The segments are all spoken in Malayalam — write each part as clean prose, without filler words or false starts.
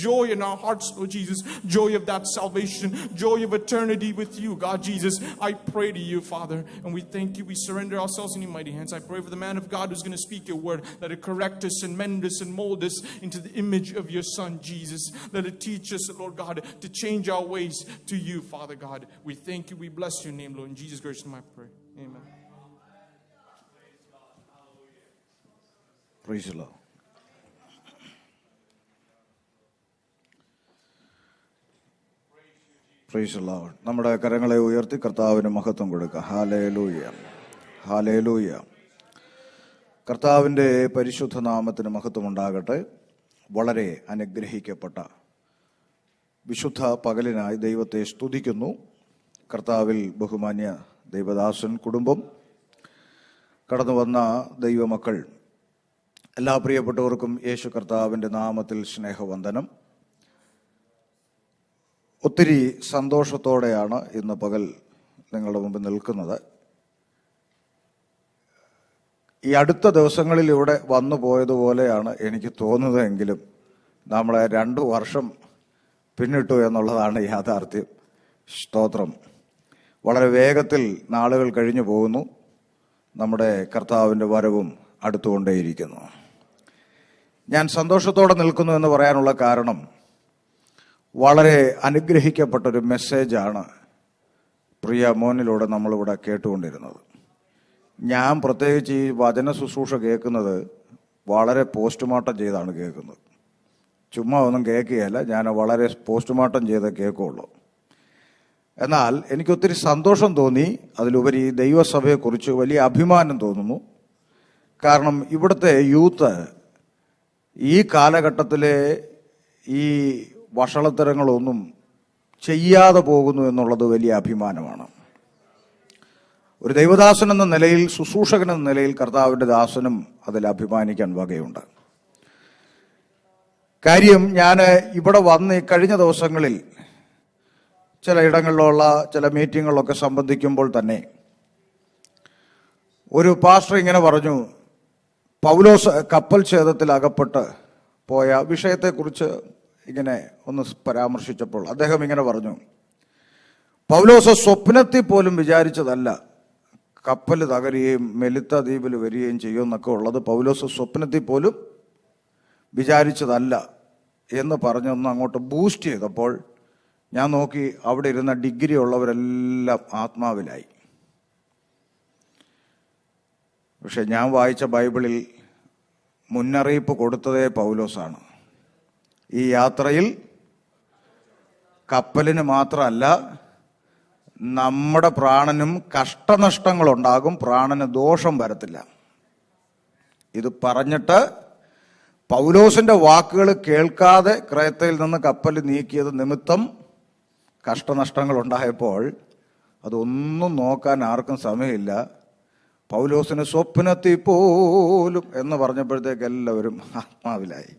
joy in our hearts, Lord Jesus, joy of that salvation, joy of eternity with you, God Jesus. I pray to you, Father, and we thank you. We surrender ourselves in your mighty hands. I pray for the man of God who's going to speak your word. Let it correct us and mend us and mold us into the image of your Son, Jesus. Let it teach us, Lord God, to change our ways to you, Father God. We thank you. We bless your name, Lord. In Jesus' gracious name I pray. Amen. Praise the Lord. Praise the Lord. നമ്മുടെ കരങ്ങളെ ഉയർത്തി കർത്താവിന് മഹത്വം കൊടുക്കുക. Hallelujah, hallelujah. കർത്താവിൻ്റെ പരിശുദ്ധ നാമത്തിന് മഹത്വം ഉണ്ടാകട്ടെ. വളരെ അനുഗ്രഹിക്കപ്പെട്ട വിശുദ്ധ പകലിനായി ദൈവത്തെ സ്തുതിക്കുന്നു. കർത്താവിൽ ബഹുമാന്യ ദൈവദാസൻ കുടുംബം, കടന്നു വന്ന ദൈവമക്കൾ, എല്ലാ പ്രിയപ്പെട്ടവർക്കും യേശു കർത്താവിൻ്റെ നാമത്തിൽ സ്നേഹവന്ദനം. ഒത്തിരി സന്തോഷത്തോടെയാണ് ഇന്ന് പകൽ നിങ്ങളുടെ മുമ്പിൽ നിൽക്കുന്നത്. ഈ അടുത്ത ദിവസങ്ങളിൽ ഇവിടെ വന്നു പോയതുപോലെയാണ് എനിക്ക് തോന്നുന്നതെങ്കിലും നമ്മളെ 2 വർഷം പിന്നിട്ടു എന്നുള്ളതാണ് യാഥാർത്ഥ്യം. സ്തോത്രം. വളരെ വേഗത്തിൽ നാളുകൾ കഴിഞ്ഞു പോകുന്നു. നമ്മുടെ കർത്താവിൻ്റെ വരവും അടുത്തുകൊണ്ടേയിരിക്കുന്നു. ഞാൻ സന്തോഷത്തോടെ നിൽക്കുന്നു എന്ന് പറയാനുള്ള കാരണം, വളരെ അനുഗ്രഹിക്കപ്പെട്ടൊരു മെസ്സേജാണ് പ്രിയ മോനിലൂടെ നമ്മളിവിടെ കേട്ടുകൊണ്ടിരുന്നത്. ഞാൻ പ്രത്യേകിച്ച് ഈ വചന ശുശ്രൂഷ കേൾക്കുന്നത് വളരെ പോസ്റ്റ്മോർട്ടം ചെയ്താണ് കേൾക്കുന്നത്. ചുമ്മാ ഒന്നും കേൾക്കുകയല്ല, ഞാൻ വളരെ പോസ്റ്റ്മോർട്ടം ചെയ്ത് കേൾക്കുള്ളൂ. എന്നാൽ എനിക്കൊത്തിരി സന്തോഷം തോന്നി. അതിലുപരി ദൈവസഭയെക്കുറിച്ച് വലിയ അഭിമാനം തോന്നുന്നു. കാരണം ഇവിടുത്തെ യൂത്ത് ഈ കാലഘട്ടത്തിലെ ഈ വഷളത്തരങ്ങളൊന്നും ചെയ്യാതെ പോകുന്നു എന്നുള്ളത് വലിയ അഭിമാനമാണ്. ഒരു ദൈവദാസൻ എന്ന നിലയിൽ, ശുശ്രൂഷകൻ എന്ന നിലയിൽ കർത്താവിൻ്റെ ദാസനും അതിൽ അഭിമാനിക്കാൻ വകയുണ്ട്. കാര്യം, ഞാൻ ഇവിടെ വന്ന് കഴിഞ്ഞ ദിവസങ്ങളിൽ ചില ഇടങ്ങളിലുള്ള ചില മീറ്റിങ്ങുകളിലൊക്കെ സംബന്ധിക്കുമ്പോൾ തന്നെ ഒരു പാസ്റ്റർ ഇങ്ങനെ പറഞ്ഞു, പൗലോസ് കപ്പൽ ഛേദത്തിൽ അകപ്പെട്ട് പോയ വിഷയത്തെക്കുറിച്ച് ഇങ്ങനെ ഒന്ന് പരാമർശിച്ചപ്പോൾ അദ്ദേഹം ഇങ്ങനെ പറഞ്ഞു, പൗലോസ് സ്വപ്നത്തിൽ പോലും വിചാരിച്ചതല്ല കപ്പൽ തകരുകയും മെലിത്ത ദ്വീപിൽ വരികയും ചെയ്യുമെന്നൊക്കെ ഉള്ളത്. പൗലോസ് സ്വപ്നത്തിൽ പോലും വിചാരിച്ചതല്ല എന്ന് പറഞ്ഞൊന്ന് അങ്ങോട്ട് ബൂസ്റ്റ് ചെയ്തപ്പോൾ ഞാൻ നോക്കി, അവിടെ ഇരുന്ന ഡിഗ്രി ഉള്ളവരെല്ലാം ആത്മാവിലായി. പക്ഷെ ഞാൻ വായിച്ച ബൈബിളിൽ മുന്നറിയിപ്പ് കൊടുത്തതേ പൗലോസാണ്. ഈ യാത്രയിൽ കപ്പലിന് മാത്രമല്ല, നമ്മുടെ പ്രാണനും കഷ്ടനഷ്ടങ്ങളുണ്ടാകും, പ്രാണന് ദോഷം വരത്തില്ല. ഇത് പറഞ്ഞിട്ട് പൗലോസിന്റെ വാക്കുകൾ കേൾക്കാതെ ക്രേത്തയിൽ നിന്ന് കപ്പൽ നീക്കിയത് നിമിത്തം കഷ്ടനഷ്ടങ്ങൾ ഉണ്ടായപ്പോൾ അതൊന്നും നോക്കാൻ ആർക്കും സമയമില്ല. പൗലോസിന് സ്വപ്നത്തിൽ പോലും എന്ന് പറഞ്ഞപ്പോഴത്തേക്ക് എല്ലാവരും ആത്മാവിലായി.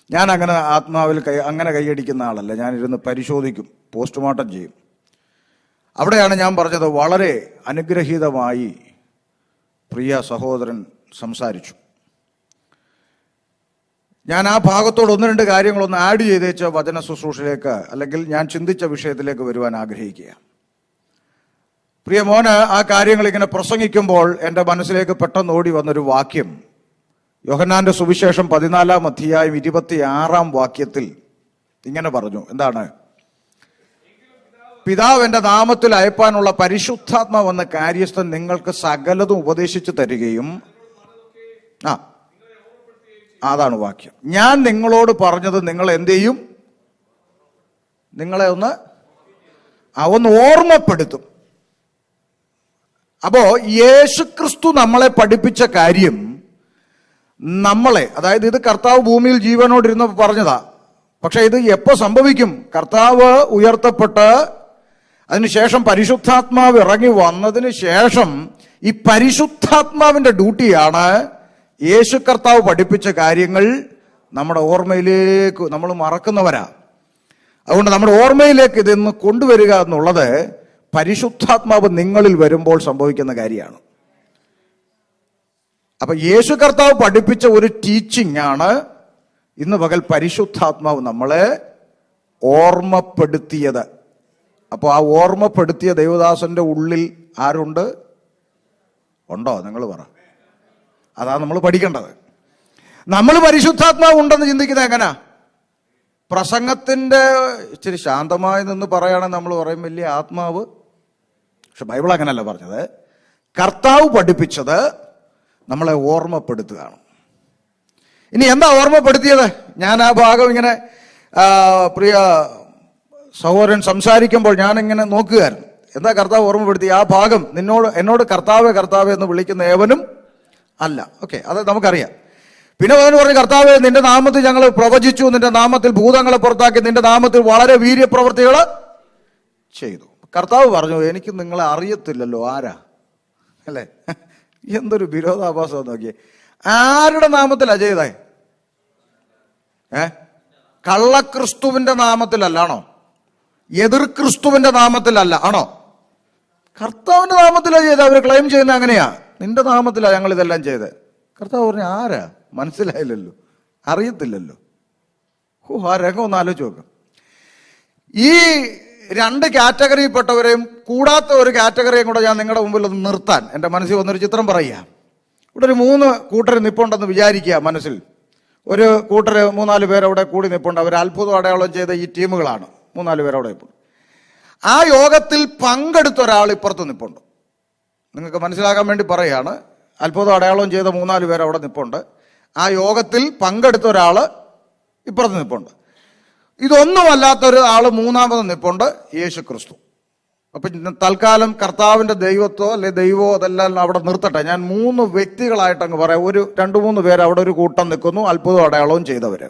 ഞാൻ അങ്ങനെ ആത്മാവിൽ അങ്ങനെ കൈയടിക്കുന്ന ആളല്ല. ഞാനിരുന്ന് പരിശോധിക്കും, പോസ്റ്റ്മോർട്ടം ചെയ്യും. അവിടെയാണ് ഞാൻ പറഞ്ഞത്, വളരെ അനുഗ്രഹീതമായി പ്രിയ സഹോദരൻ സംസാരിച്ചു. ഞാൻ ആ ഭാഗത്തോട് 1-2 കാര്യങ്ങളൊന്ന് ആഡ് ചെയ്തേച്ച വചന ശുശ്രൂഷയിലേക്ക്, അല്ലെങ്കിൽ ഞാൻ ചിന്തിച്ച വിഷയത്തിലേക്ക് വരുവാൻ ആഗ്രഹിക്കുക. പ്രിയ മോന് ആ കാര്യങ്ങൾ ഇങ്ങനെ പ്രസംഗിക്കുമ്പോൾ എൻ്റെ മനസ്സിലേക്ക് പെട്ടെന്ന് ഓടി വന്നൊരു വാക്യം, യോഹന്നാന്റെ സുവിശേഷം 14-ാം അധ്യായം 26-ാം വാക്യത്തിൽ ഇങ്ങനെ പറഞ്ഞു. എന്താണ്? പിതാവ് എൻ്റെ നാമത്തിൽ അയപ്പാനുള്ള പരിശുദ്ധാത്മാവെന്ന കാര്യസ്ഥൻ നിങ്ങൾക്ക് സകലതും ഉപദേശിച്ചു തരികയും, അതാണ് വാക്യം. ഞാൻ നിങ്ങളോട് പറഞ്ഞത് നിങ്ങൾ എന്ത് ചെയ്യും? നിങ്ങളെ ഒന്ന് ഓർമ്മപ്പെടുത്തും. അപ്പോ യേശുക്രിസ്തു നമ്മളെ പഠിപ്പിച്ച കാര്യം, നമ്മളെ, അതായത് ഇത് കർത്താവ് ഭൂമിയിൽ ജീവനോടിരുന്നപ്പോൾ പറഞ്ഞതാ. പക്ഷെ ഇത് എപ്പോ സംഭവിക്കും? കർത്താവ് ഉയർത്തപ്പെട്ട് അതിനുശേഷം പരിശുദ്ധാത്മാവ് ഇറങ്ങി വന്നതിന് ശേഷം ഈ പരിശുദ്ധാത്മാവിന്റെ ഡ്യൂട്ടിയാണ് യേശു കർത്താവ് പഠിപ്പിച്ച കാര്യങ്ങൾ നമ്മുടെ ഓർമ്മയിലേക്ക്, നമ്മൾ മറക്കുന്നവരാ. അതുകൊണ്ട് നമ്മുടെ ഓർമ്മയിലേക്ക് ഇതൊന്ന് കൊണ്ടുവരിക എന്നുള്ളത് പരിശുദ്ധാത്മാവ് നിങ്ങളിൽ വരുമ്പോൾ സംഭവിക്കുന്ന കാര്യമാണ്. അപ്പൊ യേശു കർത്താവ് പഠിപ്പിച്ച ഒരു ടീച്ചിങ് ആണ് ഇന്ന് പകൽ പരിശുദ്ധാത്മാവ് നമ്മളെ ഓർമ്മപ്പെടുത്തിയത്. അപ്പോൾ ആ ഓർമ്മപ്പെടുത്തിയ ദൈവദാസന്റെ ഉള്ളിൽ ആരുണ്ട്? ഉണ്ടോ? നിങ്ങൾ പറ. അതാ നമ്മൾ പഠിക്കേണ്ടത്. നമ്മൾ പരിശുദ്ധാത്മാവ് ഉണ്ടെന്ന് ചിന്തിക്കുന്നത് എങ്ങനാ? പ്രസംഗത്തിന്റെ ഇച്ചിരി ശാന്തമായി നിന്ന് പറയുകയാണെങ്കിൽ നമ്മൾ പറയും വലിയ ആത്മാവ്. പക്ഷെ ബൈബിൾ അങ്ങനല്ല പറഞ്ഞത്. കർത്താവ് പഠിപ്പിച്ചത് നമ്മളെ ഓർമ്മപ്പെടുത്തുകയാണ്. ഇനി എന്താ ഓർമ്മപ്പെടുത്തിയത്? ഞാൻ ആ ഭാഗം ഇങ്ങനെ പ്രിയ സഹോദരൻ സംസാരിക്കുമ്പോൾ ഞാനിങ്ങനെ നോക്കുകയായിരുന്നു. എന്താ കർത്താവ് ഓർമ്മപ്പെടുത്തി? ആ ഭാഗം എന്നോട് കർത്താവേ കർത്താവേ എന്ന് വിളിക്കുന്ന ഏവനും അല്ല. ഓക്കെ, അത് നമുക്കറിയാം. പിന്നെ അവൻ പറഞ്ഞു, കർത്താവേ നിന്റെ നാമത്തിൽ ഞങ്ങൾ പ്രവചിച്ചു, നിന്റെ നാമത്തിൽ ഭൂതങ്ങളെ പുറത്താക്കി, നിന്റെ നാമത്തിൽ വളരെ വീര്യപ്രവൃത്തികൾ ചെയ്തു. കർത്താവ് പറഞ്ഞു, എനിക്ക് നിങ്ങളെ അറിയത്തില്ലല്ലോ, ആരാ? അല്ലേ? എന്തൊരു വിരോധാഭാസം നോക്കിയേ. ആരുടെ നാമത്തിലാ ചെയ്തേ? കള്ളക്രിസ്തുവിന്റെ നാമത്തിലല്ലാണോ? എതിർ ക്രിസ്തുവിന്റെ നാമത്തിലല്ല, ആണോ? കർത്താവിന്റെ നാമത്തിലാ ചെയ്ത്. അവർ ക്ലെയിം ചെയ്യുന്ന അങ്ങനെയാ, നിന്റെ നാമത്തിലാ ഞങ്ങൾ ഇതെല്ലാം ചെയ്ത്. കർത്താവ് പറഞ്ഞു, ആരാ? മനസ്സിലായില്ലല്ലോ, അറിയത്തില്ലല്ലോ. ആ രംഗം ഒന്ന് ആലോചിച്ച് നോക്കാം. ഈ രണ്ട് കാറ്റഗറിയിൽപ്പെട്ടവരെയും കൂടാത്ത ഒരു കാറ്റഗറിയും കൂടെ ഞാൻ നിങ്ങളുടെ മുമ്പിൽ ഒന്ന് നിർത്താൻ എൻ്റെ മനസ്സിൽ വന്നൊരു ചിത്രം പറയുക. ഇവിടെ ഒരു 3 കൂട്ടർ നിപ്പുണ്ടെന്ന് വിചാരിക്കുക. മനസ്സിൽ ഒരു കൂട്ടർ 3-4 പേരവിടെ കൂടി നിപ്പുണ്ട്. അവർ അത്ഭുതം അടയാളം ചെയ്ത ഈ ടീമുകളാണ്. 3-4 പേരവിടെ നിപ്പുണ്ട്. ആ യോഗത്തിൽ പങ്കെടുത്ത ഒരാൾ ഇപ്പുറത്ത് നിപ്പുണ്ട്. നിങ്ങൾക്ക് മനസ്സിലാക്കാൻ വേണ്ടി പറയുകയാണ്. അത്ഭുതം അടയാളം ചെയ്ത 3-4 പേർ അവിടെ നിപ്പുണ്ട്. ആ യോഗത്തിൽ പങ്കെടുത്ത ഒരാൾ ഇപ്പുറത്ത് നിപ്പുണ്ട്. ഇതൊന്നുമല്ലാത്തൊരു ആള് മൂന്നാമത് നിപ്പുണ്ട്, യേശു ക്രിസ്തു. അപ്പൊ തൽക്കാലം കർത്താവിന്റെ ദൈവത്തോ അല്ലെ ദൈവമോ അതെല്ലാം അവിടെ നിർത്തട്ടെ. ഞാൻ 3 വ്യക്തികളായിട്ട് അങ്ങ് പറയാം. ഒരു 2-3 പേര് അവിടെ ഒരു കൂട്ടം നിൽക്കുന്നു, അത്ഭുതം അടയാളവും ചെയ്തവര്.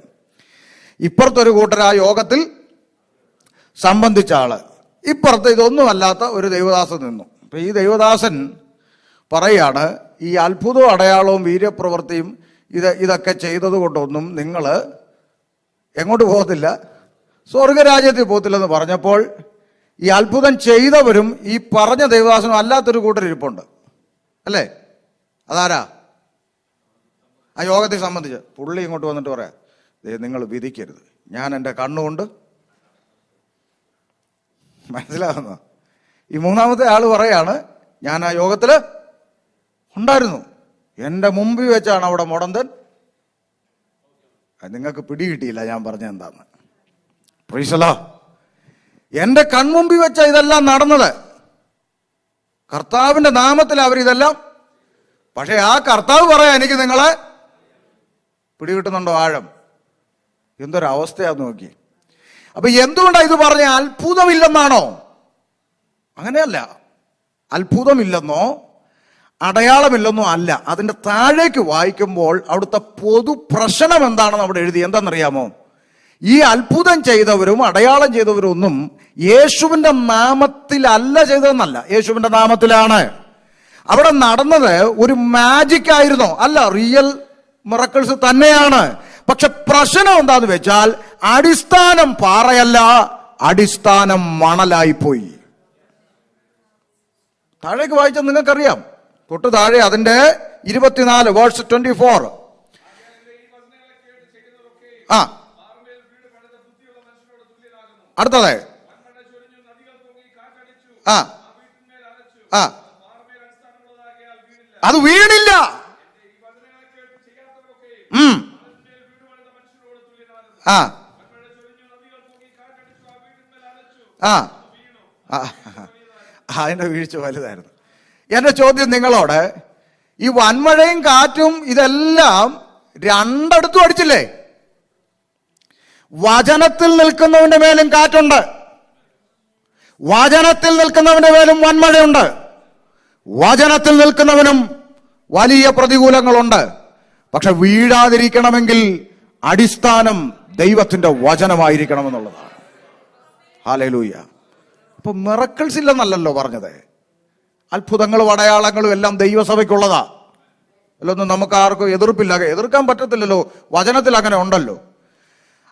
ഇപ്പുറത്തൊരു കൂട്ടർ ആ യോഗത്തിൽ സംബന്ധിച്ച ആള്, ഇപ്പുറത്ത് ഇതൊന്നുമല്ലാത്ത ഒരു ദൈവദാസൻ നിന്നു. അപ്പൊ ഈ ദൈവദാസൻ പറയാണ്, ഈ അത്ഭുതവും അടയാളവും വീര്യപ്രവൃത്തിയും ഇതൊക്കെ ചെയ്തത് കൊണ്ടൊന്നും നിങ്ങൾ എങ്ങോട്ട് പോകത്തില്ല, സ്വർഗരാജ്യത്തിൽ പോകത്തില്ലെന്ന് പറഞ്ഞപ്പോൾ ഈ അത്ഭുതം ചെയ്തവരും ഈ പറഞ്ഞ ദൈവദാസനും അല്ലാത്തൊരു കൂട്ടർ ഇരിപ്പുണ്ട്. അല്ലേ? അതാരാ? ആ യോഗത്തെ സംബന്ധിച്ച് പുള്ളി ഇങ്ങോട്ട് വന്നിട്ട് പറയാം, നിങ്ങൾ വിധിക്കരുത്, ഞാൻ എൻ്റെ കണ്ണുകൊണ്ട്. മനസ്സിലാകുന്നോ? ഈ മൂന്നാമത്തെ ആള് പറയാണ്, ഞാൻ ആ യോഗത്തില് ഉണ്ടായിരുന്നു, എൻ്റെ മുമ്പിൽ വെച്ചാണ് അവിടെ മുടന്തൻ. നിങ്ങൾക്ക് പിടികിട്ടിയില്ല ഞാൻ പറഞ്ഞ എന്താന്ന്. Price the Lord. എന്റെ കൺമുമ്പിൽ വെച്ച ഇതെല്ലാം നടന്നത്. കർത്താവിന്റെ നാമത്തിൽ അവരിതെല്ലാം. പക്ഷെ ആ കർത്താവ് പറയാ, എനിക്ക് നിങ്ങളെ പിടികിട്ടുന്നുണ്ടോ ആഴം? എന്തൊരവസ്ഥയാന്ന് നോക്കി. അപ്പൊ എന്തുകൊണ്ടാണ് ഇത് പറഞ്ഞ? അത്ഭുതമില്ലെന്നാണോ? അങ്ങനെയല്ല. അത്ഭുതമില്ലെന്നോ അടയാളമില്ലെന്നോ അല്ല. അതിന്റെ താഴേക്ക് വായിക്കുമ്പോൾ അവിടുത്തെ പൊതു പ്രശ്നം എന്താണെന്ന് അവിടെ എഴുതി. എന്താണെന്നറിയാമോ? ഈ അത്ഭുതം ചെയ്തവരും അടയാളം ചെയ്തവരും ഒന്നും യേശുവിന്റെ നാമത്തിലല്ല ചെയ്തതെന്നല്ല, യേശുവിന്റെ നാമത്തിലാണ്. അവിടെ നടന്നത് ഒരു മാജിക് ആയിരുന്നോ? അല്ല, റിയൽ മിറക്കിൾസ് തന്നെയാണ്. പക്ഷെ പ്രശ്നം എന്താന്ന് വെച്ചാൽ അടിസ്ഥാനം പാറയല്ല, അടിസ്ഥാനം മണലായിപ്പോയി. താഴേക്ക് വായിച്ചാൽ നിങ്ങൾക്കറിയാം. തൊട്ട് താഴെ അതിന്റെ 24 വേഴ്സ് 24. ആ, അടുത്തത്. ആ ആ അത് വീണില്ല. ആ ആ അതിന്റെ വീഴ്ച വലുതായിരുന്നു. എന്റെ ചോദ്യം നിങ്ങളോട്, ഈ വൻമഴയും കാറ്റും ഇതെല്ലാം രണ്ടിടത്തും അടിച്ചില്ലേ? വചനത്തിൽ നിൽക്കുന്നവന്റെ മേലും കാറ്റുണ്ട്, വചനത്തിൽ നിൽക്കുന്നവന്റെ മേലും വൻമഴയുണ്ട്, വചനത്തിൽ നിൽക്കുന്നവനും വലിയ പ്രതികൂലങ്ങളുണ്ട്. പക്ഷെ വീഴാതിരിക്കണമെങ്കിൽ അടിസ്ഥാനം ദൈവത്തിന്റെ വചനമായിരിക്കണമെന്നുള്ളതാണ്. ഹല്ലേലൂയ. അപ്പൊ മിറക്കിൾസ് ഇല്ലെന്നല്ലല്ലോ പറഞ്ഞത്. അത്ഭുതങ്ങളും അടയാളങ്ങളും എല്ലാം ദൈവസഭയ്ക്കുള്ളതാ. അല്ലൊന്നും നമുക്ക് ആർക്കും എതിർപ്പില്ല, എതിർക്കാൻ പറ്റത്തില്ലല്ലോ. വചനത്തിൽ അങ്ങനെ ഉണ്ടല്ലോ.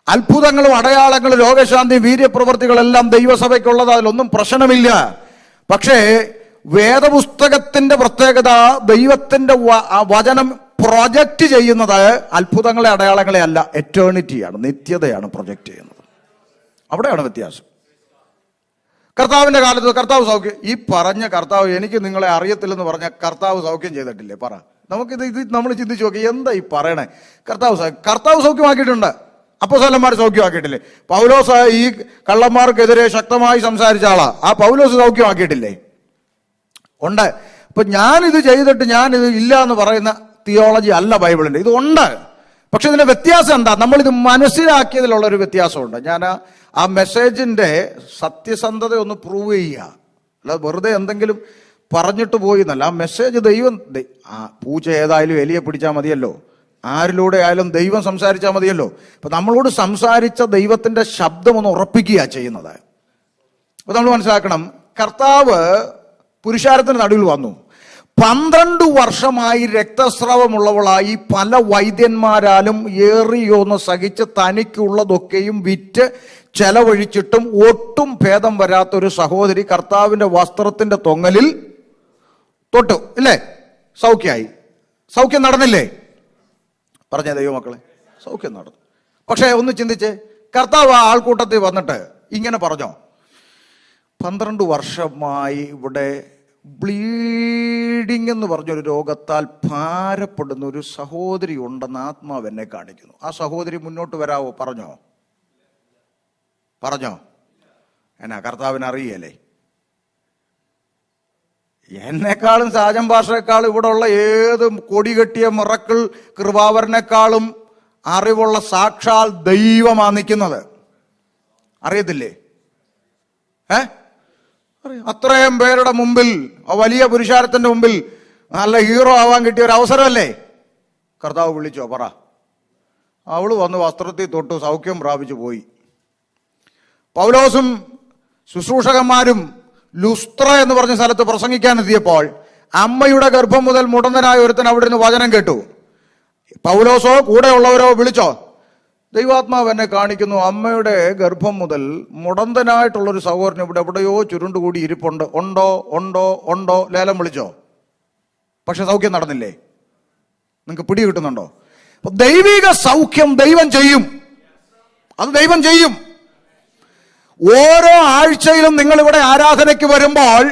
അത്ഭുതങ്ങളും അടയാളങ്ങളും രോഗശാന്തി വീര്യപ്രവൃത്തികളെല്ലാം ദൈവസഭയ്ക്കുള്ളതാ, അതിലൊന്നും പ്രശ്നമില്ല. പക്ഷേ വേദപുസ്തകത്തിന്റെ പ്രത്യേകത, ദൈവത്തിന്റെ വചനം പ്രൊജക്റ്റ് ചെയ്യുന്നത് അത്ഭുതങ്ങളെ അടയാളങ്ങളെ അല്ല, എറ്റേണിറ്റിയാണ്, നിത്യതയാണ് പ്രൊജക്റ്റ് ചെയ്യുന്നത്. അവിടെയാണ് വ്യത്യാസം. കർത്താവിന്റെ കാലത്ത് കർത്താവ് സൗഖ്യം, ഈ പറഞ്ഞ കർത്താവ് എനിക്ക് നിങ്ങളെ അറിയത്തില്ലെന്ന് പറഞ്ഞ കർത്താവ് സൗഖ്യം ചെയ്തിട്ടില്ലേ? പറ. ഇത് നമ്മൾ ചിന്തിച്ചു നോക്കി, എന്താ ഈ പറയണേ? കർത്താവ് സൗഖ്യമാക്കിയിട്ടുണ്ട്. അപ്പോസ്തലന്മാർ സൗഖ്യമാക്കിയിട്ടില്ലേ? പൗലോസ് ഈ കള്ളന്മാർക്കെതിരെ ശക്തമായി സംസാരിച്ച ആളാ. ആ പൗലോസ് സൗഖ്യമാക്കിയിട്ടില്ലേ? ഉണ്ട്. അപ്പൊ ഞാനിത് ചെയ്തിട്ട് ഞാനിത് ഇല്ല എന്ന് പറയുന്ന തിയോളജി അല്ല ബൈബിളിന്റെ. ഇതുണ്ട്. പക്ഷെ ഇതിന്റെ വ്യത്യാസം എന്താ? നമ്മളിത് മനസ്സിലാക്കിയതിലുള്ള ഒരു വ്യത്യാസമുണ്ട്. ഞാൻ ആ മെസ്സേജിന്റെ സത്യസന്ധത ഒന്ന് പ്രൂവ് ചെയ്യുക, അല്ലാതെ വെറുതെ എന്തെങ്കിലും പറഞ്ഞിട്ട് പോയി എന്നല്ല. ആ മെസ്സേജ് ദൈവം, പൂച്ച ഏതായാലും എലിയെ പിടിച്ചാൽ മതിയല്ലോ, ആരിലൂടെ ആയാലും ദൈവം സംസാരിച്ചാൽ മതിയല്ലോ. അപ്പൊ നമ്മളോട് സംസാരിച്ച ദൈവത്തിന്റെ ശബ്ദം ഒന്ന് ഉറപ്പിക്കുക ചെയ്യുന്നത്. അപ്പൊ നമ്മൾ മനസ്സിലാക്കണം, കർത്താവ് പുരുഷാരത്തിന് നടുവിൽ വന്നു. 12 വർഷമായി രക്തസ്രാവമുള്ളവളായി പല വൈദ്യന്മാരാലും ഏറിയോന്ന് സഹിച്ച് തനിക്കുള്ളതൊക്കെയും വിറ്റ് ചെലവഴിച്ചിട്ടും ഒട്ടും ഭേദം വരാത്തൊരു സഹോദരി കർത്താവിന്റെ വസ്ത്രത്തിന്റെ തൊങ്ങലിൽ തൊട്ടു, ഇല്ലേ? സൗഖ്യമായി. സൗഖ്യം നടന്നില്ലേ? പറഞ്ഞ ദൈവമക്കളെ, സൗഖ്യം നടന്നു. പക്ഷെ ഒന്ന് ചിന്തിച്ചേ, കർത്താവ് ആ ആൾക്കൂട്ടത്തിൽ വന്നിട്ട് ഇങ്ങനെ പറഞ്ഞോ, 12 വർഷമായി ഇവിടെ ബ്ലീഡിംഗ് എന്ന് പറഞ്ഞൊരു രോഗത്താൽ ഭാരപ്പെടുന്ന ഒരു സഹോദരി ഉണ്ടെന്ന് ആത്മാവ് എന്നെ കാണിക്കുന്നു. ആ സഹോദരി മുന്നോട്ട് വരാവോ? പറഞ്ഞോ എന്നാ കർത്താവിന് അറിയല്ലേ? എന്നെക്കാളും സാജൻ ഭാഷയെക്കാളും ഇവിടെ ഉള്ള ഏത് കൊടി കെട്ടിയ മിറക്കിൾ കൃപാവരനേക്കാളും അറിവുള്ള സാക്ഷാൽ ദൈവമാണ് നിൽക്കുന്നത്. അറിയത്തില്ലേ? അത്രയും പേരുടെ മുമ്പിൽ, ആ വലിയ പുരുഷാരത്തിന്റെ മുമ്പിൽ നല്ല ഹീറോ ആവാൻ കിട്ടിയ ഒരു അവസരമല്ലേ? കർത്താവ് വിളിച്ചോ? പറ. അവള് വന്ന് വസ്ത്രത്തിൽ തൊട്ട് സൗഖ്യം പ്രാപിച്ചു പോയി. പൗലോസും ശുശ്രൂഷകന്മാരും ലുസ്ത്ര എന്ന് പറഞ്ഞ സ്ഥലത്ത് പ്രസംഗിക്കാനെത്തിയപ്പോൾ അമ്മയുടെ ഗർഭം മുതൽ മുടന്തനായ ഒരുത്തൻ അവിടെ നിന്ന് വചനം കേട്ടു. പൗലോസോ കൂടെയുള്ളവരോ വിളിച്ചോ? ദൈവാത്മാവ് എന്നെ കാണിക്കുന്നു, അമ്മയുടെ ഗർഭം മുതൽ മുടന്തനായിട്ടുള്ളൊരു സഹോദരൻ ഇവിടെ എവിടെയോ ചുരുണ്ടുകൂടി ഇരിപ്പുണ്ട്. ഉണ്ടോ ലേലം വിളിച്ചോ? പക്ഷെ സൗഖ്യം നടന്നില്ലേ? നിങ്ങൾക്ക് പിടി കിട്ടുന്നുണ്ടോ? അപ്പൊ ദൈവിക സൗഖ്യം ദൈവം ചെയ്യും. അത് ദൈവം ചെയ്യും. ഓരോ ആഴ്ചയിലും നിങ്ങൾ ഇവിടെ ആരാധനയ്ക്ക് വരുമ്പോൾ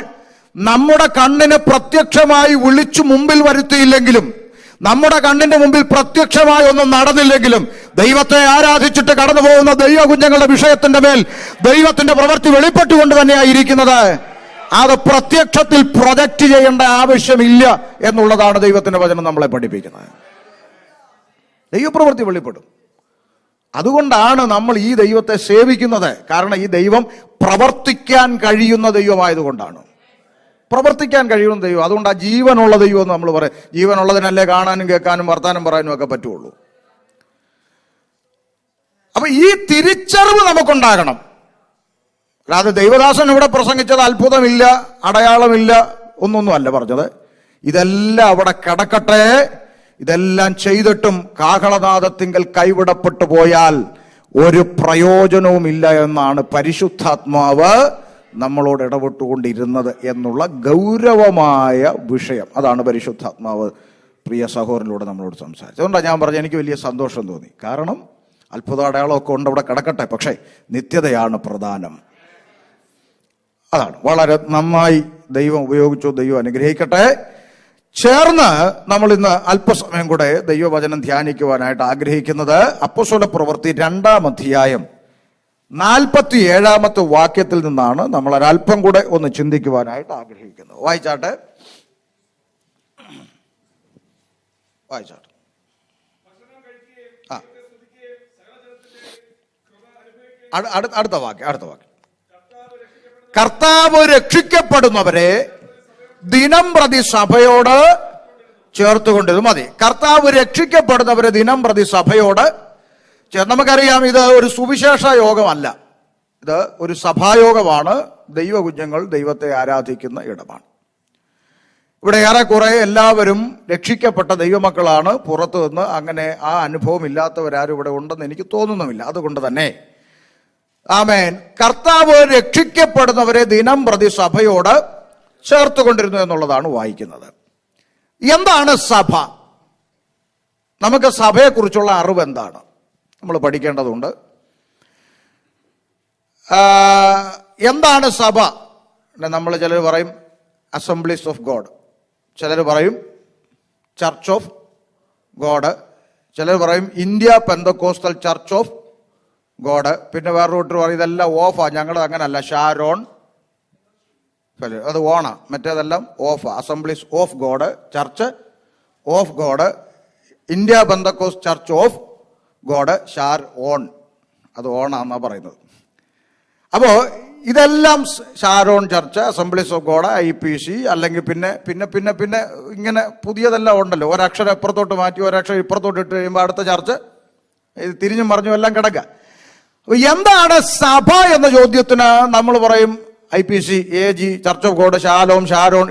നമ്മുടെ കണ്ണിന് പ്രത്യക്ഷമായി വിളിച്ചു മുമ്പിൽ വരുത്തിയില്ലെങ്കിലും, നമ്മുടെ കണ്ണിന്റെ മുമ്പിൽ പ്രത്യക്ഷമായി ഒന്നും നടന്നില്ലെങ്കിലും, ദൈവത്തെ ആരാധിച്ചിട്ട് കടന്നു പോകുന്ന ദൈവ കുഞ്ഞുങ്ങളുടെ വിഷയത്തിന്റെ മേൽ ദൈവത്തിന്റെ പ്രവൃത്തി വെളിപ്പെട്ടുകൊണ്ട് തന്നെയായിരിക്കുന്നത്. അത് പ്രത്യക്ഷത്തിൽ പ്രൊജക്റ്റ് ചെയ്യേണ്ട ആവശ്യമില്ല എന്നുള്ളതാണ് ദൈവത്തിന്റെ വചനം നമ്മളെ പഠിപ്പിക്കുന്നത്. ദൈവപ്രവൃത്തി വെളിപ്പെടും. അതുകൊണ്ടാണ് നമ്മൾ ഈ ദൈവത്തെ സേവിക്കുന്നത്. കാരണം ഈ ദൈവം പ്രവർത്തിക്കാൻ കഴിയുന്ന ദൈവമായതുകൊണ്ടാണ്. പ്രവർത്തിക്കാൻ കഴിയുന്ന ദൈവം. അതുകൊണ്ട് ആ ജീവനുള്ള ദൈവം എന്ന് നമ്മൾ പറയും. ജീവനുള്ളതിനല്ലേ കാണാനും കേൾക്കാനും വർത്താനം പറയാനും ഒക്കെ പറ്റുള്ളൂ. അപ്പൊ ഈ തിരിച്ചറിവ് നമുക്കുണ്ടാകണം. അല്ലാതെ ദൈവദാസൻ ഇവിടെ പ്രസംഗിച്ചത് അത്ഭുതമില്ല, അടയാളമില്ല, ഒന്നൊന്നും അല്ല പറഞ്ഞത്. ഇതെല്ലാം അവിടെ കിടക്കട്ടെ. ഇതെല്ലാം ചെയ്തിട്ടും കാഹളനാദത്തിങ്കൽ കൈവിടപ്പെട്ടു പോയാൽ ഒരു പ്രയോജനവുമില്ല എന്നാണ് പരിശുദ്ധാത്മാവ് നമ്മളോട് ഇടപെട്ടുകൊണ്ടിരുന്നത് എന്നുള്ള ഗൗരവമായ വിഷയം. അതാണ് പരിശുദ്ധാത്മാവ് പ്രിയ സഹോദരനിലൂടെ നമ്മളോട് സംസാരിച്ചത്. അതുകൊണ്ടാണ് ഞാൻ പറഞ്ഞത് എനിക്ക് വലിയ സന്തോഷം തോന്നി. കാരണം അത്ഭുത അടയാളമൊക്കെ ഉണ്ട് അവിടെ കിടക്കട്ടെ, പക്ഷേ നിത്യതയാണ് പ്രധാനം. അതാണ് വളരെ നന്നായി ദൈവം ഉപയോഗിച്ചു. ദൈവം അനുഗ്രഹിക്കട്ടെ. ചേർന്ന് നമ്മൾ ഇന്ന് അല്പസമയം കൂടെ ദൈവവചനം ധ്യാനിക്കുവാനായിട്ട് ആഗ്രഹിക്കുന്നത് അപ്പോസ്തല പ്രവൃത്തി 2-ാം അധ്യായം 47-ാമത്തെ വാക്യത്തിൽ നിന്നാണ്. നമ്മൾ ഒരല്പം കൂടെ ഒന്ന് ചിന്തിക്കുവാനായിട്ട് ആഗ്രഹിക്കുന്നത്. വായിച്ചാട്ടെ. അടുത്ത വാക്യം. കർത്താവ് രക്ഷിക്കപ്പെടുന്നവരെ ദിനം പ്രതി സഭയോട് ചേർത്തുകൊണ്ടിരുന്നു. മതി. കർത്താവ് രക്ഷിക്കപ്പെടുന്നവരെ ദിനം പ്രതി സഭയോട് നമുക്കറിയാം, ഇത് ഒരു സുവിശേഷ യോഗമല്ല, ഇത് ഒരു സഭായോഗമാണ്. ദൈവകുഞ്ഞുങ്ങൾ ദൈവത്തെ ആരാധിക്കുന്ന ഇടമാണ്. ഇവിടെ ഏറെക്കുറെ എല്ലാവരും രക്ഷിക്കപ്പെട്ട ദൈവമക്കളാണ്. പുറത്തു നിന്ന് അങ്ങനെ ആ അനുഭവം ഇല്ലാത്തവരാരും ഇവിടെ ഉണ്ടെന്ന് എനിക്ക് തോന്നുന്നുമില്ല. അതുകൊണ്ട് തന്നെ ആമേൻ, കർത്താവ് രക്ഷിക്കപ്പെടുന്നവരെ ദിനം പ്രതി സഭയോട് ചേർത്തുകൊണ്ടിരുന്നു എന്നുള്ളതാണ് വായിക്കുന്നത്. എന്താണ് സഭ? നമുക്ക് സഭയെക്കുറിച്ചുള്ള അറിവ് എന്താണ് നമ്മൾ പഠിക്കേണ്ടതുണ്ട്. എന്താണ് സഭ? നമ്മൾ ചിലർ പറയും അസംബ്ലീസ് ഓഫ് ഗോഡ്, ചിലർ പറയും ചർച്ച് ഓഫ് ഗോഡ്, ചിലർ പറയും India Pentecostal church of God. പിന്നെ വേറെ കൂട്ടർ പറയും ഇതെല്ലാം ഓഫാ, ഞങ്ങൾ അങ്ങനല്ല, ഷാരോൺ, അത് ഓണാ, മറ്റേതെല്ലാം ഓഫാ. Assemblies of God, church of God, India Pentecost church of God, Shar on, അത് ഓണാന്നാ പറയുന്നത്. അപ്പോ ഇതെല്ലാം Sharon church, assemblies of God, IPC, അല്ലെങ്കിൽ പിന്നെ പിന്നെ പിന്നെ പിന്നെ ഇങ്ങനെ പുതിയതെല്ലാം ഉണ്ടല്ലോ. ഒരക്ഷരം ഇപ്പുറത്തോട്ട് മാറ്റി ഒരക്ഷരം ഇപ്പുറത്തോട്ട് ഇട്ട് കഴിയുമ്പോൾ അടുത്ത ചർച്ച് ഇത് തിരിഞ്ഞും മറിഞ്ഞും എല്ലാം കിടക്കുക. അപ്പൊ എന്താണ് സഭ എന്ന ചോദ്യത്തിന് നമ്മൾ പറയും IPC, AG, church of God, Shalom, Sharon,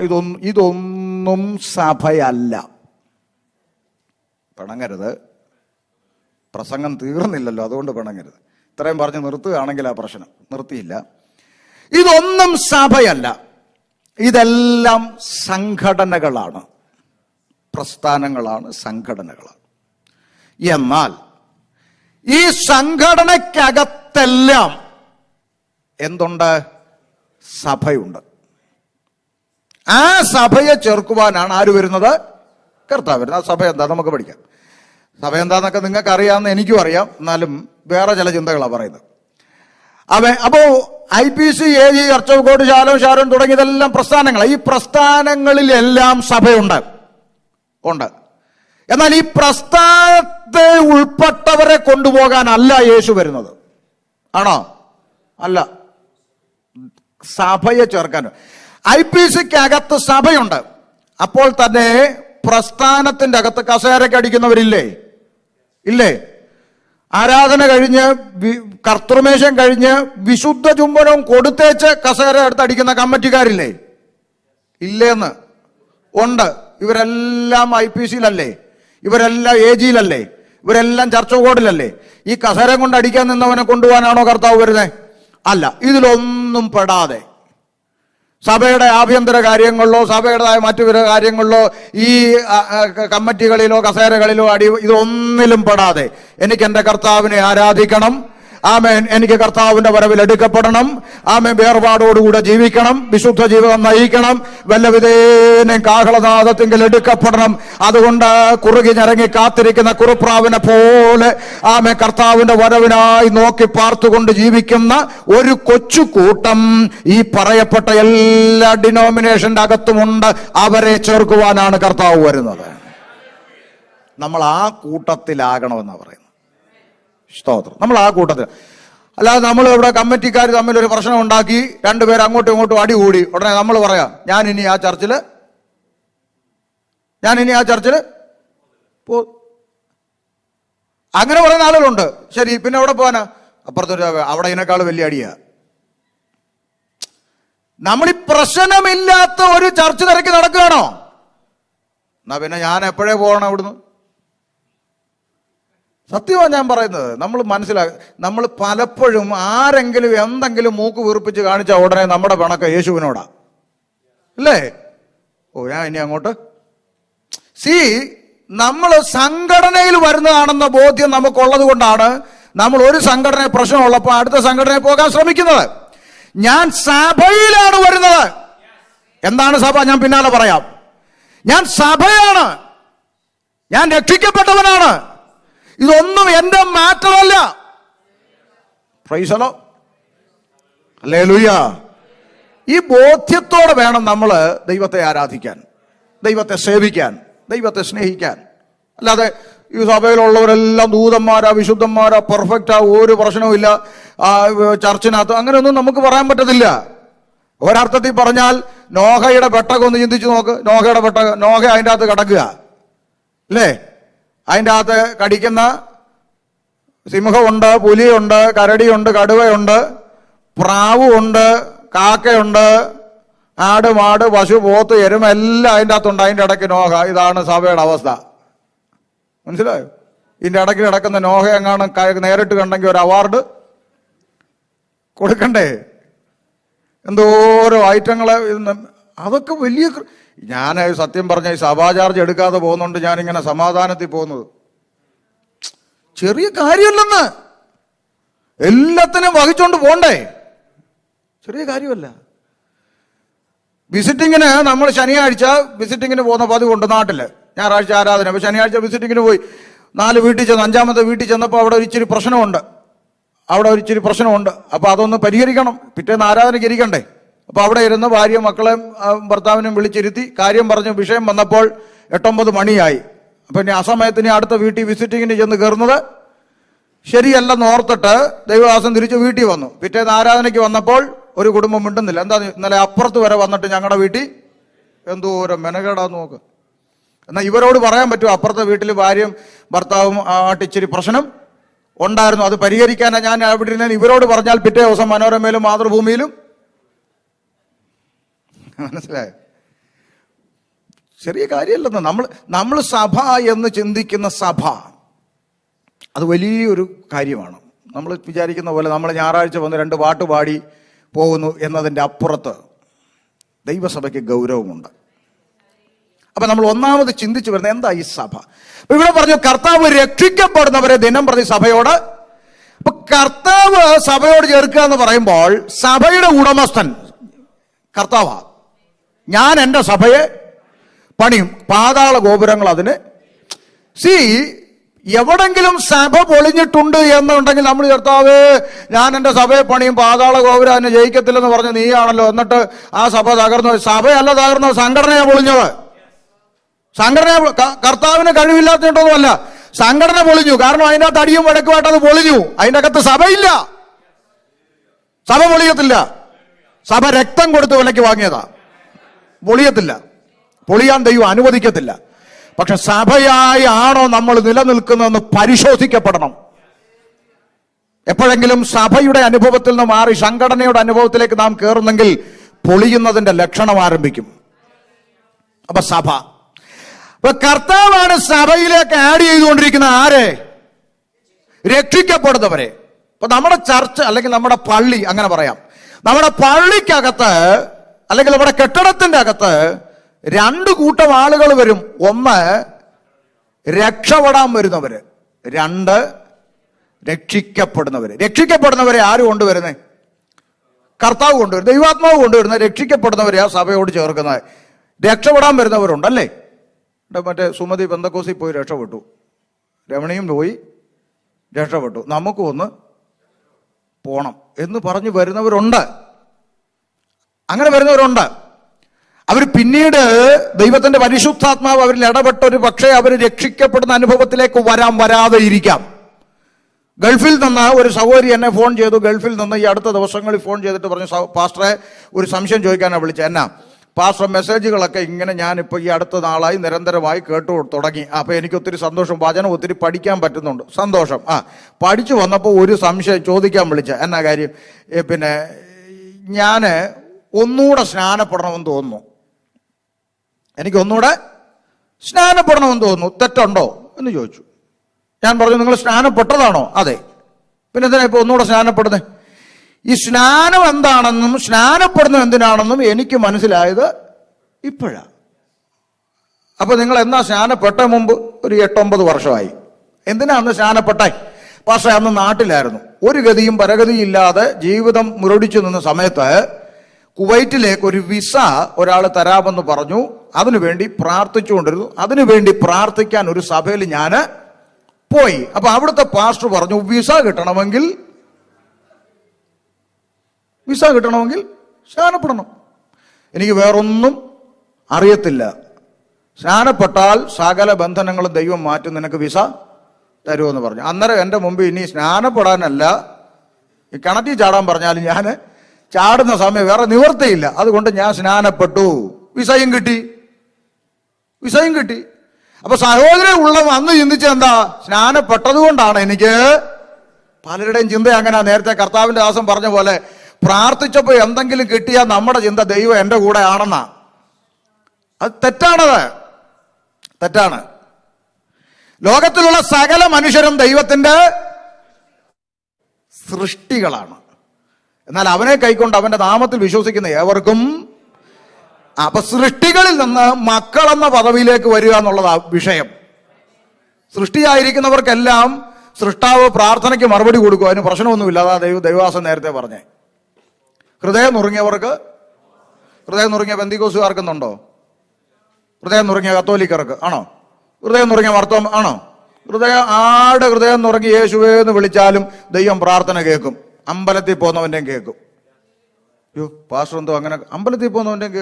ഇതൊന്നും സഭയല്ല. പിണങ്ങരുത്, പ്രസംഗം തീർന്നില്ലല്ലോ, അതുകൊണ്ട് പിണങ്ങരുത്. ഇത്രയും പറഞ്ഞ് നിർത്തുകയാണെങ്കിൽ ആ പ്രശ്നം നിർത്തിയില്ല. ഇതൊന്നും സഭയല്ല, ഇതെല്ലാം സംഘടനകളാണ്, പ്രസ്ഥാനങ്ങളാണ്, സംഘടനകളാണ്. എന്നാൽ ഈ സംഘടനയ്ക്കകത്തെല്ലാം എന്തുണ്ട്? സഭയുണ്ട്. ആ സഭയെ ചേർക്കുവാനാണ് ആര് വരുന്നത്? കർത്താവ് വരുന്നത്. ആ സഭ എന്താ നമുക്ക് പഠിക്കാം. സഭ എന്താന്നൊക്കെ നിങ്ങൾക്ക് അറിയാമെന്ന് എനിക്കും അറിയാം, എന്നാലും വേറെ ചില ചിന്തകളാണ് പറയുന്നത്. അപ്പോ IPC, AG, church of God, Shalom, Sharon തുടങ്ങിയതെല്ലാം പ്രസ്ഥാനങ്ങളാണ്. ഈ പ്രസ്ഥാനങ്ങളിലെല്ലാം സഭയുണ്ട്, ഉണ്ട്. എന്നാൽ ഈ പ്രസ്ഥാനത്തെ ഉൾപ്പെട്ടവരെ കൊണ്ടുപോകാനല്ല യേശു വരുന്നത്. ആണോ? അല്ല, സഭയെ ചേർക്കാൻ. IPCക്ക് അകത്ത് സഭയുണ്ട്. അപ്പോൾ തന്നെ പ്രസ്ഥാനത്തിന്റെ അകത്ത് കസേരയ്ക്ക് അടിക്കുന്നവരില്ലേ? ഇല്ലേ? ആരാധന കഴിഞ്ഞ് കർത്തൃമേശം കഴിഞ്ഞ് വിശുദ്ധ ചുംബനവും കൊടുത്തേച്ച് കസേര എടുത്തടിക്കുന്ന കമ്മിറ്റിക്കാരില്ലേ? ഇല്ലേന്ന്? ഉണ്ട്. ഇവരെല്ലാം IPCയിലല്ലേ? ഇവരെല്ലാം AGയിലല്ലേ? ഇവരെല്ലാം ചർച്ച് ഓഫ് ഗോഡിലല്ലേ? ഈ കസേര കൊണ്ട് അടിക്കാൻ നിന്നവനെ കൊണ്ടുപോകാനാണോ കർത്താവ് വരുന്നത്? അല്ല. ഇതിലൊന്നും പെടാതെ സഭയുടെ ആഭ്യന്തര കാര്യങ്ങളിലോ സഭയുടേതായ മറ്റു വിധ കാര്യങ്ങളിലോ ഈ കമ്മിറ്റികളിലോ കസേരകളിലോ ഇതൊന്നിലും പെടാതെ എനിക്ക് എൻ്റെ കർത്താവിനെ ആരാധിക്കണം, ആമേൻ, എനിക്ക് കർത്താവിന്റെ വരവിൽ എടുക്കപ്പെടണം, ആമേൻ, വേർപാടോടുകൂടെ ജീവിക്കണം, വിശുദ്ധ ജീവിതം നയിക്കണം, വല്ലവിധേനം കാഹളനാദത്തിങ്കിൽ എടുക്കപ്പെടണം. അതുകൊണ്ട് കുറുകി ഞരങ്ങി കാത്തിരിക്കുന്ന കുറുപ്രാവിനെ പോലെ ആമേൻ കർത്താവിന്റെ വരവിനായി നോക്കി പാർത്തുകൊണ്ട് ജീവിക്കുന്ന ഒരു കൊച്ചു കൂട്ടം ഈ പറയപ്പെട്ട എല്ലാ ഡിനോമിനേഷന്റെ അകത്തുമുണ്ട്. അവരെ ചേർക്കുവാനാണ് കർത്താവ് വരുന്നത്. നമ്മൾ ആ കൂട്ടത്തിലാകണമെന്നാണ് പറയുന്നത്. സ്തോത്രം. നമ്മൾ ആ കൂട്ടത്തിൽ, അല്ലാതെ നമ്മൾ ഇവിടെ കമ്മിറ്റിക്കാർ തമ്മിൽ ഒരു പ്രശ്നം ഉണ്ടാക്കി രണ്ടുപേരും അങ്ങോട്ടും ഇങ്ങോട്ടും അടികൂടി ഉടനെ നമ്മൾ പറയാം ഞാൻ ഇനി ആ ചർച്ചില് അങ്ങനെ പറയുന്ന ആളുകളുണ്ട്. ശരി, പിന്നെ എവിടെ പോകാനാ? അപ്പുറത്തൊരു അവിടെ ഇതിനേക്കാൾ വലിയ അടിയാ. നമ്മൾ ഈ പ്രശ്നമില്ലാത്ത ഒരു ചർച്ച തിരക്കി നടക്കുകയാണോ? എന്നാ പിന്നെ ഞാൻ എപ്പോഴേ പോകണം അവിടുന്ന്? സത്യമാണ് ഞാൻ പറയുന്നത്. നമ്മൾ നമ്മൾ പലപ്പോഴും ആരെങ്കിലും എന്തെങ്കിലും മൂക്ക് വീർപ്പിച്ച് കാണിച്ചാൽ ഉടനെ നമ്മുടെ പിണക്ക യേശുവിനോടാ, അല്ലേ? ഓ, ഞാൻ ഇനി അങ്ങോട്ട് നമ്മൾ സംഘടനയിൽ വരുന്നതാണെന്ന ബോധ്യം നമുക്കുള്ളത് കൊണ്ടാണ് നമ്മൾ ഒരു സംഘടന പ്രശ്നമുള്ളപ്പോൾ അടുത്ത സംഘടനയിൽ പോകാൻ ശ്രമിക്കുന്നത്. ഞാൻ സഭയിലാണ് വരുന്നത്. എന്താണ് സഭ? ഞാൻ പിന്നാലെ പറയാം. ഞാൻ സഭയാണ്, ഞാൻ രക്ഷിക്കപ്പെട്ടവനാണ്. ഇതൊന്നും എന്റെ മാറ്റമല്ല. Praise the Lord, hallelujah. ഈ ബോധ്യത്തോടെ വേണം നമ്മൾ ദൈവത്തെ ആരാധിക്കാൻ, ദൈവത്തെ സേവിക്കാൻ, ദൈവത്തെ സ്നേഹിക്കാൻ. അല്ലാതെ ഈ സഭയിലുള്ളവരെല്ലാം ദൂതന്മാരാ, വിശുദ്ധന്മാരാ, പെർഫെക്റ്റാ, ഒരു പ്രശ്നവുമില്ല ചർച്ചിനകത്ത്, അങ്ങനെയൊന്നും നമുക്ക് പറയാൻ പറ്റത്തില്ല. ഒരർത്ഥത്തിൽ പറഞ്ഞാൽ നോഹയുടെ പെട്ടകം ഒന്ന് ചിന്തിച്ചു നോക്ക്. നോഹയുടെ പെട്ടകം, നോഹ അതിൻ്റെ അകത്ത് കിടക്കുക അല്ലേ? അതിൻ്റെ അകത്ത് കടിക്കുന്ന സിംഹമുണ്ട്, പുലിയുണ്ട്, കരടിയുണ്ട്, കടുവയുണ്ട്, പ്രാവുണ്ട്, കാക്കയുണ്ട്, ആട്, മാട്, പശു, പോത്ത്, എരുമ എല്ലാം അതിൻ്റെ അകത്തുണ്ട്. അതിൻ്റെ ഇടയ്ക്ക് നോഹ. ഇതാണ് സഭയുടെ അവസ്ഥ. മനസ്സിലായോ? ഇതിൻ്റെ ഇടയ്ക്ക് കിടക്കുന്ന നോഹ എങ്ങാണ് നേരിട്ട് കണ്ടെങ്കിൽ ഒരു അവാർഡ് കൊടുക്കണ്ടേ? എന്തോരോ ഐറ്റങ്ങളെ. അതൊക്കെ വലിയ. ഞാൻ സത്യം പറഞ്ഞ ഈ സഭാ ചാർജ് എടുക്കാതെ പോകുന്നുണ്ട് ഞാനിങ്ങനെ സമാധാനത്തിൽ പോകുന്നത്. ചെറിയ കാര്യമല്ലെന്ന്. എല്ലാത്തിനും വഹിച്ചോണ്ട് പോണ്ടേ, ചെറിയ കാര്യമല്ല. വിസിറ്റിങ്ങിന് നമ്മൾ ശനിയാഴ്ച വിസിറ്റിങ്ങിന് പോകുന്ന പതിവുണ്ട് നാട്ടില്. ഞായറാഴ്ച ആരാധന. അപ്പൊ ശനിയാഴ്ച വിസിറ്റിങ്ങിന് പോയി 4 വീട്ടിൽ ചെന്ന് 5-ാമത്തെ വീട്ടിൽ ചെന്നപ്പോൾ അവിടെ ഒരിച്ചിരി പ്രശ്നമുണ്ട്. അപ്പൊ അതൊന്ന് പരിഹരിക്കണം. പിറ്റേന്ന് ആരാധനയ്ക്ക് ഇരിക്കണ്ടേ. അപ്പൊ അവിടെ ഇരുന്ന് ഭാര്യ മക്കളെ ഭർത്താവിനും വിളിച്ചിരുത്തി കാര്യം പറഞ്ഞ് വിഷയം വന്നപ്പോൾ 8-9 മണിയായി. അപ്പൊ ഇനി ആ സമയത്ത് ഇനി അടുത്ത വീട്ടിൽ വിസിറ്റിങ്ങിന് ചെന്ന് കയറുന്നത് ശരിയല്ലെന്ന് ഓർത്തിട്ട് ദൈവദാസൻ തിരിച്ച് വീട്ടിൽ വന്നു. പിറ്റേന്ന് ആരാധനയ്ക്ക് വന്നപ്പോൾ ഒരു കുടുംബം മിണ്ടുന്നില്ല. എന്താ, ഇന്നലെ അപ്പുറത്ത് വരെ വന്നിട്ട് ഞങ്ങളുടെ വീട്ടിൽ എന്തോരം മെനകേടാന്ന് നോക്ക്. എന്നാൽ ഇവരോട് പറയാൻ പറ്റുമോ അപ്പുറത്തെ വീട്ടിൽ ഭാര്യയും ഭർത്താവും ആയിട്ട് ഇച്ചിരി പ്രശ്നം ഉണ്ടായിരുന്നു, അത് പരിഹരിക്കാനാണ് ഞാൻ അവിടെ ഇരുന്ന? ഇവരോട് പറഞ്ഞാൽ പിറ്റേ ദിവസം മനോരമയിലും മാതൃഭൂമിയിലും. മനസ്സിലായോ? ചെറിയ കാര്യമല്ലെന്ന്. നമ്മൾ സഭ എന്ന് ചിന്തിക്കുന്ന സഭ അത് വലിയൊരു കാര്യമാണ്. നമ്മൾ വിചാരിക്കുന്ന പോലെ നമ്മൾ ഞായറാഴ്ച വന്ന് 2 പാട്ട് പാടി പോകുന്നു എന്നതിൻ്റെ അപ്പുറത്ത് ദൈവസഭയ്ക്ക് ഗൗരവമുണ്ട്. അപ്പൊ നമ്മൾ ഒന്നാമത് ചിന്തിച്ചു വരുന്നത് എന്താ ഈ സഭ. അപ്പൊ ഇവിടെ പറഞ്ഞു കർത്താവ് രക്ഷിക്കപ്പെടുന്നവരെ ദിനം പ്രതി സഭയോട്. അപ്പൊ കർത്താവ് സഭയോട് ചേർക്കുക എന്ന് പറയുമ്പോൾ സഭയുടെ ഉടമസ്ഥൻ കർത്താവാ. ഞാൻ എൻ്റെ സഭയെ പണിയും, പാതാള ഗോപുരങ്ങൾ അതിന്. എവിടെങ്കിലും സഭ പൊളിഞ്ഞിട്ടുണ്ട് എന്നുണ്ടെങ്കിൽ നമ്മൾ കർത്താവേ ഞാൻ എൻ്റെ സഭയെ പണിയും, പാതാള ഗോപുരം അതിനെ ജയിക്കത്തില്ലെന്ന് പറഞ്ഞ് നീയാണല്ലോ, എന്നിട്ട് ആ സഭ തകർന്നു. സഭയല്ല തകർന്നത്, സംഘടനയാ പൊളിഞ്ഞത്. സംഘടന കർത്താവിന് കഴിവില്ലാത്തിട്ടൊന്നുമല്ല, സംഘടന പൊളിഞ്ഞു. കാരണം അതിൻ്റെ അകത്ത് അടിയും വഴക്കുമായിട്ട് അത് പൊളിഞ്ഞു. അതിൻ്റെ അകത്ത് സഭയില്ല. സഭ പൊളിയത്തില്ല. സഭ രക്തം കൊടുത്ത് വിലയ്ക്ക് വാങ്ങിയതാ. പൊളിയത്തില്ല, പൊളിയാൻ ദൈവം അനുവദിക്കത്തില്ല. പക്ഷെ സഭയായി ആണോ നമ്മൾ നിലനിൽക്കുന്നതെന്ന് പരിശോധിക്കപ്പെടണം. എപ്പോഴെങ്കിലും സഭയുടെ അനുഭവത്തിൽ നിന്ന് മാറി സംഘടനയുടെ അനുഭവത്തിലേക്ക് നാം കയറുന്നെങ്കിൽ പൊളിയുന്നതിന്റെ ലക്ഷണം ആരംഭിക്കും. അപ്പൊ സഭ, അപ്പൊ കർത്താവാണ് സഭയിലേക്ക് ആഡ് ചെയ്തുകൊണ്ടിരിക്കുന്ന ആരെ? രക്ഷിക്കപ്പെടുന്നവരെ. ഇപ്പൊ നമ്മുടെ ചർച്ച് അല്ലെങ്കിൽ നമ്മുടെ പള്ളി, അങ്ങനെ പറയാം, നമ്മുടെ പള്ളിക്കകത്ത് അല്ലെങ്കിൽ നമ്മുടെ കെട്ടിടത്തിന്റെ അകത്ത് 2 കൂട്ടം ആളുകൾ വരും. ഒന്ന് രക്ഷപ്പെടാൻ വരുന്നവര്, 2 രക്ഷിക്കപ്പെടുന്നവര്. രക്ഷിക്കപ്പെടുന്നവരെ ആര് കൊണ്ടുവരുന്നേ? കർത്താവ് കൊണ്ടുവരും, ദൈവാത്മാവ് കൊണ്ടുവരുന്നത്. രക്ഷിക്കപ്പെടുന്നവരെ ആ സഭയോട് ചേർക്കുന്നത്. രക്ഷപ്പെടാൻ വരുന്നവരുണ്ടല്ലേ. മറ്റേ സുമതി പെന്തക്കോസിൽ പോയി രക്ഷപ്പെട്ടു, രമണിയും പോയി രക്ഷപ്പെട്ടു, നമുക്കും ഒന്ന് പോണം എന്ന് പറഞ്ഞു വരുന്നവരുണ്ട്. അങ്ങനെ വരുന്നവരുണ്ട്. അവർ പിന്നീട് ദൈവത്തിന്റെ പരിശുദ്ധാത്മാവ് അവരിൽ ഇടപെട്ടൊരു പക്ഷേ അവർ രക്ഷിക്കപ്പെടുന്ന അനുഭവത്തിലേക്ക് വരാതെ ഇരിക്കാം. ഗൾഫിൽ നിന്ന് ഒരു സഹോദരി എന്നെ ഫോൺ ചെയ്തു. ഗൾഫിൽ നിന്ന് ഈ അടുത്ത ദിവസങ്ങളിൽ ഫോൺ ചെയ്തിട്ട് പറഞ്ഞു, പാസ്റ്ററെ ഒരു സംശയം ചോദിക്കാനാണ് വിളിച്ചത്. എന്നാ പാസ്റ്റർ, മെസ്സേജുകളൊക്കെ ഇങ്ങനെ ഞാനിപ്പോൾ ഈ അടുത്ത നാളായി നിരന്തരമായി കേട്ടു തുടങ്ങി. അപ്പോൾ എനിക്ക് ഒത്തിരി സന്തോഷം, വചനം ഒത്തിരി പഠിക്കാൻ പറ്റുന്നുണ്ട്, സന്തോഷം. പഠിച്ചു വന്നപ്പോൾ ഒരു സംശയം ചോദിക്കാൻ വിളിച്ച. എന്നാ കാര്യം? പിന്നെ ഞാൻ ഒന്നുകൂടെ സ്നാനപ്പെടണമെന്ന് തോന്നുന്നു, എനിക്ക് ഒന്നുകൂടെ സ്നാനപ്പെടണമെന്ന് തോന്നുന്നു, തെറ്റുണ്ടോ എന്ന് ചോദിച്ചു. ഞാൻ പറഞ്ഞു, നിങ്ങൾ സ്നാനപ്പെട്ടതാണോ? അതെ. പിന്നെ എന്തിനാ ഇപ്പോൾ ഒന്നുകൂടെ സ്നാനപ്പെടുന്നത്? ഈ സ്നാനം എന്താണെന്നും സ്നാനപ്പെടുന്നത് എന്തിനാണെന്നും എനിക്ക് മനസ്സിലായത് ഇപ്പോഴാണ്. അപ്പൊ നിങ്ങൾ എന്നാ സ്നാനപ്പെട്ട? മുമ്പ് ഒരു 8-9 വർഷമായി. എന്തിനാ അന്ന് സ്നാനപ്പെട്ടെ? പക്ഷെ അന്ന് നാട്ടിലായിരുന്നു, ഒരു ഗതിയും പരഗതിയും ഇല്ലാതെ ജീവിതം മുരടിച്ചു നിന്ന സമയത്ത് കുവൈറ്റിലേക്ക് ഒരു വിസ ഒരാൾ തരാമെന്ന് പറഞ്ഞു. അതിനുവേണ്ടി പ്രാർത്ഥിച്ചുകൊണ്ടിരുന്നു. അതിനുവേണ്ടി പ്രാർത്ഥിക്കാൻ ഒരു സഭയിൽ ഞാൻ പോയി. അപ്പൊ അവിടുത്തെ പാസ്റ്റർ പറഞ്ഞു, വിസ കിട്ടണമെങ്കിൽ സ്നാനപ്പെടണം. എനിക്ക് വേറൊന്നും അറിയത്തില്ല. സ്നാനപ്പെട്ടാൽ സകല ബന്ധനങ്ങളും ദൈവം മാറ്റും, നിനക്ക് വിസ തരുമെന്ന് പറഞ്ഞു. അന്നേരം എൻ്റെ മുമ്പിൽ ഇനി സ്നാനപ്പെടാനല്ല, ഈ കിണറ്റിൽ ചാടാൻ പറഞ്ഞാലും ഞാൻ ചാടുന്ന സമയം വേറെ നിവർത്തിയില്ല. അതുകൊണ്ട് ഞാൻ സ്നാനപ്പെട്ടു, വിസയും കിട്ടി. അപ്പൊ സഹോദരൻ ഉള്ള അന്ന് ചിന്തിച്ച എന്താ? സ്നാനപ്പെട്ടത് കൊണ്ടാണ് എനിക്ക്. പലരുടെയും ചിന്ത അങ്ങനെ. നേരത്തെ കർത്താവിന്റെ ദാസൻ പറഞ്ഞ പോലെ പ്രാർത്ഥിച്ചപ്പോൾ എന്തെങ്കിലും കിട്ടിയാൽ നമ്മുടെ ചിന്ത ദൈവം എൻ്റെ കൂടെ ആണെന്നാ. അത് തെറ്റാണ്. ലോകത്തിലുള്ള സകല മനുഷ്യരും ദൈവത്തിന്റെ സൃഷ്ടികളാണ്. എന്നാൽ അവനെ കൈക്കൊണ്ട് അവന്റെ നാമത്തിൽ വിശ്വസിക്കുന്ന ഏവർക്കും. അപ്പൊ സൃഷ്ടികളിൽ നിന്ന് മക്കളെന്ന പദവിയിലേക്ക് വരിക എന്നുള്ളതാ വിഷയം. സൃഷ്ടിയായിരിക്കുന്നവർക്കെല്ലാം സൃഷ്ടാവ് പ്രാർത്ഥനയ്ക്ക് മറുപടി കൊടുക്കും, അതിന് പ്രശ്നമൊന്നുമില്ല. അതാ ദൈവദാസൻ നേരത്തെ പറഞ്ഞേ. ഹൃദയം നുറുങ്ങിയവർക്ക്, ഹൃദയം നുറുങ്ങിയ പെന്തിക്കോസുകാർക്കുന്നുണ്ടോ? ഹൃദയം നുറുങ്ങിയ കത്തോലിക്കർക്ക് ആണോ? ഹൃദയം നുറുങ്ങിയ മർത്തോം ആണോ? ഹൃദയം നുറുങ്ങി യേശുവേ എന്ന് വിളിച്ചാലും ദൈവം പ്രാർത്ഥന കേൾക്കും. അമ്പലത്തിൽ പോകുന്നവൻ്റെയും കേൾക്കും. അയ്യോ പാസ്റ്റർ എന്തോ അങ്ങനെ? അമ്പലത്തിൽ പോകുന്നവൻ്റെയും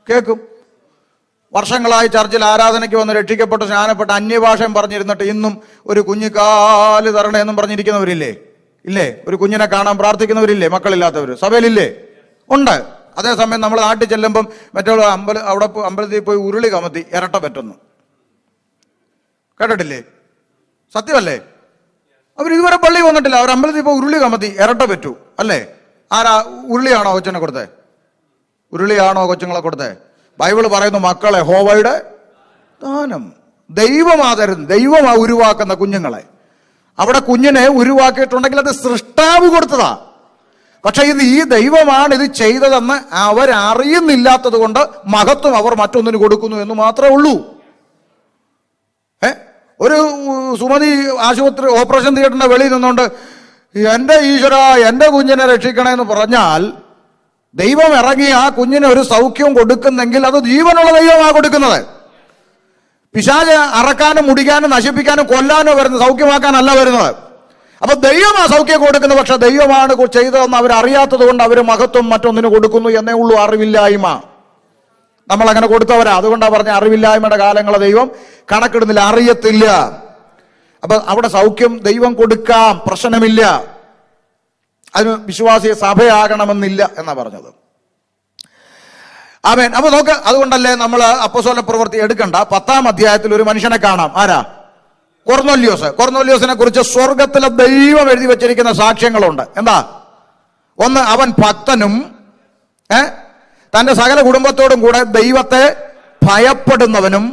കേൾക്കും. വർഷങ്ങളായി ചർച്ചിൽ ആരാധനയ്ക്ക് വന്ന് രക്ഷിക്കപ്പെട്ട് സ്നാനപ്പെട്ട് അന്യഭാഷയും പറഞ്ഞിരുന്നിട്ട് ഇന്നും ഒരു കുഞ്ഞിക്കാല് തരണേ എന്നും പറഞ്ഞിരിക്കുന്നവരില്ലേ? ഇല്ലേ? ഒരു കുഞ്ഞിനെ കാണാൻ പ്രാർത്ഥിക്കുന്നവരില്ലേ? മക്കളില്ലാത്തവർ സഭയിലില്ലേ? ഉണ്ട്. അതേസമയം നമ്മൾ നാട്ടിൽ ചെല്ലുമ്പം മറ്റേ അവിടെ അമ്പലത്തിൽ പോയി ഉരുളി കമത്തി ഇരട്ട പറ്റുന്നു കേട്ടിട്ടില്ലേ? സത്യമല്ലേ? അവർ ഇതുവരെ പള്ളി വന്നിട്ടില്ല, അവർ അമ്പലത്തിൽ പോയി ഉരുളി കമത്തി ഇരട്ട പറ്റൂ അല്ലേ? ആരാ? ഉരുളിയാണോ കൊച്ചിനെ കൊടുത്തേ? ഉരുളിയാണോ കൊച്ചുങ്ങളെ കൊടുത്തേ? ബൈബിൾ പറയുന്നു മക്കളെ യഹോവയുടെ ദാനം. ദൈവമാതരുന്ന്, ദൈവമാ ഉരുവാക്കുന്ന കുഞ്ഞുങ്ങളെ. അവിടെ കുഞ്ഞിനെ ഉരുവാക്കിയിട്ടുണ്ടെങ്കിൽ അത് സൃഷ്ടാവ് കൊടുത്തതാ. പക്ഷെ ഇത് ഈ ദൈവമാണ് ഇത് ചെയ്തതെന്ന് അവരറിയുന്നില്ലാത്തത് കൊണ്ട് മഹത്വം അവർ മറ്റൊന്നിന് കൊടുക്കുന്നു എന്ന് മാത്രമേ ഉള്ളൂ. ഒരു സുമതി ആശുപത്രി ഓപ്പറേഷൻ തിയേറ്ററിന്റെ വെളിയിൽ നിന്നുകൊണ്ട് എൻ്റെ ഈശ്വര എൻ്റെ കുഞ്ഞിനെ രക്ഷിക്കണമെന്ന് പറഞ്ഞാൽ ദൈവം ഇറങ്ങി ആ കുഞ്ഞിന് ഒരു സൗഖ്യം കൊടുക്കുന്നെങ്കിൽ അത് ജീവനുള്ള ദൈവമാണ് കൊടുക്കുന്നത്. പിശാച് അറക്കാനും മുടിക്കാനും നശിപ്പിക്കാനും കൊല്ലാനോ വരുന്നത്, സൗഖ്യമാക്കാനല്ല വരുന്നത്. അപ്പൊ ദൈവം ആ സൗഖ്യം കൊടുക്കുന്നത്. പക്ഷെ ദൈവമാണ് ചെയ്തതെന്ന് അവരറിയാത്തത് കൊണ്ട് അവർ മഹത്വം മറ്റൊന്നിന് കൊടുക്കുന്നു എന്നേ ഉള്ളൂ. അറിവില്ലായ്മ. നമ്മളങ്ങനെ കൊടുത്തവരാ. അതുകൊണ്ടാണ് പറഞ്ഞ അറിവില്ലായ്മയുടെ കാലങ്ങളെ ദൈവം കണക്കിടുന്നില്ല, അറിയത്തില്ല. അപ്പൊ അവിടെ സൗഖ്യം ദൈവം കൊടുക്കാം, പ്രശ്നമില്ല. അതിന് വിശ്വാസിയെ സഭയാകണമെന്നില്ല എന്നാ പറഞ്ഞത്. ആമേൻ. അപ്പൊ നോക്ക്, അതുകൊണ്ടല്ലേ നമ്മൾ അപ്പോസ്തല പ്രവൃത്തി എടുക്കണ്ട. 10-ാം അധ്യായത്തിൽ ഒരു മനുഷ്യനെ കാണാം. ആരാ? കൊർന്നൊല്യോസിനെ കുറിച്ച് സ്വർഗത്തിലെ ദൈവം എഴുതി വെച്ചിരിക്കുന്ന സാക്ഷ്യങ്ങളുണ്ട്. എന്താ? ഒന്ന്, അവൻ ഭക്തനും തന്റെ സകല കുടുംബത്തോടും കൂടെ ദൈവത്തെ ഭയപ്പെടുന്നവനും,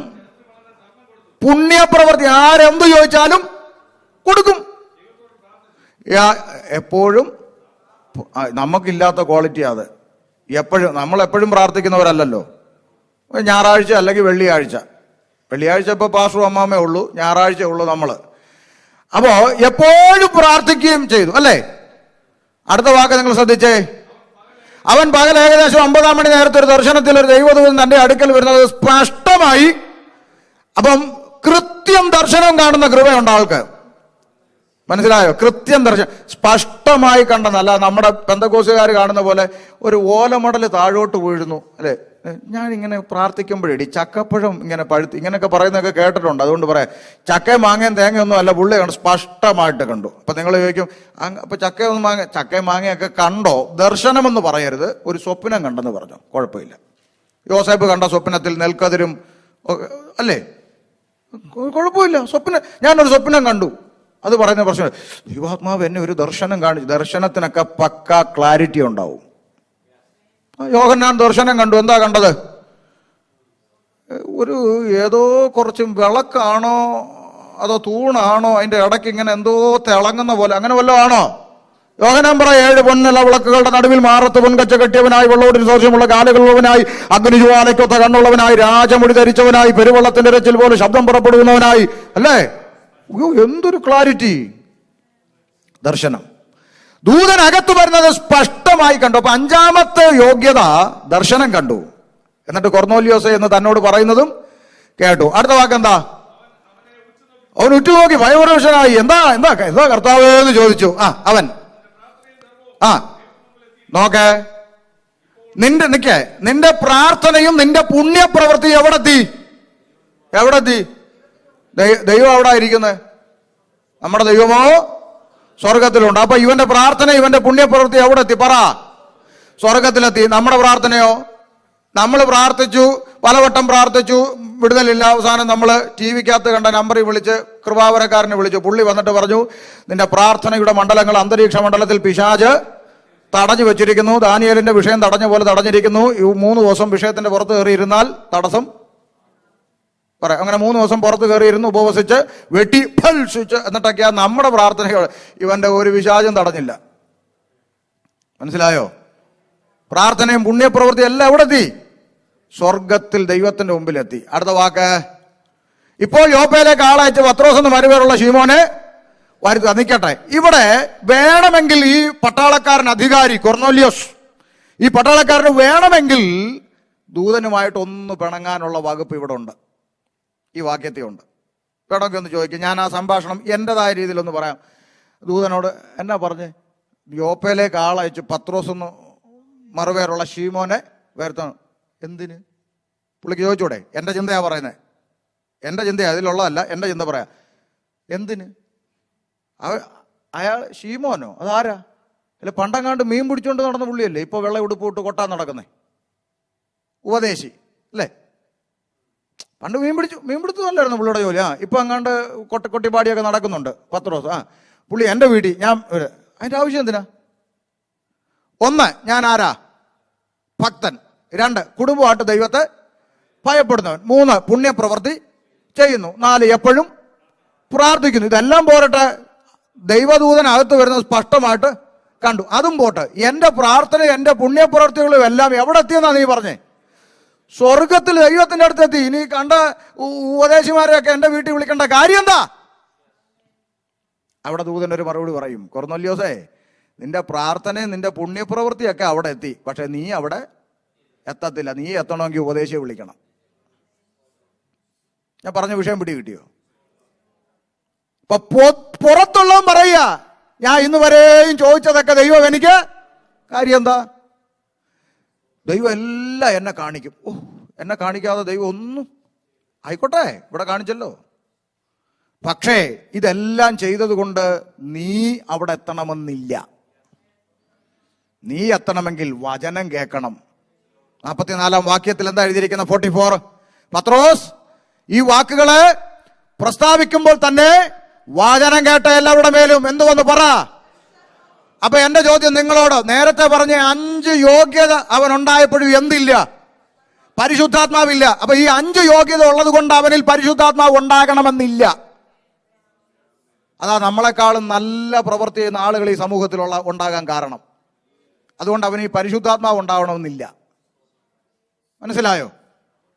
പുണ്യപ്രവൃത്തി ആരെന്ത് ചോദിച്ചാലും കൊടുക്കും. എപ്പോഴും നമുക്കില്ലാത്ത ക്വാളിറ്റി അത്. നമ്മളെപ്പോഴും പ്രാർത്ഥിക്കുന്നവരല്ലല്ലോ. ഞായറാഴ്ച അല്ലെങ്കിൽ വെള്ളിയാഴ്ച ഇപ്പോൾ പാസ്റ്ററും അമ്മാമേ ഉള്ളൂ, ഞായറാഴ്ച ഉള്ളൂ നമ്മൾ. അപ്പോ എപ്പോഴും പ്രാർത്ഥിക്കുകയും ചെയ്തു അല്ലേ? അടുത്ത വാക്ക് നിങ്ങൾ ശ്രദ്ധിച്ചേ. അവൻ പകൽ ഏകദേശം 9-ാം മണി നേരത്തെ ഒരു ദർശനത്തിൽ ഒരു ദൈവദൂതൻ തന്റെ അടുക്കൽ വരുന്നത് സ്പഷ്ടമായി. അപ്പം കൃത്യം ദർശനം കാണുന്ന കൃപയുണ്ട് ആൾക്ക്. മനസ്സിലായോ? കൃത്യം ദർശനം സ്പഷ്ടമായി കണ്ടെന്നല്ല നമ്മുടെ പെന്തക്കോസുകാർ കാണുന്ന പോലെ ഒരു ഓലമടൽ താഴോട്ട് വീഴുന്നു അല്ലെ. ഞാൻ ഇങ്ങനെ പ്രാർത്ഥിക്കുമ്പോഴേടി ചക്കപ്പഴം ഇങ്ങനെ പഴുത്ത് ഇങ്ങനെയൊക്കെ പറയുന്നതൊക്കെ കേട്ടിട്ടുണ്ട്. അതുകൊണ്ട് പറയാം, ചക്കയും മാങ്ങയും തേങ്ങയൊന്നും അല്ല, പുള്ളി കണ്ടു, സ്പഷ്ടമായിട്ട് കണ്ടു. അപ്പൊ നിങ്ങൾ ചോദിക്കും, അപ്പൊ ചക്കയും മാങ്ങയൊക്കെ കണ്ടോ? ദർശനമെന്ന് പറയരുത്, ഒരു സ്വപ്നം കണ്ടെന്ന് പറഞ്ഞു, കുഴപ്പമില്ല. യോസേപ്പ് കണ്ട സ്വപ്നത്തിൽ നെൽക്കതിരും അല്ലേ, കുഴപ്പമില്ല. ഞാനൊരു സ്വപ്നം കണ്ടു, അത് പറയുന്ന പ്രശ്നം. ദൈവാത്മാവ് എന്നെ ഒരു ദർശനം കാണിച്ചു. ദർശനത്തിനൊക്കെ പക്ക ക്ലാരിറ്റി ഉണ്ടാവും. യോഹന്നാൻ ദർശനം കണ്ടു. എന്താ കണ്ടത്? ഏതോ കുറച്ച് വിളക്കാണോ അതോ തൂണാണോ അതിന്റെ ഇടയ്ക്ക് ഇങ്ങനെ എന്തോ തിളങ്ങുന്ന പോലെ, അങ്ങനെ വല്ലതും ആണോ? യോഹന്നാൻ പറ, 7 പൊന്നില വിളക്കുകളുടെ നടുവിൽ മാറത്ത് പൊൻകച്ച കെട്ടിയവനായി, വെള്ളോടിന് സദൃശമുള്ള കാലുകളുള്ളവനായി, അഗ്നിജ്വാലയ്ക്കൊത്ത കണ്ണുള്ളവനായി, രാജമുടി ധരിച്ചവനായി, പെരുവെള്ളത്തിന്റെ ഇരച്ചിൽ പോലെ ശബ്ദം പുറപ്പെടുന്നവനായി. അല്ലേ? എന്തൊരു ക്ലാരിറ്റി! ദർശനം. ദൂതൻ അകത്ത് വരുന്നത് സ്പഷ്ടമായി കണ്ടു. അപ്പൊ 5-ാമത്തെ യോഗ്യത ദർശനം കണ്ടു. എന്നിട്ട് കൊർന്നോല്യോസേ എന്ന് തന്നോട് പറയുന്നതും കേട്ടു. അടുത്ത വാക്കെന്താ? അവൻ ഉറ്റുനോക്കി ഭയപരവശനായി. എന്താ കർത്താവേ എന്ന് ചോദിച്ചു. അവൻ നോക്കേ, നിന്റെ പ്രാർത്ഥനയും നിന്റെ പുണ്യപ്രവൃത്തി എവിടെത്തി? ദൈവം അവിടെ ഇരിക്കുന്നത്. നമ്മുടെ ദൈവമോ സ്വർഗത്തിലുണ്ട്. അപ്പൊ ഇവന്റെ പ്രാർത്ഥന, ഇവന്റെ പുണ്യപ്രവൃത്തി എവിടെ എത്തി? പറ. സ്വർഗത്തിലെത്തി. നമ്മുടെ പ്രാർത്ഥനയോ? നമ്മൾ പ്രാർത്ഥിച്ചു, പലവട്ടം പ്രാർത്ഥിച്ചു, വിടുതലില്ല. അവസാനം നമ്മൾ TV-ക്കകത്ത് കണ്ട നമ്പറിൽ വിളിച്ച് കൃപാവരക്കാരനെ വിളിച്ചു. പുള്ളി വന്നിട്ട് പറഞ്ഞു, നിന്റെ പ്രാർത്ഥനയുടെ മണ്ഡലങ്ങൾ അന്തരീക്ഷ മണ്ഡലത്തിൽ പിശാച് തടഞ്ഞു വെച്ചിരിക്കുന്നു. ദാനിയേലിന്റെ വിഷയം തടഞ്ഞ പോലെ തടഞ്ഞിരിക്കുന്നു. 3 ദിവസം വിഷയത്തിന്റെ പുറത്ത് കയറിയിരുന്നാൽ തടസ്സം പറയാം. അങ്ങനെ 3 ദിവസം പുറത്ത് കയറിയിരുന്നു, ഉപവസിച്ച് വെട്ടി ഫൽസിച്ച് എന്നിട്ടൊക്കെയാ നമ്മുടെ പ്രാർത്ഥനകൾ. ഇവന്റെ ഒരു വിശാചം തടഞ്ഞില്ല. മനസ്സിലായോ? പ്രാർത്ഥനയും പുണ്യപ്രവൃത്തി എല്ലാം എവിടെ എത്തി? സ്വർഗത്തിൽ ദൈവത്തിന്റെ മുമ്പിലെത്തി. അടുത്ത വാക്ക്, ഇപ്പോൾ യോപ്പയിലേക്ക് ആളയച്ച് പത്രോസ് എന്ന് മരുപേരുള്ള ശീമോനെ വരുത്തുക. നിൽക്കട്ടെ, ഇവിടെ വേണമെങ്കിൽ ഈ പട്ടാളക്കാരൻ അധികാരി കൊർന്നേലിയോസ്, ഈ പട്ടാളക്കാരന് വേണമെങ്കിൽ ദൂതനുമായിട്ട് ഒന്ന് പിണങ്ങാനുള്ള വകുപ്പ് ഇവിടെ ഉണ്ട്, ഈ വാക്യത്തിൽ ഉണ്ട്. വേണമെങ്കിൽ ഒന്ന് ചോദിക്കും. ഞാൻ ആ സംഭാഷണം എൻ്റെതായ രീതിയിലൊന്ന് പറയാം. ദൂതനോട് എന്നാ പറഞ്ഞ്, യോപ്പയിലേക്ക് ആളയച്ചു പത്രോസെന്ന് മറുപേരുള്ള ശീമോനെ വരുത്തണം. എന്തിന്? പുള്ളിക്ക് ചോദിച്ചൂടെ? എൻ്റെ ചിന്തയാ പറയുന്നത്, എൻ്റെ ചിന്തയാ, അതിലുള്ളതല്ല, എൻ്റെ ചിന്ത പറയാം. എന്തിന്? അയാൾ ശീമോനോ? അതാരാ? അല്ല, പണ്ടങ്ങാണ്ട് മീൻ പിടിച്ചോണ്ട് നടന്ന പുള്ളിയല്ലേ, ഇപ്പോൾ വെള്ള ഉടുപ്പ് ഇട്ട് കൊട്ടാൻ നടക്കുന്നേ ഉപദേശി അല്ലേ? പണ്ട് മീൻ പിടുത്തമല്ലായിരുന്നു പുള്ളിയുടെ ജോലി. ഇപ്പൊ അങ്ങാണ്ട് കൊട്ടിപ്പാടിയൊക്കെ നടക്കുന്നുണ്ട് പത്രോസ്. പുള്ളി എൻ്റെ വീട്ടിൽ ഞാൻ അതിൻ്റെ ആവശ്യം എന്തിനാ? ഒന്ന്, ഞാൻ ആരാ? ഭക്തൻ. 2, കുടുംബമായിട്ട് ദൈവത്തെ ഭയപ്പെടുന്നവൻ. 3, പുണ്യപ്രവൃത്തി ചെയ്യുന്നു. 4, എപ്പോഴും പ്രാർത്ഥിക്കുന്നു. ഇതെല്ലാം പോരട്ടെ, ദൈവദൂതനകത്ത് വരുന്നത് സ്പഷ്ടമായിട്ട് കണ്ടു. അതും പോട്ടെ, എൻ്റെ പ്രാർത്ഥന എൻ്റെ പുണ്യപ്രവൃത്തികളും എല്ലാം എവിടെ എത്തിയെന്നാ നീ പറഞ്ഞേ? സ്വർഗത്തിൽ ദൈവത്തിന്റെ അടുത്തെത്തി. ഇനി കണ്ട ഉപദേശിമാരെയൊക്കെ എൻ്റെ വീട്ടിൽ വിളിക്കേണ്ട കാര്യം എന്താ? അവിടെ ദൂതനൊരു മറുപടി പറയും, കൊർന്നേലിയോസേ, നിന്റെ പ്രാർത്ഥനയും നിന്റെ പുണ്യപ്രവൃത്തിയൊക്കെ അവിടെ എത്തി, പക്ഷെ നീ അവിടെ എത്തത്തില്ല. നീ എത്തണമെങ്കിൽ ഉപദേശിയെ വിളിക്കണം. ഞാൻ പറഞ്ഞ വിഷയം പിടി കിട്ടിയോ? അപ്പൊ പുറത്തുള്ളവൻ പറയുക, ഞാൻ ഇന്ന് വരെയും ചോദിച്ചതൊക്കെ ദൈവം എനിക്ക് കാര്യം എന്താ? ദൈവം എല്ലാം എന്നെ കാണിക്കും. എന്നെ കാണിക്കാതെ ദൈവം ഒന്നും ആയിക്കോട്ടെ, ഇവിടെ കാണിച്ചല്ലോ. പക്ഷേ ഇതെല്ലാം ചെയ്തത് കൊണ്ട് നീ അവിടെ എത്തണമെന്നില്ല. നീ എത്തണമെങ്കിൽ വചനം കേൾക്കണം. 44-ാം വാക്യത്തിൽ എന്താ എഴുതിയിരിക്കുന്ന? 44, പത്രോസ് ഈ വാക്കുകള് പ്രസ്താവിക്കുമ്പോൾ തന്നെ വചനം കേട്ട എല്ലാവരുടെ മേലും എന്തുവന്ന് പറ. അപ്പൊ എന്റെ ചോദ്യം നിങ്ങളോട്, നേരത്തെ പറഞ്ഞ 5 യോഗ്യത അവനുണ്ടായപ്പോഴും എന്തില്ല? പരിശുദ്ധാത്മാവില്ല. അപ്പൊ ഈ 5 യോഗ്യത ഉള്ളത് കൊണ്ട് അവനിൽ പരിശുദ്ധാത്മാവ് ഉണ്ടാകണമെന്നില്ല. അതാ നമ്മളെക്കാളും നല്ല പ്രവൃത്തി ചെയ്യുന്ന ആളുകൾ ഈ സമൂഹത്തിലുള്ള ഉണ്ടാകാൻ കാരണം. അതുകൊണ്ട് അവന് ഈ പരിശുദ്ധാത്മാവ് ഉണ്ടാവണമെന്നില്ല. മനസ്സിലായോ?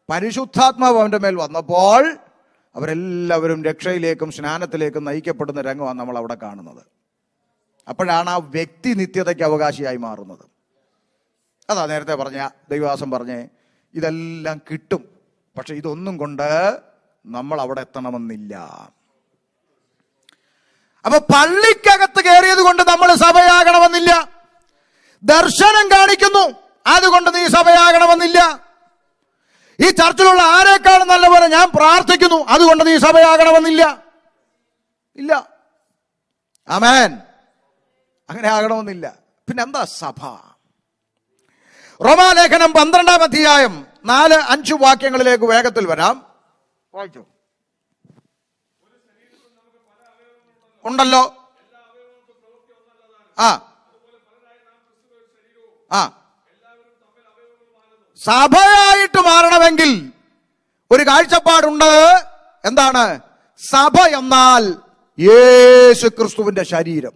പരിശുദ്ധാത്മാവ് അവന്റെ മേൽ വന്നപ്പോൾ അവരെല്ലാവരും രക്ഷയിലേക്കും സ്നാനത്തിലേക്കും നയിക്കപ്പെടുന്ന രംഗമാണ് നമ്മൾ അവിടെ കാണുന്നത്. അപ്പോഴാണ് ആ വ്യക്തി നിത്യതയ്ക്ക് അവകാശിയായി മാറുന്നത്. അതാ നേരത്തെ പറഞ്ഞ ദൈവദാസൻ പറഞ്ഞേ, ഇതെല്ലാം കിട്ടും, പക്ഷെ ഇതൊന്നും കൊണ്ട് നമ്മൾ അവിടെ എത്തണമെന്നില്ല. അപ്പൊ പള്ളിക്കകത്ത് കയറിയത് കൊണ്ട് നമ്മൾ സഭയാകണമെന്നില്ല. ദർശനം കാണിക്കുന്നു, അതുകൊണ്ട് നീ സഭയാകണമെന്നില്ല. ഈ ചർച്ചിലുള്ള ആരെക്കാളും നല്ലപോലെ ഞാൻ പ്രാർത്ഥിക്കുന്നു, അതുകൊണ്ട് നീ സഭയാകണമെന്നില്ല. ഇല്ല. ആമേൻ. അങ്ങനെ ആകണമെന്നില്ല. പിന്നെ എന്താ സഭ? റോമാലേഖനം 12-ാം അധ്യായം 4-5 വാക്യങ്ങളിലേക്ക് വേഗത്തിൽ വരാം. വായിച്ചു. ഉണ്ടല്ലോ. സഭയായിട്ട് മാറണമെങ്കിൽ ഒരു കാഴ്ചപ്പാടുണ്ട്. എന്താണ് സഭ എന്നാൽ? യേശു ക്രിസ്തുവിന്റെ ശരീരം.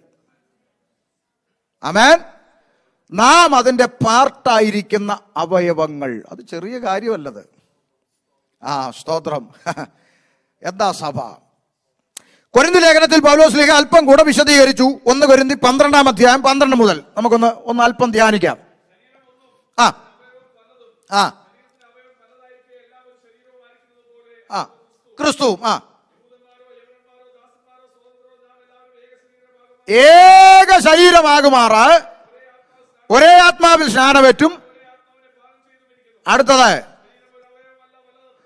ആമേൻ. നാം അതിന്റെ പാർട്ടായിരിക്കുന്ന അവയവങ്ങൾ. അത് ചെറിയ കാര്യമല്ലത്. സ്തോത്രം. എന്താ സഭ? കൊരിന്ത്യർ ലേഖനത്തിൽ പൗലോസ് ലേഖ അല്പം കൂടെ വിശദീകരിച്ചു. 1 കൊരിന്ത്യർ 12-ാം അധ്യായം 12 മുതൽ നമുക്കൊന്ന് അല്പം ധ്യാനിക്കാം. ക്രിസ്തു ഏക ശരീരമാകുമാറ് ഒരേ ആത്മാവിൽ സ്നാനമേറ്റും. അടുത്തത്,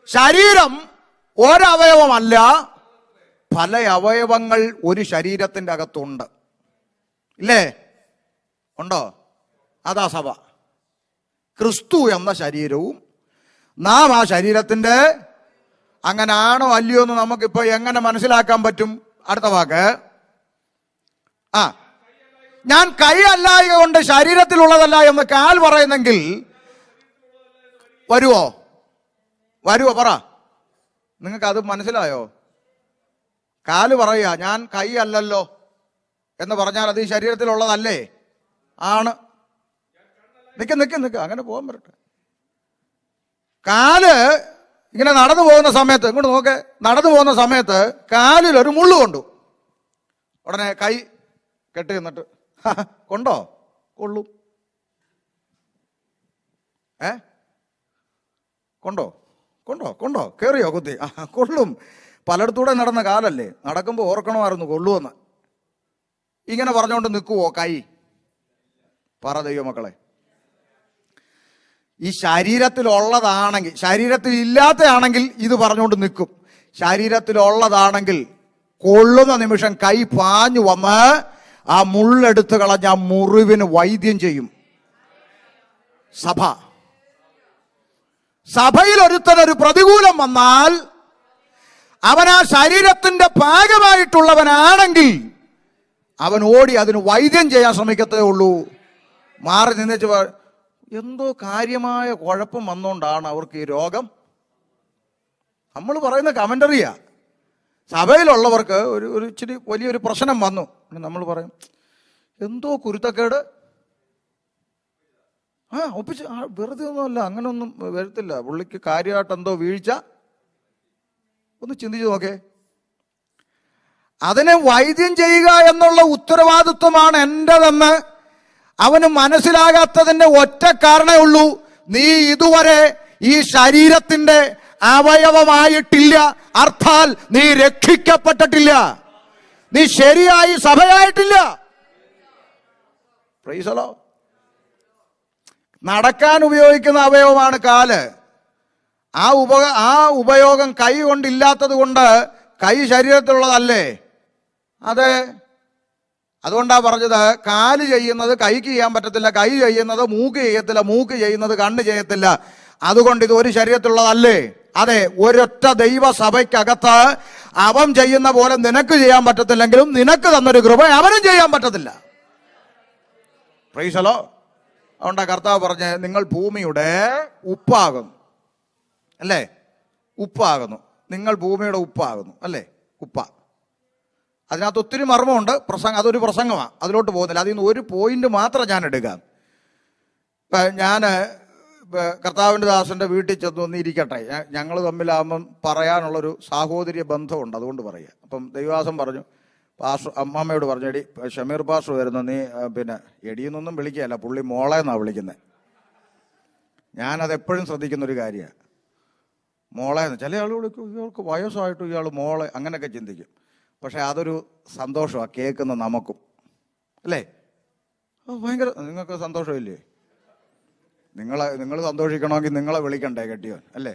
ശരീരം ഒരവയവമല്ല, പല അവയവങ്ങൾ ഒരു ശരീരത്തിന്റെ അകത്തുണ്ട്. ഇല്ലേ? ഉണ്ടോ? അതാ സഭ. ക്രിസ്തു എന്ന ശരീരവും നാം ആ ശരീരത്തിന്റെ അങ്ങനാണോ അല്ലയോ എന്ന് നമുക്കിപ്പോ എങ്ങനെ മനസ്സിലാക്കാൻ പറ്റും? അടുത്ത വാക്ക്, ഞാൻ കൈ അല്ലായക കൊണ്ട് ശരീരത്തിലുള്ളതല്ല എന്ന് കാൽ പറയുന്നെങ്കിൽ വരുവോ? പറ. നിങ്ങൾക്ക് അത് മനസ്സിലായോ? കാല് പറയുക ഞാൻ കൈ അല്ലല്ലോ എന്ന് പറഞ്ഞാൽ അത് ഈ ശരീരത്തിലുള്ളതല്ലേ? ആണ്. നിക്ക് അങ്ങനെ പോകാൻ പറ്റട്ടെ. കാല് ഇങ്ങനെ നടന്നു പോകുന്ന സമയത്ത്, ഇങ്ങോട്ട് നോക്ക്, നടന്നു പോകുന്ന സമയത്ത് കാലിൽ ഒരു മുള്ളു കൊണ്ടു. ഉടനെ കൈ കെട്ടി നിന്നിട്ട് കൊണ്ടോ? കൊള്ളും. കൊണ്ടോ കൊണ്ടോ കൊണ്ടോ കയറിയോ കുത്തി? കൊള്ളും. പലയിടത്തൂടെ നടന്ന കാലല്ലേ, നടക്കുമ്പോൾ ഓർക്കണമായിരുന്നു കൊള്ളുമെന്ന്. ഇങ്ങനെ പറഞ്ഞുകൊണ്ട് നിൽക്കുവോ കൈ? പറ ദൈവമക്കളെ. ഈ ശരീരത്തിലുള്ളതാണെങ്കിൽ, ശരീരത്തിൽ ഇല്ലാത്തതാണെങ്കിൽ ഇത് പറഞ്ഞുകൊണ്ട് നിൽക്കും. ശരീരത്തിലുള്ളതാണെങ്കിൽ കൊള്ളുന്ന നിമിഷം കൈ പാഞ്ഞു വന്ന് ആ മുള്ളെടുത്ത് കളഞ്ഞ ആ മുറിവിന് വൈദ്യം ചെയ്യും സഭയിൽ ഒരുത്തനൊരു പ്രതികൂലം വന്നാൽ അവൻ ആ ശരീരത്തിന്റെ ഭാഗമായിട്ടുള്ളവനാണെങ്കിൽ അവൻ ഓടി അതിന് വൈദ്യം ചെയ്യാൻ ശ്രമിക്കത്തേ ഉള്ളൂ. മാറി നിന്നിച്ച് എന്തോ കാര്യമായ കുഴപ്പം വന്നുകൊണ്ടാണ് അവർക്ക് ഈ രോഗം. നമ്മൾ പറയുന്ന കമന്ററിയാ. സഭയിലുള്ളവർക്ക് ഒരു ഇച്ചിരി വലിയൊരു പ്രശ്നം വന്നു, നമ്മൾ പറയും എന്തോ കുരുത്തക്കേട്. ഒപ്പിച്ച് വെറുതെ ഒന്നുമല്ല, അങ്ങനെയൊന്നും വരത്തില്ല, പുള്ളിക്ക് കാര്യമായിട്ട് എന്തോ വീഴ്ച. ഒന്ന് ചിന്തിച്ചു നോക്കേ. അതിനെ വൈദ്യം ചെയ്യുക എന്നുള്ള ഉത്തരവാദിത്വമാണ് എൻ്റെതെന്ന് അവന് മനസ്സിലാകാത്തതിന്റെ ഒറ്റ കാരണമേ ഉള്ളൂ. നീ ഇതുവരെ ഈ ശരീരത്തിന്റെ അവയവമായിട്ടില്ല. അർത്ഥാൽ നീ രക്ഷിക്കപ്പെട്ടിട്ടില്ല, നീ ശരിയായി സഭയായിട്ടില്ല. Price the Lord. നടക്കാൻ ഉപയോഗിക്കുന്ന അവയവമാണ് കാല്. ആ ഉപയോഗം കൈ കൊണ്ടില്ലാത്തത് കൊണ്ട് കൈ ശരീരത്തിലുള്ളതല്ലേ? അതെ. അതുകൊണ്ടാ പറഞ്ഞത് കാല് ചെയ്യുന്നത് കൈക്ക് ചെയ്യാൻ പറ്റത്തില്ല, കൈ ചെയ്യുന്നത് മൂക്ക് ചെയ്യത്തില്ല, മൂക്ക് ചെയ്യുന്നത് കണ്ണ് ചെയ്യത്തില്ല. അതുകൊണ്ട് ഇത് ഒരു ശരീരത്തിലുള്ളതല്ലേ? അതെ. ഒരൊറ്റ ദൈവസഭയ്ക്കകത്ത് അവൻ ചെയ്യുന്ന പോലെ നിനക്ക് ചെയ്യാൻ പറ്റത്തില്ലെങ്കിലും നിനക്ക് തന്നൊരു കൃപ അവനും ചെയ്യാൻ പറ്റത്തില്ല. Price the Lord. അതുകൊണ്ടാ കർത്താവ് പറഞ്ഞ് നിങ്ങൾ ഭൂമിയുടെ ഉപ്പാകുന്നു, അല്ലേ? ഉപ്പാകുന്നു. നിങ്ങൾ ഭൂമിയുടെ ഉപ്പാകുന്നു, അല്ലേ? ഉപ്പ. അതിനകത്ത് ഒത്തിരി മർമ്മമുണ്ട്. അതൊരു പ്രസംഗമാണ്, അതിലോട്ട് പോകുന്നില്ല. അതിൽ നിന്ന് ഒരു പോയിന്റ് മാത്രം ഞാൻ എടുക്കാം. ഞാൻ കർത്താവിൻ്റെ ദാസന്റെ വീട്ടിൽ ചെന്ന് ഇരിക്കട്ടെ, ഞങ്ങൾ തമ്മിലാകുമ്പം പറയാനുള്ളൊരു സാഹോദര്യ ബന്ധമുണ്ട്, അതുകൊണ്ട് പറയുക. അപ്പം ദൈവദാസൻ പറഞ്ഞു, പാസ്റ്റർ അമ്മാമ്മയോട് പറഞ്ഞു, എടി ഷമീർ പാസ്റ്റർ വരുന്നു, നീ പിന്നെ എടിയെന്നൊന്നും വിളിക്കുകയല്ല, പുള്ളി മോളെ എന്നാണ് വിളിക്കുന്നത്. ഞാനതെപ്പോഴും ശ്രദ്ധിക്കുന്നൊരു കാര്യമാണ്. മോളെ എന്ന് ചില ആളുകൾ വിളിക്കും, ഇയാൾക്ക് വയസ്സായിട്ടും ഇയാൾ മോളെ, അങ്ങനെയൊക്കെ ചിന്തിക്കും. പക്ഷെ അതൊരു സന്തോഷമാണ് കേൾക്കുന്ന നമുക്കും, അല്ലേ? ഭയങ്കര. നിങ്ങൾക്ക് സന്തോഷമില്ലേ? നിങ്ങൾ സന്തോഷിക്കണമെങ്കിൽ നിങ്ങളെ വിളിക്കണ്ടേ കെട്ടിയോൻ, അല്ലേ?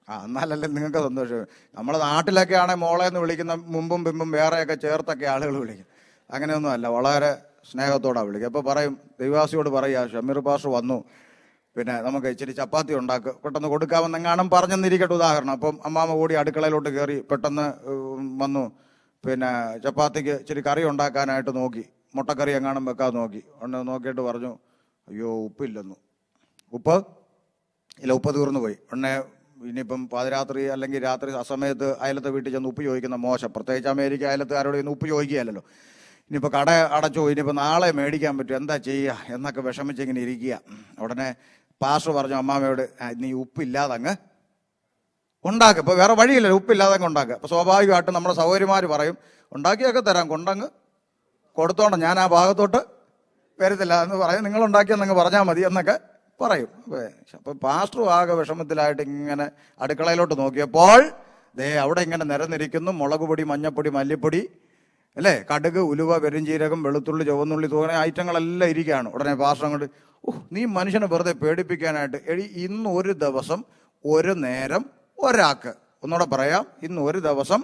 എന്നാലല്ലേ നിങ്ങൾക്ക് സന്തോഷം. നമ്മുടെ നാട്ടിലൊക്കെ ആണെങ്കിൽ മോളെ എന്ന് വിളിക്കുന്ന മുമ്പും പിമ്പും വേറെയൊക്കെ ചേർത്തൊക്കെ ആളുകൾ വിളിക്കും. അങ്ങനെയൊന്നും അല്ല, വളരെ സ്നേഹത്തോടാണ് വിളിക്കുക. അപ്പോൾ പറയും, ദൈവാസിയോട് പറയുക, ഷമീർ പാസ്റ്റർ വന്നു, പിന്നെ നമുക്ക് ഇച്ചിരി ചപ്പാത്തി ഉണ്ടാക്കുക, പെട്ടെന്ന് കൊടുക്കാമെന്നെങ്ങാനും പറഞ്ഞെന്നിരിക്കട്ടെ, ഉദാഹരണം. അപ്പം അമ്മാമ്മ കൂടി അടുക്കളയിലോട്ട് കയറി പെട്ടെന്ന് വന്നു, പിന്നെ ചപ്പാത്തിക്ക് ഇച്ചിരി കറി ഉണ്ടാക്കാനായിട്ട് നോക്കി, മുട്ടക്കറി എങ്ങാനും വെക്കാൻ നോക്കി. നോക്കിയിട്ട് പറഞ്ഞു, അയ്യോ ഉപ്പില്ലെന്നു. ഉപ്പ് ഇല്ല, ഉപ്പ് തീർന്നു പോയി. ഇനിയിപ്പം പാതിരാത്രി അല്ലെങ്കിൽ രാത്രി അസമയത്ത് അയലത്തെ വീട്ടിൽ ചെന്ന് ഉപ്പ് ചോദിക്കുന്ന മോശം. പ്രത്യേകിച്ച് അമേരിക്ക അയലത്തുകാരോട് ഇന്ന് ഉപ്പ് ചോദിക്കുകയല്ലോ. ഇനിയിപ്പോൾ കട അടച്ചു, ഇനിയിപ്പോൾ നാളെ മേടിക്കാൻ പറ്റും, എന്താ ചെയ്യുക എന്നൊക്കെ വിഷമിച്ചിങ്ങനെ ഇരിക്കുക. ഉടനെ പാസ്റ്റർ പറഞ്ഞു അമ്മാമ്മയോട്, നീ ഉപ്പില്ലാതെ അങ്ങ് ഉണ്ടാക്കുക. ഇപ്പോൾ വേറെ വഴിയില്ലല്ലോ, ഉപ്പില്ലാതെ അങ്ങ് ഉണ്ടാക്കുക. അപ്പോൾ സ്വാഭാവികമായിട്ടും നമ്മുടെ സഹോദരിമാർ പറയും, ഉണ്ടാക്കിയൊക്കെ തരാം, കൊണ്ടങ്ങ് കൊടുത്തോണം, ഞാൻ ആ ഭാഗത്തോട്ട് വരത്തില്ല എന്ന് പറയും, നിങ്ങൾ ഉണ്ടാക്കിയെന്നങ്ങ് പറഞ്ഞാൽ മതി എന്നൊക്കെ പറയും. അപ്പൊ പാസ്റ്ററും ആകെ വിഷമത്തിലായിട്ട് ഇങ്ങനെ അടുക്കളയിലോട്ട് നോക്കിയപ്പോൾ അവിടെ ഇങ്ങനെ നിരന്നിരിക്കുന്നു മുളക് പൊടി, മഞ്ഞപ്പൊടി, മല്ലിപ്പൊടി, അല്ലേ, കടുക്, ഉലുവ, പെരുംജീരകം, വെളുത്തുള്ളി, ചുവന്നുള്ളി തുടങ്ങിയ ഐറ്റങ്ങളെല്ലാം ഇരിക്കുകയാണ്. ഉടനെ പാസ്റ്റർ അങ്ങോട്ട്, നീ മനുഷ്യനെ വെറുതെ പേടിപ്പിക്കാനായിട്ട്, ഇന്ന് ഒരു ദിവസം ഒരു നേരം ഒരാൾക്ക്, ഒന്നുകൂടെ പറയാം, ഇന്ന് ഒരു ദിവസം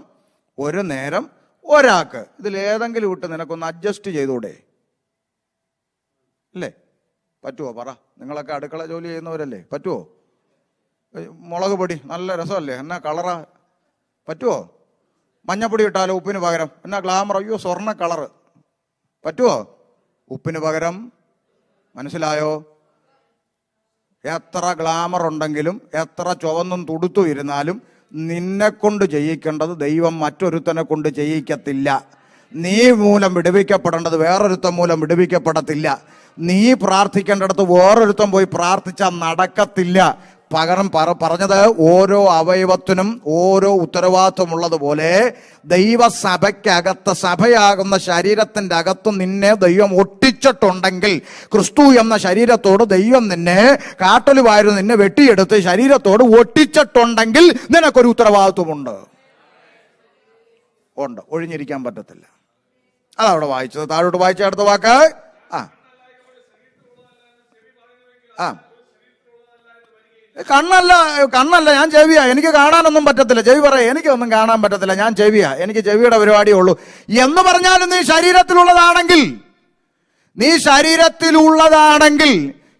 ഒരു നേരം ഒരാൾക്ക്, ഇതിലേതെങ്കിലും വിട്ട് നിനക്കൊന്ന് അഡ്ജസ്റ്റ് ചെയ്തൂടെ? അല്ലേ? പറ്റുമോ? പറ. നിങ്ങളൊക്കെ അടുക്കള ജോലി ചെയ്യുന്നവരല്ലേ, പറ്റുമോ? മുളക് പൊടി നല്ല രസമല്ലേ, എന്നാ കളറാ, പറ്റുമോ? മഞ്ഞപ്പൊടി ഇട്ടാലോ ഉപ്പിന് പകരം, എന്നാ ഗ്ലാമർ, അയ്യോ സ്വർണ്ണ കളറ്, പറ്റുമോ? ഉപ്പിന് പകരം. മനസ്സിലായോ? എത്ര ഗ്ലാമർ ഉണ്ടെങ്കിലും എത്ര ചുവന്നും തുടുത്തു ഇരുന്നാലും നിന്നെ കൊണ്ട് ചെയ്യിക്കേണ്ടത് ദൈവം മറ്റൊരുത്തനെ കൊണ്ട് ചെയ്യിക്കത്തില്ല. നീ മൂലം വിടുവിക്കപ്പെടേണ്ടത് വേറൊരുത്തൻ മൂലം വിടുവിക്കപ്പെടത്തില്ല. നീ പ്രാർത്ഥിക്കേണ്ടടുത്ത് വേറൊരുത്തൻ പോയി പ്രാർത്ഥിച്ചാൽ നടക്കത്തില്ല. പകരം പറഞ്ഞത് ഓരോ അവയവത്തിനും ഓരോ ഉത്തരവാദിത്വമുള്ളതുപോലെ ദൈവസഭയ്ക്കകത്ത്, സഭയാകുന്ന ശരീരത്തിന്റെ അകത്ത് നിന്നെ ദൈവം ഒട്ടിച്ചിട്ടുണ്ടെങ്കിൽ, ക്രിസ്തു എന്ന ശരീരത്തോട് ദൈവം നിന്നെ കാട്ടലുവായിരുന്നു നിന്നെ വെട്ടിയെടുത്ത് ശരീരത്തോട് ഒട്ടിച്ചിട്ടുണ്ടെങ്കിൽ നിനക്കൊരു ഉത്തരവാദിത്വമുണ്ട്. ഉണ്ട്, ഒഴിഞ്ഞിരിക്കാൻ പറ്റത്തില്ല. അതവിടെ വായിച്ചത്. താഴോട്ട് വായിച്ച അടുത്ത വാക്ക്. കണ്ണല്ല ഞാൻ ചെവിയാ, എനിക്ക് കാണാനൊന്നും പറ്റത്തില്ല. ചെവി പറയാ എനിക്കൊന്നും കാണാൻ പറ്റത്തില്ല, ഞാൻ ചെവിയാ, എനിക്ക് ചെവിയുടെ പരിപാടിയേ ഉള്ളൂ എന്ന് പറഞ്ഞാലും നീ ശരീരത്തിലുള്ളതാണെങ്കിൽ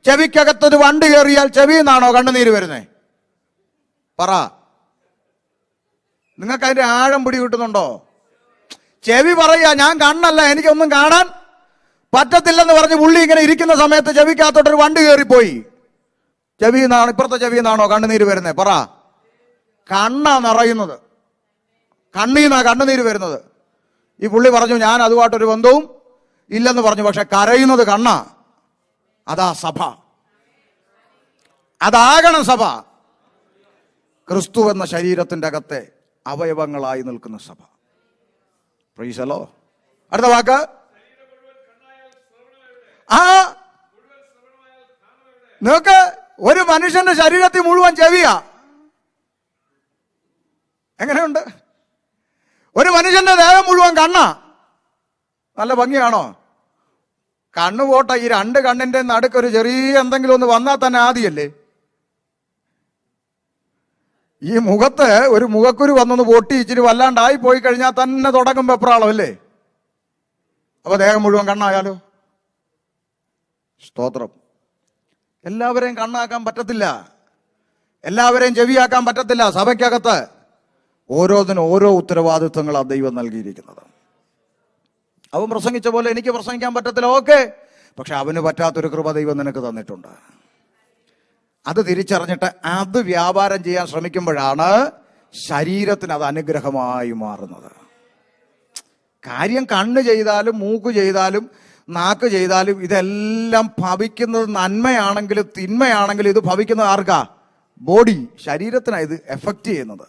ചെവിക്കകത്തൊരു വണ്ടി കയറിയാൽ ചെവിയിൽ നിന്നാണോ കണ്ണുനീര് വരുന്നേ? പറ, നിങ്ങൾക്ക് അതിന്റെ ആഴം പിടി കിട്ടുന്നുണ്ടോ? ചെവി പറയാ ഞാൻ കണ്ണല്ല, എനിക്കൊന്നും കാണാൻ പറ്റത്തില്ലെന്ന് പറഞ്ഞ് പുള്ളി ഇങ്ങനെ ഇരിക്കുന്ന സമയത്ത് ചെവിക്കകത്തോട്ടൊരു വണ്ടി കയറിപ്പോയി. ചെവിയിൽ നിന്നാണ്, ഇപ്പുറത്തെ ചെവിയിൽ നിന്നാണോ കണ്ണുനീര് വരുന്നത്? പറ. കണ്ണാ നിറയുന്നത്, കണ്ണീന്നാ കണ്ണുനീര് വരുന്നത്. ഈ പുള്ളി പറഞ്ഞു ഞാൻ അതുമായിട്ടൊരു ബന്ധവും ഇല്ലെന്ന് പറഞ്ഞു, പക്ഷെ കരയുന്നത് കണ്ണാ. അതാ സഭ, അതാകണം സഭ. ക്രിസ്തു എന്ന ശരീരത്തിന്റെ അകത്തെ അവയവങ്ങളായി നിൽക്കുന്ന സഭ. Price the Lord. അടുത്ത വാക്ക്. നോക്ക്, ഒരു മനുഷ്യന്റെ ശരീരത്തിൽ മുഴുവൻ ചെവിയാ. എങ്ങനെയുണ്ട്? ഒരു മനുഷ്യന്റെ ദേഹം മുഴുവൻ കണ്ണാ. നല്ല ഭംഗിയാണോ? കണ്ണു പോട്ടെ, ഈ രണ്ട് കണ്ണിന്റെ നടുക്കൊരു ചെറിയ എന്തെങ്കിലും ഒന്ന് വന്നാൽ തന്നെ ആദിയല്ലേ? ഈ മുഖത്ത് ഒരു മുഖക്കുരു വന്നൊന്ന് പൊട്ടി ഇച്ചിരി വല്ലാണ്ടായി പോയി കഴിഞ്ഞാൽ തന്നെ തുടങ്ങും വെപ്രാളം അല്ലേ? അപ്പൊ ദേഹം മുഴുവൻ കണ്ണായാലോ? സ്തോത്രം. എല്ലാവരെയും കണ്ണാക്കാൻ പറ്റത്തില്ല, എല്ലാവരെയും ചെവിയാക്കാൻ പറ്റത്തില്ല. സഭയ്ക്കകത്ത് ഓരോന്നിനും ഓരോ ഉത്തരവാദിത്വങ്ങളാണ് ദൈവം നൽകിയിരിക്കുന്നത്. അവൻ പ്രസംഗിച്ച പോലെ എനിക്ക് പ്രസംഗിക്കാൻ പറ്റത്തില്ല, ഓക്കെ, പക്ഷെ അവന് പറ്റാത്തൊരു കൃപ ദൈവം നിനക്ക് തന്നിട്ടുണ്ട്. അത് തിരിച്ചറിഞ്ഞിട്ട് അത് വ്യാപാരം ചെയ്യാൻ ശ്രമിക്കുമ്പോഴാണ് ശരീരത്തിന് അത് അനുഗ്രഹമായി മാറുന്നത്. കാര്യം കണ്ണ് ചെയ്താലും മൂക്ക് ചെയ്താലും നാക്ക് ചെയ്താലും ഇതെല്ലാം ഭവിക്കുന്നത് നന്മയാണെങ്കിലും തിന്മയാണെങ്കിലും ഇത് ഭവിക്കുന്നത് ആർക്കാ? ബോഡി, ശരീരത്തിനാണ് ഇത് എഫക്റ്റ് ചെയ്യുന്നത്.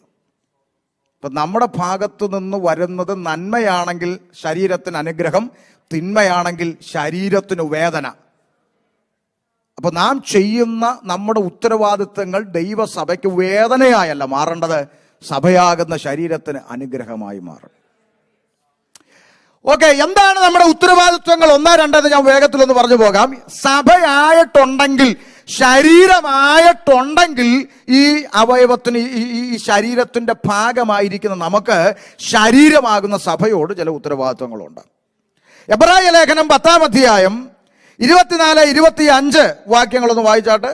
ഇപ്പൊ നമ്മുടെ ഭാഗത്തു നിന്ന് വരുന്നത് നന്മയാണെങ്കിൽ ശരീരത്തിന് അനുഗ്രഹം, തിന്മയാണെങ്കിൽ ശരീരത്തിന് വേദന. അപ്പൊ നാം ചെയ്യുന്ന നമ്മുടെ ഉത്തരവാദിത്തങ്ങൾ ദൈവസഭയ്ക്ക് വേദനയായല്ല മാറേണ്ടത്, സഭയാകുന്ന ശരീരത്തിന് അനുഗ്രഹമായി മാറും. ഓക്കെ, എന്താണ് നമ്മുടെ ഉത്തരവാദിത്വങ്ങൾ? 1, 2 ഞാൻ വേഗത്തിലൊന്ന് പറഞ്ഞു പോകാം. സഭയായിട്ടുണ്ടെങ്കിൽ, ശരീരമായിട്ടുണ്ടെങ്കിൽ ഈ അവയവത്തിന്, ഈ ശരീരത്തിന്റെ ഭാഗമായിരിക്കുന്ന നമുക്ക് ശരീരമാകുന്ന സഭയോട് ചില ഉത്തരവാദിത്വങ്ങളുണ്ട്. എബ്രായ ലേഖനം 10-ാം അധ്യായം 24-25 വാക്യങ്ങളൊന്ന് വായിച്ചാട്ടെ.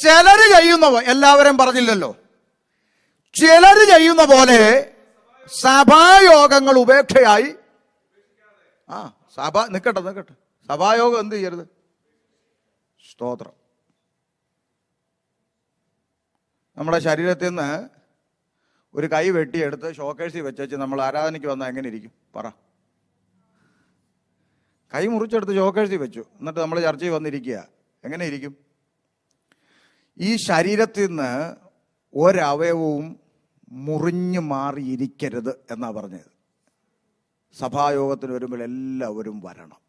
ചിലര് ചെയ്യുന്ന, എല്ലാവരും പറഞ്ഞില്ലല്ലോ, ചിലര് ചെയ്യുന്ന പോലെ സഭായോഗങ്ങൾ ഉപേക്ഷയായി. സഭ നിക്കട്ടെ, സഭായോഗം എന്ത് ചെയ്യരുത്? സ്തോത്രം. നമ്മുടെ ശരീരത്തിൽ നിന്ന് ഒരു കൈ വെട്ടിയെടുത്ത് ഷോക്കേഴ്സിൽ വെച്ച് നമ്മൾ ആരാധനയ്ക്ക് വന്നാൽ എങ്ങനെ ഇരിക്കും? പറ. കൈ മുറിച്ചെടുത്ത് ഷോക്കേഴ്സിൽ വെച്ചു, എന്നിട്ട് നമ്മൾ ചർച്ചയിൽ വന്നിരിക്കുക, എങ്ങനെ ഇരിക്കും? ഈ ശരീരത്തിൽ നിന്ന് ഒരവയവവും മുറിഞ്ഞു മാറിയിരിക്കരുത് എന്നാ പറഞ്ഞത്. സഭായോഗത്തിന് വരുമ്പോൾ എല്ലാവരും വരണം,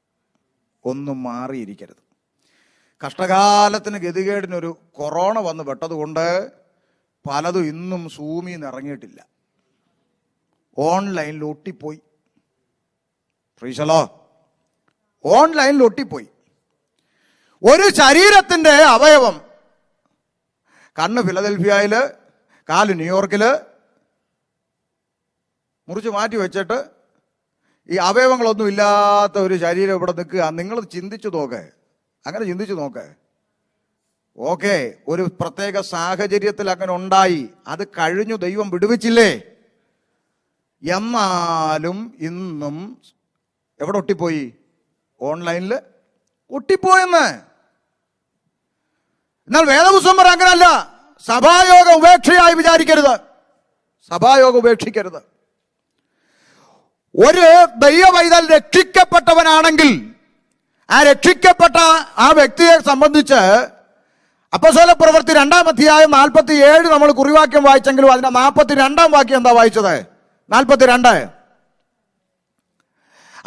ഒന്നും മാറിയിരിക്കരുത്. കഷ്ടകാലത്തിന് ഗതികേടിനൊരു കൊറോണ വന്ന് പെട്ടതുകൊണ്ട് പലതും ഇന്നും സൂമിൽ നിന്ന് ഇറങ്ങിയിട്ടില്ല, ഓൺലൈനിൽ ഒട്ടിപ്പോയി. ഫ്രീസലോ, ഓൺലൈനിൽ ഒട്ടിപ്പോയി. ഒരു ശരീരത്തിന്റെ അവയവം, കണ്ണ് ഫിലദൽഫിയയില്, കാല് ന്യൂയോർക്കില് മുറിച്ച് മാറ്റി വെച്ചിട്ട് ഈ അവയവങ്ങളൊന്നും ഇല്ലാത്ത ഒരു ശരീരം ഇവിടെ നിൽക്കുക. നിങ്ങൾ ചിന്തിച്ചു നോക്ക്, അങ്ങനെ ചിന്തിച്ചു നോക്ക്. ഓക്കെ, ഒരു പ്രത്യേക സാഹചര്യത്തിൽ അങ്ങനെ ഉണ്ടായി, അത് കഴിഞ്ഞു, ദൈവം വിടുവിച്ചില്ലേ? എന്നാലും ഇന്നും എവിടെ ഒട്ടിപ്പോയി? ഓൺലൈനിൽ ഒട്ടിപ്പോയെന്ന്. എന്നാൽ വേദപുസ്തകം അങ്ങനല്ല. സഭായോഗം ഉപേക്ഷയായി വിചാരിക്കരുത്. സഭായോഗം ഉപേക്ഷിക്കരുത്. ഒരു ദൈവപൈതൽ രക്ഷിക്കപ്പെട്ടവനാണെങ്കിൽ ആ രക്ഷിക്കപ്പെട്ട ആ വ്യക്തിയെ സംബന്ധിച്ച് അപ്പോസ്തലപ്രവൃത്തി 2-ാം അധ്യായം 47 നമ്മൾ കുറിവാക്യം വായിച്ചെങ്കിലും അതിന്റെ 42-ാം വാക്യം എന്താ വായിച്ചത്? 42.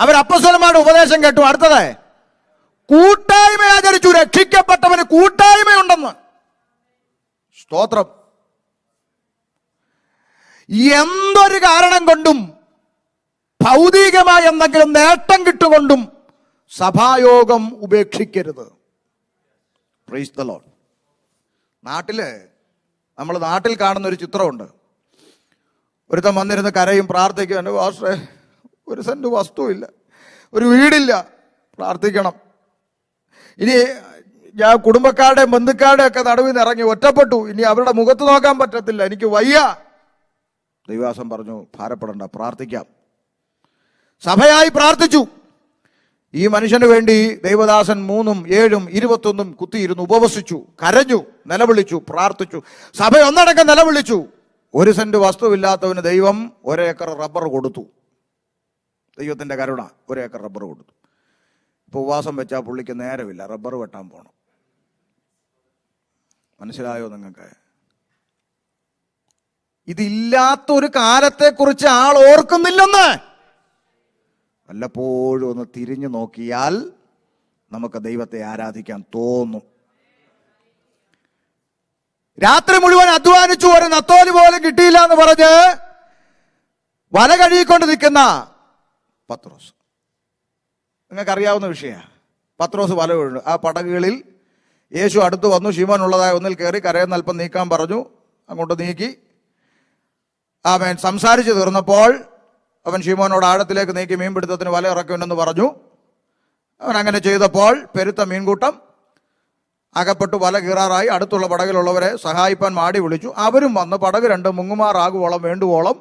അവർ അപ്പോസ്തലന്മാരുടെ ഉപദേശം കേട്ടു. അടുത്തത് കൂട്ടായ്മ ആചരിച്ചു. രക്ഷിക്കപ്പെട്ടവന് കൂട്ടായ്മയുണ്ടെന്ന്. സ്തോത്രം. എന്തൊരു കാരണം കൊണ്ടും ഭൗതികമായ എന്തെങ്കിലും നേട്ടം കിട്ടുകൊണ്ടും സഭായോഗം ഉപേക്ഷിക്കരുത്. Price the Lord. നാട്ടിൽ കാണുന്ന ഒരു ചിത്രമുണ്ട്. ഒരുത്തൻ വന്നിരുന്ന് കരയും പ്രാർത്ഥിക്കും, എൻ്റെ പാസ്റ്ററെ ഒരു സെന്റ് വസ്തുവില്ല, ഒരു വീടില്ല, പ്രാർത്ഥിക്കണം. ഇനി ഞാൻ കുടുംബക്കാരുടെയും ബന്ധുക്കാരുടെയും ഒക്കെ നടുവിൽ നിന്ന് ഇറങ്ങി ഒറ്റപ്പെട്ടു, ഇനി അവരുടെ മുഖത്ത് നോക്കാൻ പറ്റത്തില്ല, എനിക്ക് വയ്യ. ദൈവദാസൻ പറഞ്ഞു, ഭാരപ്പെടണ്ട, പ്രാർത്ഥിക്കാം. സഭയായി പ്രാർത്ഥിച്ചു. ഈ മനുഷ്യന് വേണ്ടി ദൈവദാസൻ 3, 7, 21 കുത്തിയിരുന്നു, ഉപവസിച്ചു, കരഞ്ഞു, നിലവിളിച്ചു, പ്രാർത്ഥിച്ചു. സഭ ഒന്നടങ്കം നിലവിളിച്ചു. 1 സെന്റ് വസ്തുവില്ലാത്തവന് ദൈവം 1 ഏക്കർ റബ്ബർ കൊടുത്തു. ദൈവത്തിന്റെ കരുണ, 1 ഏക്കർ റബ്ബർ കൊടുത്തു. ഇപ്പോൾ ഉപവാസം വെച്ചാൽ പുള്ളിക്ക് നേരമില്ല, റബ്ബർ വെട്ടാൻ പോകണം. മനസ്സിലായോ നിങ്ങൾക്ക്? ഇതില്ലാത്തൊരു കാലത്തെക്കുറിച്ച് ആൾ ഓർക്കുന്നില്ലെന്ന്. വല്ലപ്പോഴും ഒന്ന് തിരിഞ്ഞു നോക്കിയാൽ നമുക്ക് ദൈവത്തെ ആരാധിക്കാൻ തോന്നും. രാത്രി മുഴുവൻ അധ്വാനിച്ചു, ഒരു നത്തോലി പോലും കിട്ടിയില്ല എന്ന് പറഞ്ഞ് വല കഴുകിക്കൊണ്ട് നിൽക്കുന്ന പത്രോസ്. നിങ്ങൾക്കറിയാവുന്ന വിഷയമാണ്. പത്രോസ് വല വീഴുന്നു. ആ പടകുകളിൽ യേശു അടുത്ത് വന്നു. ശിമോൻ ഉള്ളതായ ഒന്നിൽ കയറി കരയെന്ന് അല്പം നീക്കാൻ പറഞ്ഞു. അങ്ങോട്ട് നീക്കി. അവൻ സംസാരിച്ചു തീർന്നപ്പോൾ അവൻ ശിമോനോട് ആഴത്തിലേക്ക് നീക്കി മീൻപിടുത്തത്തിന് വല ഇറക്കുമെന്ന് പറഞ്ഞു. അവൻ അങ്ങനെ ചെയ്തപ്പോൾ പെരുത്ത മീൻകൂട്ടം അകപ്പെട്ടു. വല കീറാറായി. അടുത്തുള്ള പടകിലുള്ളവരെ സഹായിപ്പാൻ മാടി വിളിച്ചു. അവരും വന്ന് പടക് 2 മുങ്ങുമാറാകുവോളം വേണ്ടുവോളം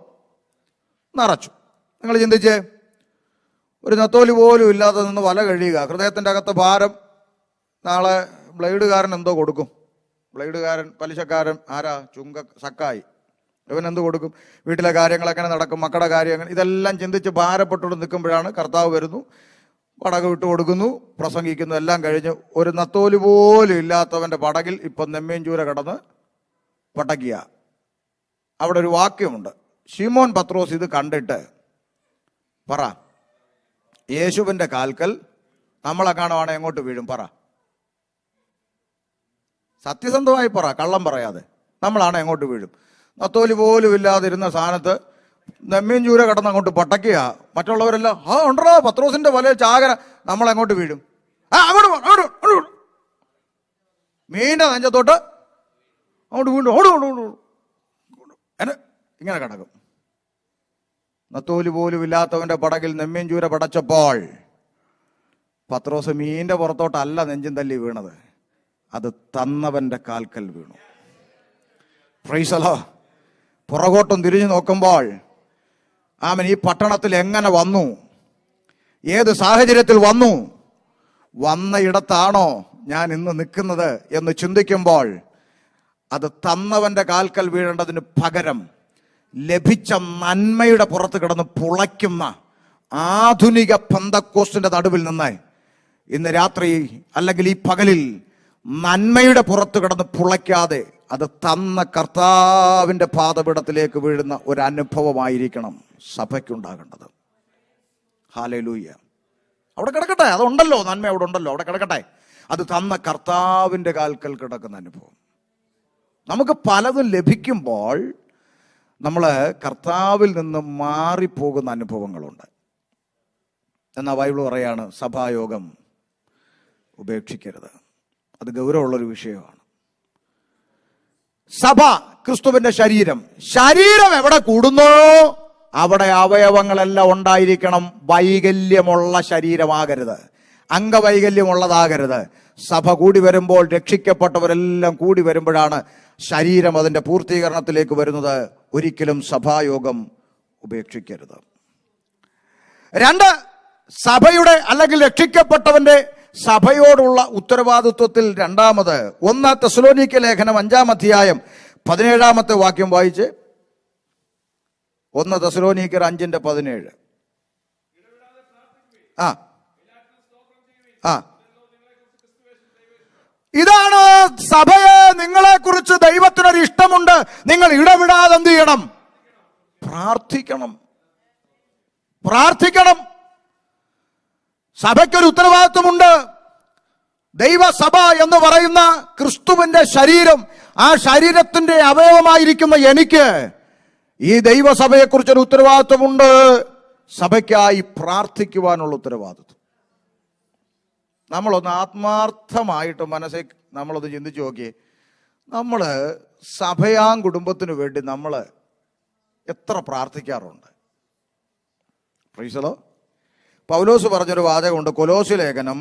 നിറച്ചു. നിങ്ങൾ ചിന്തിച്ചേ, ഒരു നത്തോലി പോലും ഇല്ലാതെ നിന്ന് വല കഴിയുക. ഹൃദയത്തിൻ്റെ അകത്ത് ഭാരം. നാളെ ബ്ലേഡുകാരൻ എന്തോ കൊടുക്കും. ബ്ലേഡുകാരൻ, പലിശക്കാരൻ ആരാ? സക്കായി. ഇവൻ എന്ത് കൊടുക്കും? വീട്ടിലെ കാര്യങ്ങൾ എങ്ങനെ നടക്കും, മക്കളുടെ കാര്യം എങ്ങനെ, ഇതെല്ലാം ചിന്തിച്ച് ഭാരപ്പെട്ടുകൊണ്ട് നിൽക്കുമ്പോഴാണ് കർത്താവ് വരുന്നു, പടക് വിട്ടു കൊടുക്കുന്നു, പ്രസംഗിക്കുന്നു. എല്ലാം കഴിഞ്ഞ് ഒരു നത്തോലി പോലും ഇല്ലാത്തവൻ്റെ പടകിൽ ഇപ്പം നെമ്മേഞ്ചൂര കടന്ന് പടക്കുക. അവിടെ ഒരു വാക്യമുണ്ട്. ശിമോൻ പത്രോസ് ഇത് കണ്ടിട്ട് പറ, യേശുവിൻ്റെ കാൽക്കൽ നമ്മളെ കാണുവാണെ എങ്ങോട്ട് വീഴും? പറ, സത്യസന്ധമായി പറ, കള്ളം പറയാതെ. നമ്മളാണ് എങ്ങോട്ട് വീഴും? നത്തോലി പോലും ഇല്ലാതിരുന്ന സ്ഥാനത്ത് നെമ്മീൻചൂര കടന്ന് അങ്ങോട്ട് പട്ടക്കുക. മറ്റുള്ളവരെല്ലാം ഉണ്ടോ പത്രോസിന്റെ വലയിൽ ചാകര, നമ്മളെങ്ങോട്ട് വീഴും? അങ്ങോട്ട് മീൻ്റെ നെഞ്ചത്തോട്ട് അങ്ങോട്ട് വീണ്ടും ഇങ്ങനെ കിടക്കും. നത്തോലി പോലും ഇല്ലാത്തവന്റെ പടകിൽ നെമ്മീൻചൂര പടച്ചപ്പോൾ പത്രോസ് മീൻ്റെ പുറത്തോട്ടല്ല നെഞ്ചും തല്ലി വീണത്, അത് തന്നവന്റെ കാൽക്കൽ വീണു. Price the Lord. പുറകോട്ടും തിരിഞ്ഞു നോക്കുമ്പോൾ അവൻ ഈ പട്ടണത്തിൽ എങ്ങനെ വന്നു, ഏത് സാഹചര്യത്തിൽ വന്നു, വന്ന ഇടത്താണോ ഞാൻ ഇന്ന് നിൽക്കുന്നത് എന്ന് ചിന്തിക്കുമ്പോൾ അത് തന്നവന്റെ കാൽക്കൽ വീഴേണ്ടതിന് പകരം ലഭിച്ച നന്മയുടെ പുറത്ത് കിടന്ന് പുളയ്ക്കുന്ന ആധുനിക പെന്തക്കോസ്തിന്റെ നടുവിൽ നിന്ന് ഇന്ന് രാത്രി അല്ലെങ്കിൽ ഈ പകലിൽ നന്മയുടെ പുറത്ത് കിടന്ന് പുളയ്ക്കാതെ അത് തന്ന കർത്താവിൻ്റെ പാദപീഠത്തിലേക്ക് വീഴുന്ന ഒരു അനുഭവമായിരിക്കണം സഭയ്ക്കുണ്ടാകേണ്ടത്. ഹല്ലേലൂയ. അവിടെ കിടക്കട്ടെ, അതുണ്ടല്ലോ, നന്മ അവിടെ ഉണ്ടല്ലോ, അവിടെ കിടക്കട്ടെ. അത് തന്ന കർത്താവിൻ്റെ കാൽക്കൽ കിടക്കുന്ന അനുഭവം. നമുക്ക് പലതും ലഭിക്കുമ്പോൾ നമ്മൾ കർത്താവിൽ നിന്ന് മാറിപ്പോകുന്ന അനുഭവങ്ങളുണ്ട്. എന്നാൽ ബൈബിൾ പറയാണ് സഭായോഗം ഉപേക്ഷിക്കരുത്. അത് ഗൗരവമുള്ളൊരു വിഷയമാണ്. സഭ ക്രിസ്തുവിന്റെ ശരീരം. ശരീരം എവിടെ കൂടുന്നോ അവിടെ അവയവങ്ങളെല്ലാം ഉണ്ടായിരിക്കണം. വൈകല്യമുള്ള ശരീരമാകരുത്, അംഗവൈകല്യമുള്ളതാകരുത്. സഭ കൂടി വരുമ്പോൾ, രക്ഷിക്കപ്പെട്ടവരെല്ലാം കൂടി വരുമ്പോഴാണ് ശരീരം അതിൻ്റെ പൂർത്തീകരണത്തിലേക്ക് വരുന്നത്. ഒരിക്കലും സഭായോഗം ഉപേക്ഷിക്കരുത്. 2, സഭയുടെ അല്ലെങ്കിൽ രക്ഷിക്കപ്പെട്ടവന്റെ സഭയോടുള്ള ഉത്തരവാദിത്വത്തിൽ രണ്ടാമത് 1 തെസ്സലോനിക്ക ലേഖനം 5-ാം അധ്യായം 17-ാമത്തെ വാക്യം വായിച്ച്. 1 തെസ്സലോനിക്കർ 5:17. ആ ആ ഇതാണ് സഭയെ, നിങ്ങളെ കുറിച്ച് ദൈവത്തിനൊരു ഇഷ്ടമുണ്ട്. നിങ്ങൾ ഇടപെടാതെ എന്ത് ചെയ്യണം? പ്രാർത്ഥിക്കണം. പ്രാർത്ഥിക്കണം. സഭയ്ക്കൊരു ഉത്തരവാദിത്വമുണ്ട്. ദൈവസഭ എന്ന് പറയുന്ന ക്രിസ്തുവിന്റെ ശരീരം, ആ ശരീരത്തിന്റെ അവയവമായിരിക്കുന്ന എനിക്ക് ഈ ദൈവസഭയെക്കുറിച്ചൊരു ഉത്തരവാദിത്വമുണ്ട്. സഭയ്ക്കായി പ്രാർത്ഥിക്കുവാനുള്ള ഉത്തരവാദിത്വം. നമ്മളൊന്ന് ആത്മാർത്ഥമായിട്ട് മനസ്സിൽ നമ്മളൊന്ന് ചിന്തിച്ചു നോക്കിയേ. നമ്മൾ സഭയാം കുടുംബത്തിന് വേണ്ടി നമ്മൾ എത്ര പ്രാർത്ഥിക്കാറുണ്ട്? Praise the Lord. പൗലോസ് പറഞ്ഞൊരു വാചകമുണ്ട്, കൊലോസ്യ ലേഖനം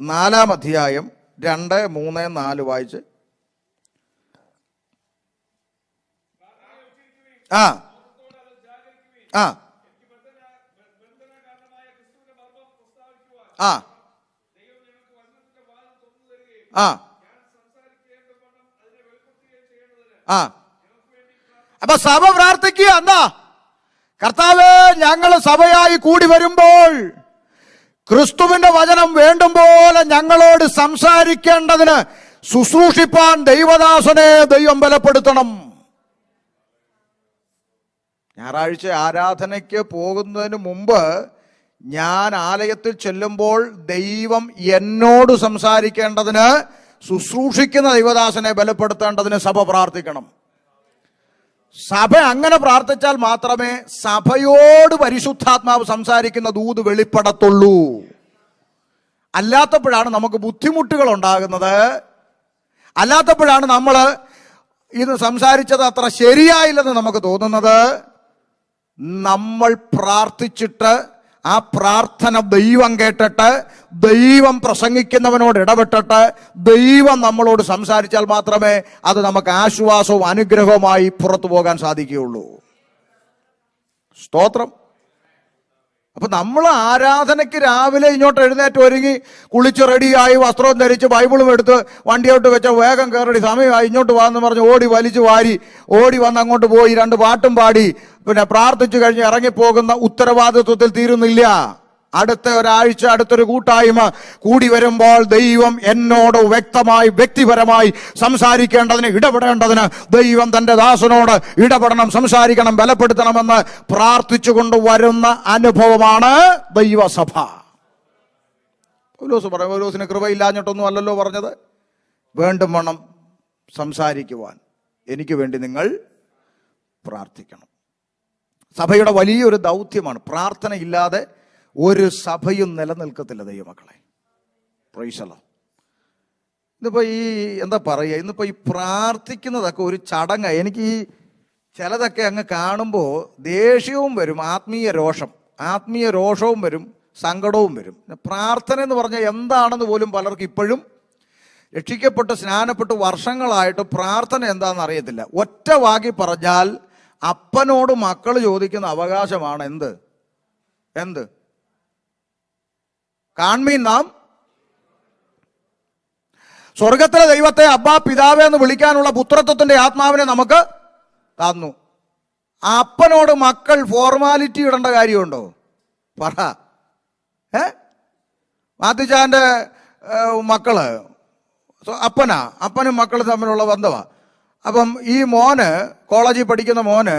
4-ാം അധ്യായം 2, 3, 4 വായിച്ച്. ആ ആ ആ ആ ആ അപ്പൊ സഭ പ്രാർത്ഥിക്കുക. എന്താ? കർത്താവേ, ഞങ്ങൾ സഭയായി കൂടി വരുമ്പോൾ ക്രിസ്തുവിന്റെ വചനം വേണ്ടും പോലെ ഞങ്ങളോട് സംസാരിക്കേണ്ടതിന് ശുശ്രൂഷിപ്പാൻ ദൈവദാസനെ ദൈവം ബലപ്പെടുത്തണം. ഞായറാഴ്ച ആരാധനയ്ക്ക് പോകുന്നതിന് മുമ്പ് ഞാൻ ആലയത്തിൽ ചെല്ലുമ്പോൾ ദൈവം എന്നോട് സംസാരിക്കേണ്ടതിന് ശുശ്രൂഷിക്കുന്ന ദൈവദാസനെ ബലപ്പെടുത്തേണ്ടതിന് സഭ പ്രാർത്ഥിക്കണം. സഭ അങ്ങനെ പ്രാർത്ഥിച്ചാൽ മാത്രമേ സഭയോട് പരിശുദ്ധാത്മാവ് സംസാരിക്കുന്ന ദൂത് വെളിപ്പെടത്തുള്ളൂ. അല്ലാത്തപ്പോഴാണ് നമുക്ക് ബുദ്ധിമുട്ടുകൾ ഉണ്ടാകുന്നത്. അല്ലാത്തപ്പോഴാണ് നമ്മൾ ഇത് സംസാരിച്ചത് അത്ര ശരിയായില്ലെന്ന് നമുക്ക് തോന്നുന്നത്. നമ്മൾ പ്രാർത്ഥിച്ചിട്ട് ആ പ്രാർത്ഥന ദൈവം കേട്ടിട്ട്, ദൈവം പ്രസംഗിക്കുന്നവനോട് ഇടപെട്ടിട്ട്, ദൈവം നമ്മളോട് സംസാരിച്ചാൽ മാത്രമേ അത് നമുക്ക് ആശ്വാസവും അനുഗ്രഹവുമായി പുറത്തു പോകാൻ സാധിക്കുകയുള്ളൂ. സ്തോത്രം. അപ്പൊ നമ്മൾ ആരാധനയ്ക്ക് രാവിലെ ഇങ്ങോട്ട് എഴുന്നേറ്റ് ഒരുങ്ങി കുളിച്ച് റെഡിയായി വസ്ത്രവും ധരിച്ച് ബൈബിളും എടുത്ത് വണ്ടിയോട്ട് വെച്ച വേഗം കയറി സമയമായി ഇങ്ങോട്ട് വാന്ന് പറഞ്ഞ് ഓടി വലിച്ചു വാരി ഓടി വന്ന് അങ്ങോട്ട് പോയി 2 പാട്ടും പാടി പിന്നെ പ്രാർത്ഥിച്ചു കഴിഞ്ഞ് ഇറങ്ങിപ്പോകുന്ന ഉത്തരവാദിത്വത്തിൽ തീരുന്നില്ല. അടുത്ത ഒരാഴ്ച, അടുത്തൊരു കൂട്ടായ്മ കൂടി വരുമ്പോൾ ദൈവം എന്നോട് വ്യക്തമായി വ്യക്തിപരമായി സംസാരിക്കേണ്ടതിന്, ഇടപെടേണ്ടതിന് ദൈവം തന്റെ ദാസനോട് ഇടപെടണം, സംസാരിക്കണം, ബലപ്പെടുത്തണമെന്ന് പ്രാർത്ഥിച്ചുകൊണ്ട് വരുന്ന അനുഭവമാണ് ദൈവസഭ. പൗലോസ് പറയും, പൗലോസിന് കൃപയില്ലാഞ്ഞിട്ടൊന്നും അല്ലല്ലോ പറഞ്ഞത്. വേണ്ടും വണ്ണം സംസാരിക്കുവാൻ എനിക്ക് വേണ്ടി നിങ്ങൾ പ്രാർത്ഥിക്കണം. സഭയുടെ വലിയൊരു ദൗത്യമാണ്. പ്രാർത്ഥനയില്ലാതെ ഒരു സഭയും നിലനിൽക്കത്തില്ല ദൈവമക്കളെ. Price the Lord. ഇന്നിപ്പോ ഈ എന്താ പറയുക, ഇന്നിപ്പോ ഈ പ്രാർത്ഥിക്കുന്നതൊക്കെ ഒരു ചടങ്ങ്. എനിക്ക് ഈ ചിലതൊക്കെ അങ്ങ് കാണുമ്പോൾ ദേഷ്യവും വരും, ആത്മീയ രോഷവും വരും, സങ്കടവും വരും. പ്രാർത്ഥന എന്ന് പറഞ്ഞാൽ എന്താണെന്ന് പോലും പലർക്കും ഇപ്പോഴും, രക്ഷിക്കപ്പെട്ട് സ്നാനപ്പെട്ട് വർഷങ്ങളായിട്ട് പ്രാർത്ഥന എന്താണെന്ന് അറിയത്തില്ല. ഒറ്റ വാക്കി പറഞ്ഞാൽ അപ്പനോട് മക്കൾ ചോദിക്കുന്ന അവകാശമാണ് എന്ത് കാൺമീൻ നാം സ്വർഗത്തിലെ ദൈവത്തെ അബ്ബാ പിതാവേ എന്ന് വിളിക്കാനുള്ള പുത്രത്വത്തിന്റെ ആത്മാവിനെ നമുക്ക് തന്നു. അപ്പനോട് മക്കൾ ഫോർമാലിറ്റി ഇടേണ്ട കാര്യമുണ്ടോ? പറ. മാത്യുച്ചാന്റെ മക്കള് അപ്പനും മക്കളും തമ്മിലുള്ള ബന്ധമാ. അപ്പം ഈ മോന്, കോളേജിൽ പഠിക്കുന്ന മോന്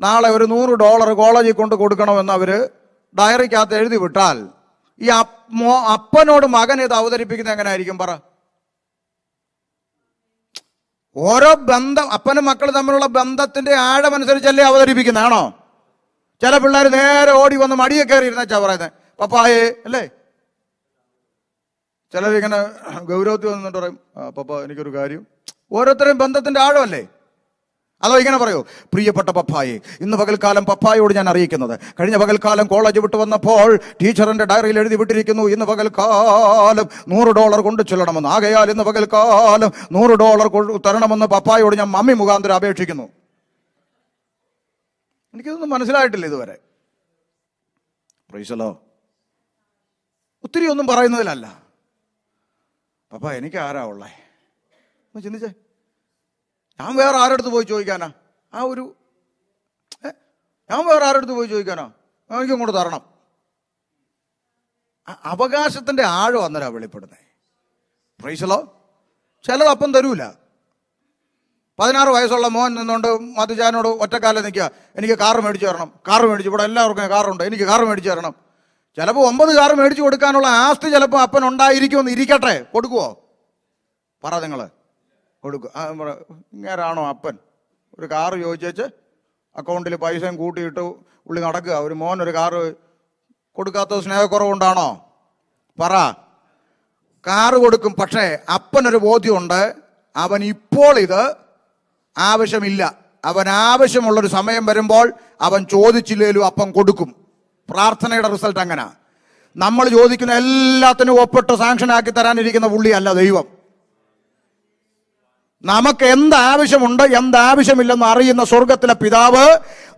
നാളെ ഒരു $100 കോളേജിൽ കൊണ്ട് കൊടുക്കണമെന്ന് അവര് ഡയറിക്കകത്ത് എഴുതി വിട്ടാൽ ഈ അപ്പനോട് മകൻ ഇത് അവതരിപ്പിക്കുന്നത് എങ്ങനെയായിരിക്കും? പറ. ഓരോ ബന്ധം, അപ്പനും മക്കളും തമ്മിലുള്ള ബന്ധത്തിന്റെ ആഴമനുസരിച്ചല്ലേ അവതരിപ്പിക്കുന്നതാണോ? ചില പിള്ളേർ നേരെ ഓടി വന്ന് മടിയെ കയറി ഇരുന്നാ പറയുന്നത് പപ്പായേ അല്ലേ. ചിലരിങ്ങനെ ഗൗരവത്തിൽ വന്നിട്ട് പറയും, പപ്പ എനിക്കൊരു കാര്യം. ഓരോരുത്തരെയും ബന്ധത്തിന്റെ ആഴമല്ലേ. അതോ ഇങ്ങനെ പറയൂ, പ്രിയപ്പെട്ട പപ്പായെ, ഇന്ന് പകൽക്കാലം പപ്പായോട് ഞാൻ അറിയിക്കുന്നത്, കഴിഞ്ഞ പകൽക്കാലം കോളേജ് വിട്ട് വന്നപ്പോൾ ടീച്ചറിന്റെ ഡയറിയിൽ എഴുതി വിട്ടിരിക്കുന്നു, ഇന്ന് പകൽക്കാലം $100 കൊണ്ട് ചെല്ലണമെന്ന്. ആകയാൽ ഇന്ന് പകൽക്കാലം $100 തരണമെന്ന് പപ്പായോട് ഞാൻ മമ്മി മുഖാന്തരം അപേക്ഷിക്കുന്നു. എനിക്കിതൊന്നും മനസ്സിലായിട്ടില്ല ഇതുവരെ. Price the Lord. ഒത്തിരി ഒന്നും പറയുന്നതിലല്ല. പപ്പ എനിക്ക് ആരാ ഉള്ളേ ഒന്ന് ചിന്തിച്ചേ. ഞാൻ വേറെ ആരടുത്ത് പോയി ചോദിക്കാനാ? ആ ഒരു ഞാൻ വേറെ ആരുടെ അടുത്ത് പോയി ചോദിക്കാനോ? എനിക്ക് ഇങ്ങോട്ട് തരണം. അവകാശത്തിന്റെ ആഴം അന്നേരം വെളിപ്പെടുന്നേ. പ്രൈസലോ. ചിലത് അപ്പം തരൂല. 16 വയസ്സുള്ള മോൻ നിന്നുകൊണ്ട് മധുജാനോട് ഒറ്റക്കാലം നിൽക്കുക, എനിക്ക് കാറ് മേടിച്ചു തരണം, കാറ് മേടിച്ചു, ഇവിടെ എല്ലാവർക്കും കാറുണ്ട്, എനിക്ക് കാറ് മേടിച്ചു തരണം. ചിലപ്പോൾ 9 കാറ് മേടിച്ചു കൊടുക്കാനുള്ള ആസ്തി ചിലപ്പോൾ അപ്പൻ ഉണ്ടായിരിക്കുമെന്ന് ഇരിക്കട്ടെ, കൊടുക്കുവോ? പറ നിങ്ങൾ, കൊടുക്കും. ഇങ്ങനാണോ അപ്പൻ? ഒരു കാറ് ചോദിച്ചേച്ച് അക്കൗണ്ടിൽ പൈസയും കൂട്ടിയിട്ട് ഉള്ളി നടക്കുക. ഒരു മോൻ ഒരു കാറ് കൊടുക്കാത്ത സ്നേഹക്കുറവുണ്ടാണോ? പറ. കാറ് കൊടുക്കും. പക്ഷേ അപ്പനൊരു ബോധ്യമുണ്ട്, അവൻ ഇപ്പോൾ ഇത് ആവശ്യമില്ല. അവൻ ആവശ്യമുള്ളൊരു സമയം വരുമ്പോൾ അവൻ ചോദിച്ചില്ലേലും അപ്പം കൊടുക്കും. പ്രാർത്ഥനയുടെ റിസൾട്ട് അങ്ങനെ. നമ്മൾ ചോദിക്കുന്ന എല്ലാത്തിനും ഒപ്പിട്ട് സാങ്ഷനാക്കി തരാനിരിക്കുന്ന പുള്ളിയല്ല ദൈവം. നമുക്ക് എന്താവശ്യമുണ്ട് എന്താവശ്യമില്ലെന്ന് അറിയുന്ന സ്വർഗത്തിലെ പിതാവ്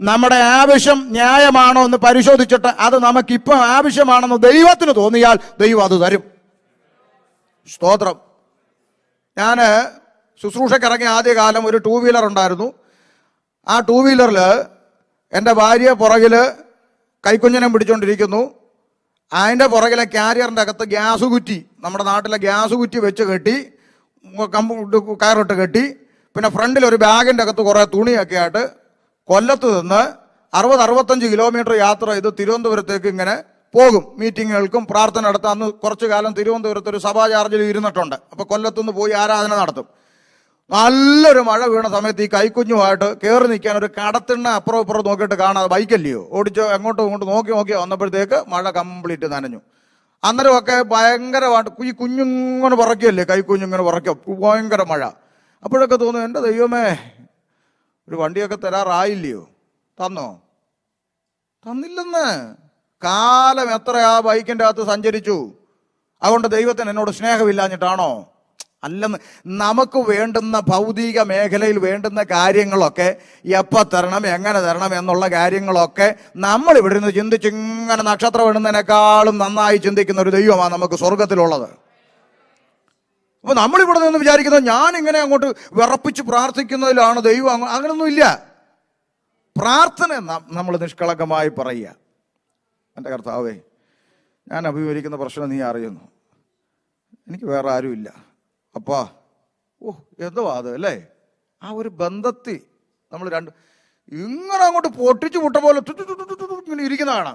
നമ്മുടെ ആവശ്യം ന്യായമാണോ എന്ന് പരിശോധിച്ചിട്ട് അത് നമുക്കിപ്പം ആവശ്യമാണെന്ന് ദൈവത്തിന് തോന്നിയാൽ ദൈവം അത് തരും. സ്തോത്രം. ഞാൻ ശുശ്രൂഷക്കിറങ്ങിയ ആദ്യകാലം ഒരു 2 വീലർ ഉണ്ടായിരുന്നു. ആ 2 വീലറിൽ എൻ്റെ ഭാര്യ പുറകിൽ കൈക്കുഞ്ഞിനെ പിടിച്ചുകൊണ്ടിരിക്കുന്നു. അതിൻ്റെ പുറകിലെ ക്യാരിയറിൻ്റെ അകത്ത് ഗ്യാസ് കുറ്റി, നമ്മുടെ നാട്ടിലെ ഗ്യാസ് കുറ്റി വെച്ച് കെട്ടി, കയറിട്ട് കെട്ടി. പിന്നെ ഫ്രണ്ടിൽ ഒരു ബാഗിൻ്റെ അകത്ത് കുറേ തുണിയൊക്കെ ആയിട്ട് കൊല്ലത്ത് നിന്ന് 60-65 കിലോമീറ്റർ യാത്ര ചെയ്ത് തിരുവനന്തപുരത്തേക്ക് ഇങ്ങനെ പോകും. മീറ്റിങ്ങുകൾക്കും പ്രാർത്ഥന നടത്താൻ. അന്ന് കുറച്ചു കാലം തിരുവനന്തപുരത്ത് ഒരു സഭാ ചാർജിൽ ഇരുന്നിട്ടുണ്ട്. അപ്പോൾ കൊല്ലത്തുനിന്ന് പോയി ആരാധന നടത്തും. നല്ലൊരു മഴ വീണ സമയത്ത് ഈ കൈക്കുഞ്ഞുമായിട്ട് കയറി നിൽക്കാൻ ഒരു കടത്തിണ്ണ അപ്പുറം ഇപ്പുറം നോക്കിയിട്ട് കാണാതെ, ബൈക്കല്ലയോ, ഓടിച്ചോ അങ്ങോട്ടും ഇങ്ങോട്ടും നോക്കി വന്നപ്പോഴത്തേക്ക് മഴ കംപ്ലീറ്റ് നനഞ്ഞു. അന്നേരമൊക്കെ ഭയങ്കരമായിട്ട് ഈ കുഞ്ഞുങ്ങനെ പറയ്ക്കല്ലേ, കൈക്കുഞ്ഞിങ്ങനെ പറയ്ക്കും, ഭയങ്കര മഴ. അപ്പോഴൊക്കെ തോന്നും, എൻ്റെ ദൈവമേ, ഒരു വണ്ടിയൊക്കെ തരാറായില്ലയോ? തന്നോ? തന്നില്ലെന്ന്. കാലം എത്ര ആ ബൈക്കിൻ്റെ അകത്ത് സഞ്ചരിച്ചു. അതുകൊണ്ട് ദൈവത്തിന് എന്നോട് സ്നേഹമില്ലാഞ്ഞിട്ടാണോ? അല്ലെന്ന്. നമുക്ക് വേണ്ടുന്ന ഭൗതിക മേഖലയിൽ വേണ്ടുന്ന കാര്യങ്ങളൊക്കെ എപ്പോൾ തരണം, എങ്ങനെ തരണം എന്നുള്ള കാര്യങ്ങളൊക്കെ നമ്മൾ ഇവിടെ നിന്ന് ചിന്തിച്ചിങ്ങനെ നക്ഷത്രം ഇടുന്നതിനേക്കാളും നന്നായി ചിന്തിക്കുന്ന ഒരു ദൈവമാണ് നമുക്ക് സ്വർഗത്തിലുള്ളത്. അപ്പോൾ നമ്മളിവിടെ നിന്ന് വിചാരിക്കുന്നത് ഞാൻ ഇങ്ങനെ അങ്ങോട്ട് വിറപ്പിച്ച് പ്രാർത്ഥിക്കുന്നതിലാണ് ദൈവം. അങ്ങനൊന്നുമില്ല. പ്രാർത്ഥന നമ്മൾ നിഷ്കളങ്കമായി പറയുക. എൻ്റെ കർത്താവേ, ഞാൻ അഭിമുഖീകരിക്കുന്ന പ്രശ്നം നീ അറിയുന്നു, എനിക്ക് വേറെ ആരുമില്ല അപ്പാ. എന്തോ അത് അല്ലേ? ആ ഒരു ബന്ധത്തിൽ നമ്മൾ ഇങ്ങനെ അങ്ങോട്ട് പൊട്ടിച്ചു മുട്ട പോലെ ഇങ്ങനെ ഇരിക്കുന്നതാണ്.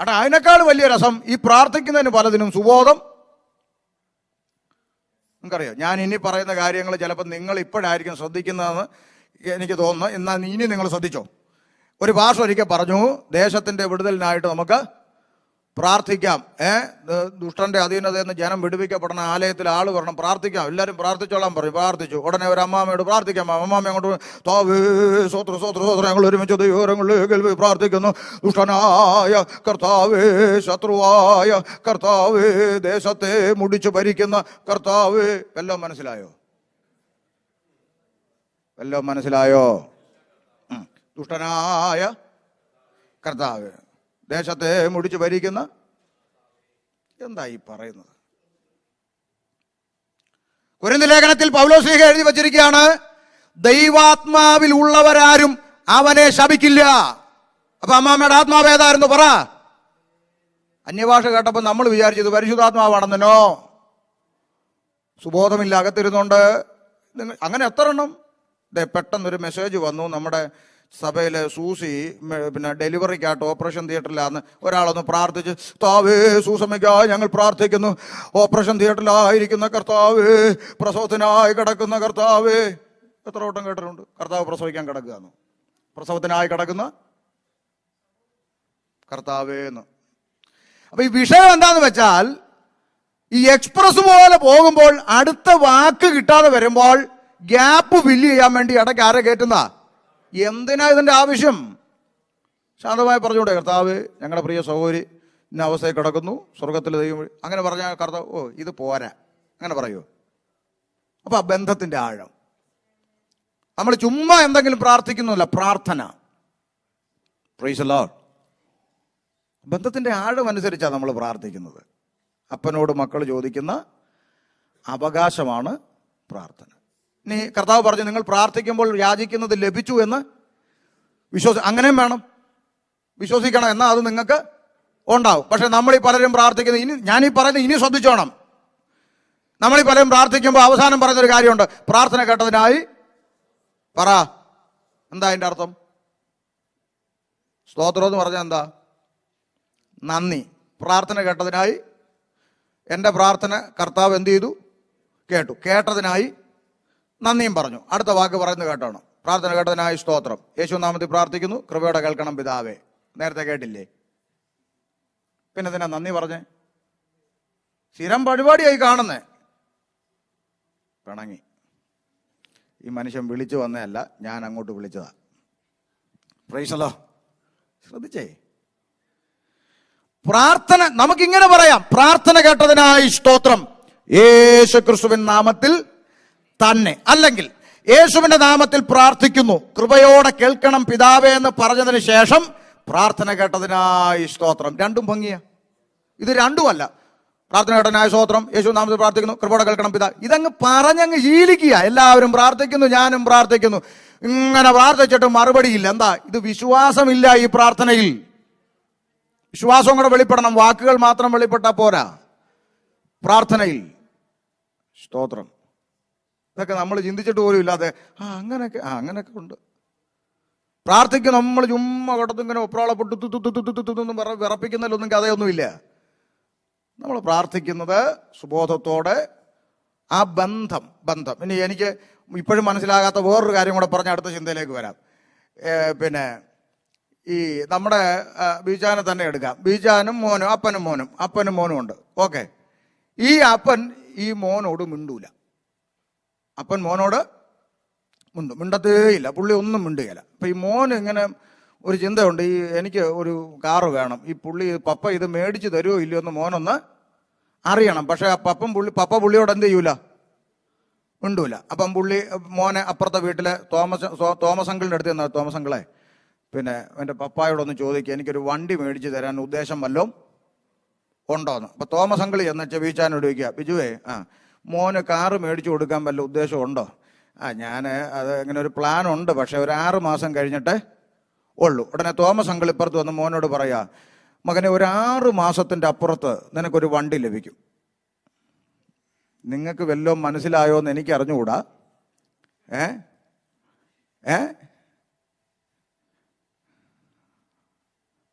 അവിടെ അതിനേക്കാൾ വലിയ രസം ഈ പ്രാർത്ഥിക്കുന്നതിന് പലതിനും സുബോധം. നിങ്ങൾക്കറിയാം, ഞാൻ ഇനി പറയുന്ന കാര്യങ്ങൾ ചിലപ്പോൾ നിങ്ങൾ ഇപ്പോഴായിരിക്കും ശ്രദ്ധിക്കുന്നതെന്ന് എനിക്ക് തോന്നുന്നു. എന്നാൽ ഇനി നിങ്ങൾ ശ്രദ്ധിച്ചോ. ഒരു ഭാഷ ഒരിക്കൽ പറഞ്ഞു, ദേശത്തിൻ്റെ വിടുതലിനായിട്ട് നമുക്ക് പ്രാർത്ഥിക്കാം. ദുഷ്ടന്റെ അധീനതയിൽ നിന്ന് ജനം വിടുവിക്കപ്പെടണ, ആലയത്തിൽ ആൾ വരണം, പ്രാർത്ഥിക്കാം, എല്ലാവരും പ്രാർത്ഥിച്ചോളാൻ പറയും. പ്രാർത്ഥിച്ചു. ഉടനെ ഒരു അമ്മാമ്മയോട് പ്രാർത്ഥിക്കാം. അമ്മാമ്മ അങ്ങോട്ട് താവേ സ്വോത്ര സ്വോത്ര സ്വോത്ര ഞങ്ങൾ ഒരുമിച്ച് ദൈവങ്ങളിൽ പ്രാർത്ഥിക്കുന്നു. ദുഷ്ടനായ കർത്താവേ, ശത്രുവായ കർത്താവേ, ദേശത്തെ മുടിച്ചു ഭരിക്കുന്ന കർത്താവേ. വല്ലോ മനസ്സിലായോ? വല്ലോ മനസ്സിലായോ? ദുഷ്ടനായ കർത്താവ്, ദേശത്തെ മുടിച്ചു ഭരിക്കുന്ന. എന്താ ഈ പറയുന്നത്? കൊരിന്ത്യർ ലേഖനത്തിൽ പൗലോസ് എഴുതി വച്ചിരിക്കുകയാണ്, ദൈവാത്മാവിൽ ഉള്ളവരാരും അവനെ ശപിക്കില്ല. അപ്പൊ അമ്മാമ്മയുടെ ആത്മാവ് ഏതായിരുന്നു? പറ. അന്യഭാഷ കേട്ടപ്പോൾ നമ്മൾ വിചാരിച്ചത് പരിശുദ്ധാത്മാവാണെന്നോ. സുബോധമില്ല, അകത്തിരുന്നുകൊണ്ട്. അങ്ങനെ എത്ര എണ്ണം? പെട്ടെന്നൊരു മെസ്സേജ് വന്നു. നമ്മുടെ സഭയിലെ സൂസി പിന്നെ ഡെലിവറിക്കായിട്ട് ഓപ്പറേഷൻ തിയേറ്ററിലാന്ന് ഒരാളൊന്ന് പ്രാർത്ഥിച്ച്, താവേ സൂസമ്മയ്ക്കായി ഞങ്ങൾ പ്രാർത്ഥിക്കുന്നു, ഓപ്പറേഷൻ തിയേറ്ററിലായിരിക്കുന്ന കർത്താവേ, പ്രസവത്തിനായി കിടക്കുന്ന കർത്താവേ. എത്ര വട്ടം കേട്ടിട്ടുണ്ട് കർത്താവ് പ്രസവിക്കാൻ കിടക്കുകയെന്ന്? പ്രസവത്തിനായി കിടക്കുന്ന കർത്താവേന്ന്. അപ്പൊ ഈ വിഷയം എന്താന്ന് വെച്ചാൽ, ഈ എക്സ്പ്രസ് പോലെ പോകുമ്പോൾ അടുത്ത വാക്ക് കിട്ടാതെ വരുമ്പോൾ ഗ്യാപ്പ് ഫില്ല് ചെയ്യാൻ വേണ്ടി ഇടയ്ക്ക് ആരെ കയറ്റുന്ന? എന്തിനാ ഇതിൻ്റെ ആവശ്യം? ശാന്തമായി പറഞ്ഞുകൂടെ, കർത്താവ് ഞങ്ങളുടെ പ്രിയ സഹോദരി ഇന്ന അവസ്ഥയിൽ കിടക്കുന്നു, സ്വർഗത്തിൽ ദൈവം. അങ്ങനെ പറഞ്ഞാൽ കർത്താവ് ഇത് പോരാ, അങ്ങനെ പറയൂ. അപ്പൊ ആ ബന്ധത്തിന്റെ ആഴം. നമ്മൾ ചുമ്മാ എന്തെങ്കിലും പ്രാർത്ഥിക്കുന്നില്ല, പ്രാർത്ഥന. Price the Lord. ബന്ധത്തിന്റെ ആഴം അനുസരിച്ചാണ് നമ്മൾ പ്രാർത്ഥിക്കുന്നത്. അപ്പനോട് മക്കൾ ചോദിക്കുന്ന അവകാശമാണ് പ്രാർത്ഥന. ഇനി കർത്താവ് പറഞ്ഞു, നിങ്ങൾ പ്രാർത്ഥിക്കുമ്പോൾ യാചിക്കുന്നത് ലഭിച്ചു എന്ന് അങ്ങനെയും വേണം. വിശ്വസിക്കണം, എന്നാൽ അത് നിങ്ങൾക്ക് ഉണ്ടാവും. പക്ഷെ നമ്മളീ പലരും പ്രാർത്ഥിക്കുന്നത്, ഇനി ഞാനീ പറയുന്നത് ഇനി ശ്രദ്ധിച്ചോണം. നമ്മളീ പലരും പ്രാർത്ഥിക്കുമ്പോൾ അവസാനം പറയുന്നൊരു കാര്യമുണ്ട്, പ്രാർത്ഥന കേട്ടതിനായി പറ. എന്താ അതിൻ്റെ അർത്ഥം? സ്തോത്രം എന്ന് പറഞ്ഞാൽ എന്താ? നന്ദി. പ്രാർത്ഥന കേട്ടതിനായി, എൻ്റെ പ്രാർത്ഥന കർത്താവ് എന്ത് ചെയ്തു? കേട്ടു. കേട്ടതിനായി നന്ദിയും പറഞ്ഞു. അടുത്ത വാക്ക് പറയുന്നത് കേട്ടോണം. പ്രാർത്ഥന കേട്ടതിനായി സ്തോത്രം. യേശു നാമത്തിൽ പ്രാർത്ഥിക്കുന്നു, കൃപയോടെ കേൾക്കണം പിതാവേ. നേരത്തെ കേട്ടില്ലേ? പിന്നെ എന്തിനാ നന്ദി പറഞ്ഞേ? സ്ഥിരം പരിപാടിയായി കാണുന്നേ. പിണങ്ങി. ഈ മനുഷ്യൻ വിളിച്ചു വന്നതല്ല, ഞാൻ അങ്ങോട്ട് വിളിച്ചതാ. പ്രൈസല്ലോ. ശ്രദ്ധിച്ചേ, പ്രാർത്ഥന നമുക്കിങ്ങനെ പറയാം, പ്രാർത്ഥന കേട്ടതിനായി സ്തോത്രം, യേശു ക്രിസ്തുവിൻ നാമത്തിൽ തന്നെ. അല്ലെങ്കിൽ യേശുവിന്റെ നാമത്തിൽ പ്രാർത്ഥിക്കുന്നു, കൃപയോടെ കേൾക്കണം പിതാവേ എന്ന് പറഞ്ഞതിന് ശേഷം പ്രാർത്ഥന കേട്ടതിനായി സ്തോത്രം. രണ്ടും ഭംഗിയാ. ഇത് രണ്ടുമല്ല. പ്രാർത്ഥന കേട്ടതിനായി സ്തോത്രം, യേശു നാമത്തിൽ പ്രാർത്ഥിക്കുന്നു, കൃപയോടെ കേൾക്കണം പിതാ. ഇതങ്ങ് പറഞ്ഞങ്ങ് ശീലിക്കുക. എല്ലാവരും പ്രാർത്ഥിക്കുന്നു, ഞാനും പ്രാർത്ഥിക്കുന്നു. ഇങ്ങനെ പ്രാർത്ഥിച്ചിട്ട് മറുപടിയില്ല. എന്താ? ഇത് വിശ്വാസമില്ല ഈ പ്രാർത്ഥനയിൽ. വിശ്വാസം കൂടെ വെളിപ്പെടണം. വാക്കുകൾ മാത്രം വെളിപ്പെട്ടാൽ പോരാ. പ്രാർത്ഥനയിൽ സ്തോത്രം. ഇതൊക്കെ നമ്മൾ ചിന്തിച്ചിട്ട് പോലും ഇല്ലാതെ അങ്ങനെയൊക്കെ ഉണ്ട്. പ്രാർത്ഥിക്കും നമ്മൾ ചുമ്മാ കിടത്തിങ്ങനെ ഒപ്രാളപ്പെട്ട് തുന്നും വിറപ്പിക്കുന്നതിലൊന്നും കഥയൊന്നുമില്ല. നമ്മൾ പ്രാർത്ഥിക്കുന്നത് സുബോധത്തോടെ, ആ ബന്ധം. ഇനി എനിക്ക് ഇപ്പോഴും മനസ്സിലാകാത്ത വേറൊരു കാര്യം കൂടെ പറഞ്ഞ് അടുത്ത ചിന്തയിലേക്ക് വരാം. പിന്നെ ഈ നമ്മുടെ ബീജാനെ തന്നെ എടുക്കാം. ബീജാനും മോനും, അപ്പനും മോനും ഉണ്ട്. ഓക്കെ. ഈ അപ്പൻ ഈ മോനോട് മിണ്ടൂല. അപ്പൻ മോനോട് മിണ്ടത്തേയില്ല. പുള്ളി ഒന്നും മിണ്ടുകയില്ല. അപ്പൊ ഈ മോന് ഇങ്ങനെ ഒരു ചിന്തയുണ്ട്, ഈ എനിക്ക് ഒരു കാറ് വേണം, ഈ പപ്പ ഇത് മേടിച്ച് തരുമോ ഇല്ലയോ എന്ന് മോനൊന്ന് അറിയണം. പക്ഷെ പപ്പ പുള്ളിയോട് എന്ത് ചെയ്യൂല? മിണ്ടൂല. അപ്പം മോനെ അപ്പുറത്തെ വീട്ടിലെ തോമസ് അങ്കിളിൻ്റെ അടുത്ത് ചെന്നാൽ, തോമസ് അങ്കിളെ പിന്നെ എൻ്റെ പപ്പായോടൊന്ന് ചോദിക്കുക, എനിക്കൊരു വണ്ടി മേടിച്ച് തരാൻ ഉദ്ദേശം വല്ലതും ഉണ്ടോന്ന്. അപ്പൊ തോമസ് അങ്കിൾ ചെന്ന് ചെവിച്ചാനോട് ചോദിക്കുക, ബിജുവേ, മോന് കാറ് മേടിച്ചു കൊടുക്കാൻ വല്ല ഉദ്ദേശം ഉണ്ടോ? ഞാൻ അത് ഇങ്ങനെ ഒരു പ്ലാൻ ഉണ്ട്, പക്ഷെ ഒരു 6 മാസം കഴിഞ്ഞിട്ടേ ഉള്ളൂ. ഉടനെ തോമസ് അങ്കിൾ ഇപ്പുറത്ത് വന്ന് മോനോട് പറയാ, മകനെ, ഒരു 6 മാസത്തിൻ്റെ അപ്പുറത്ത് നിനക്കൊരു വണ്ടി ലഭിക്കും. നിങ്ങൾക്ക് വല്ലതും മനസ്സിലായോ എന്ന് എനിക്ക് അറിഞ്ഞുകൂടാ.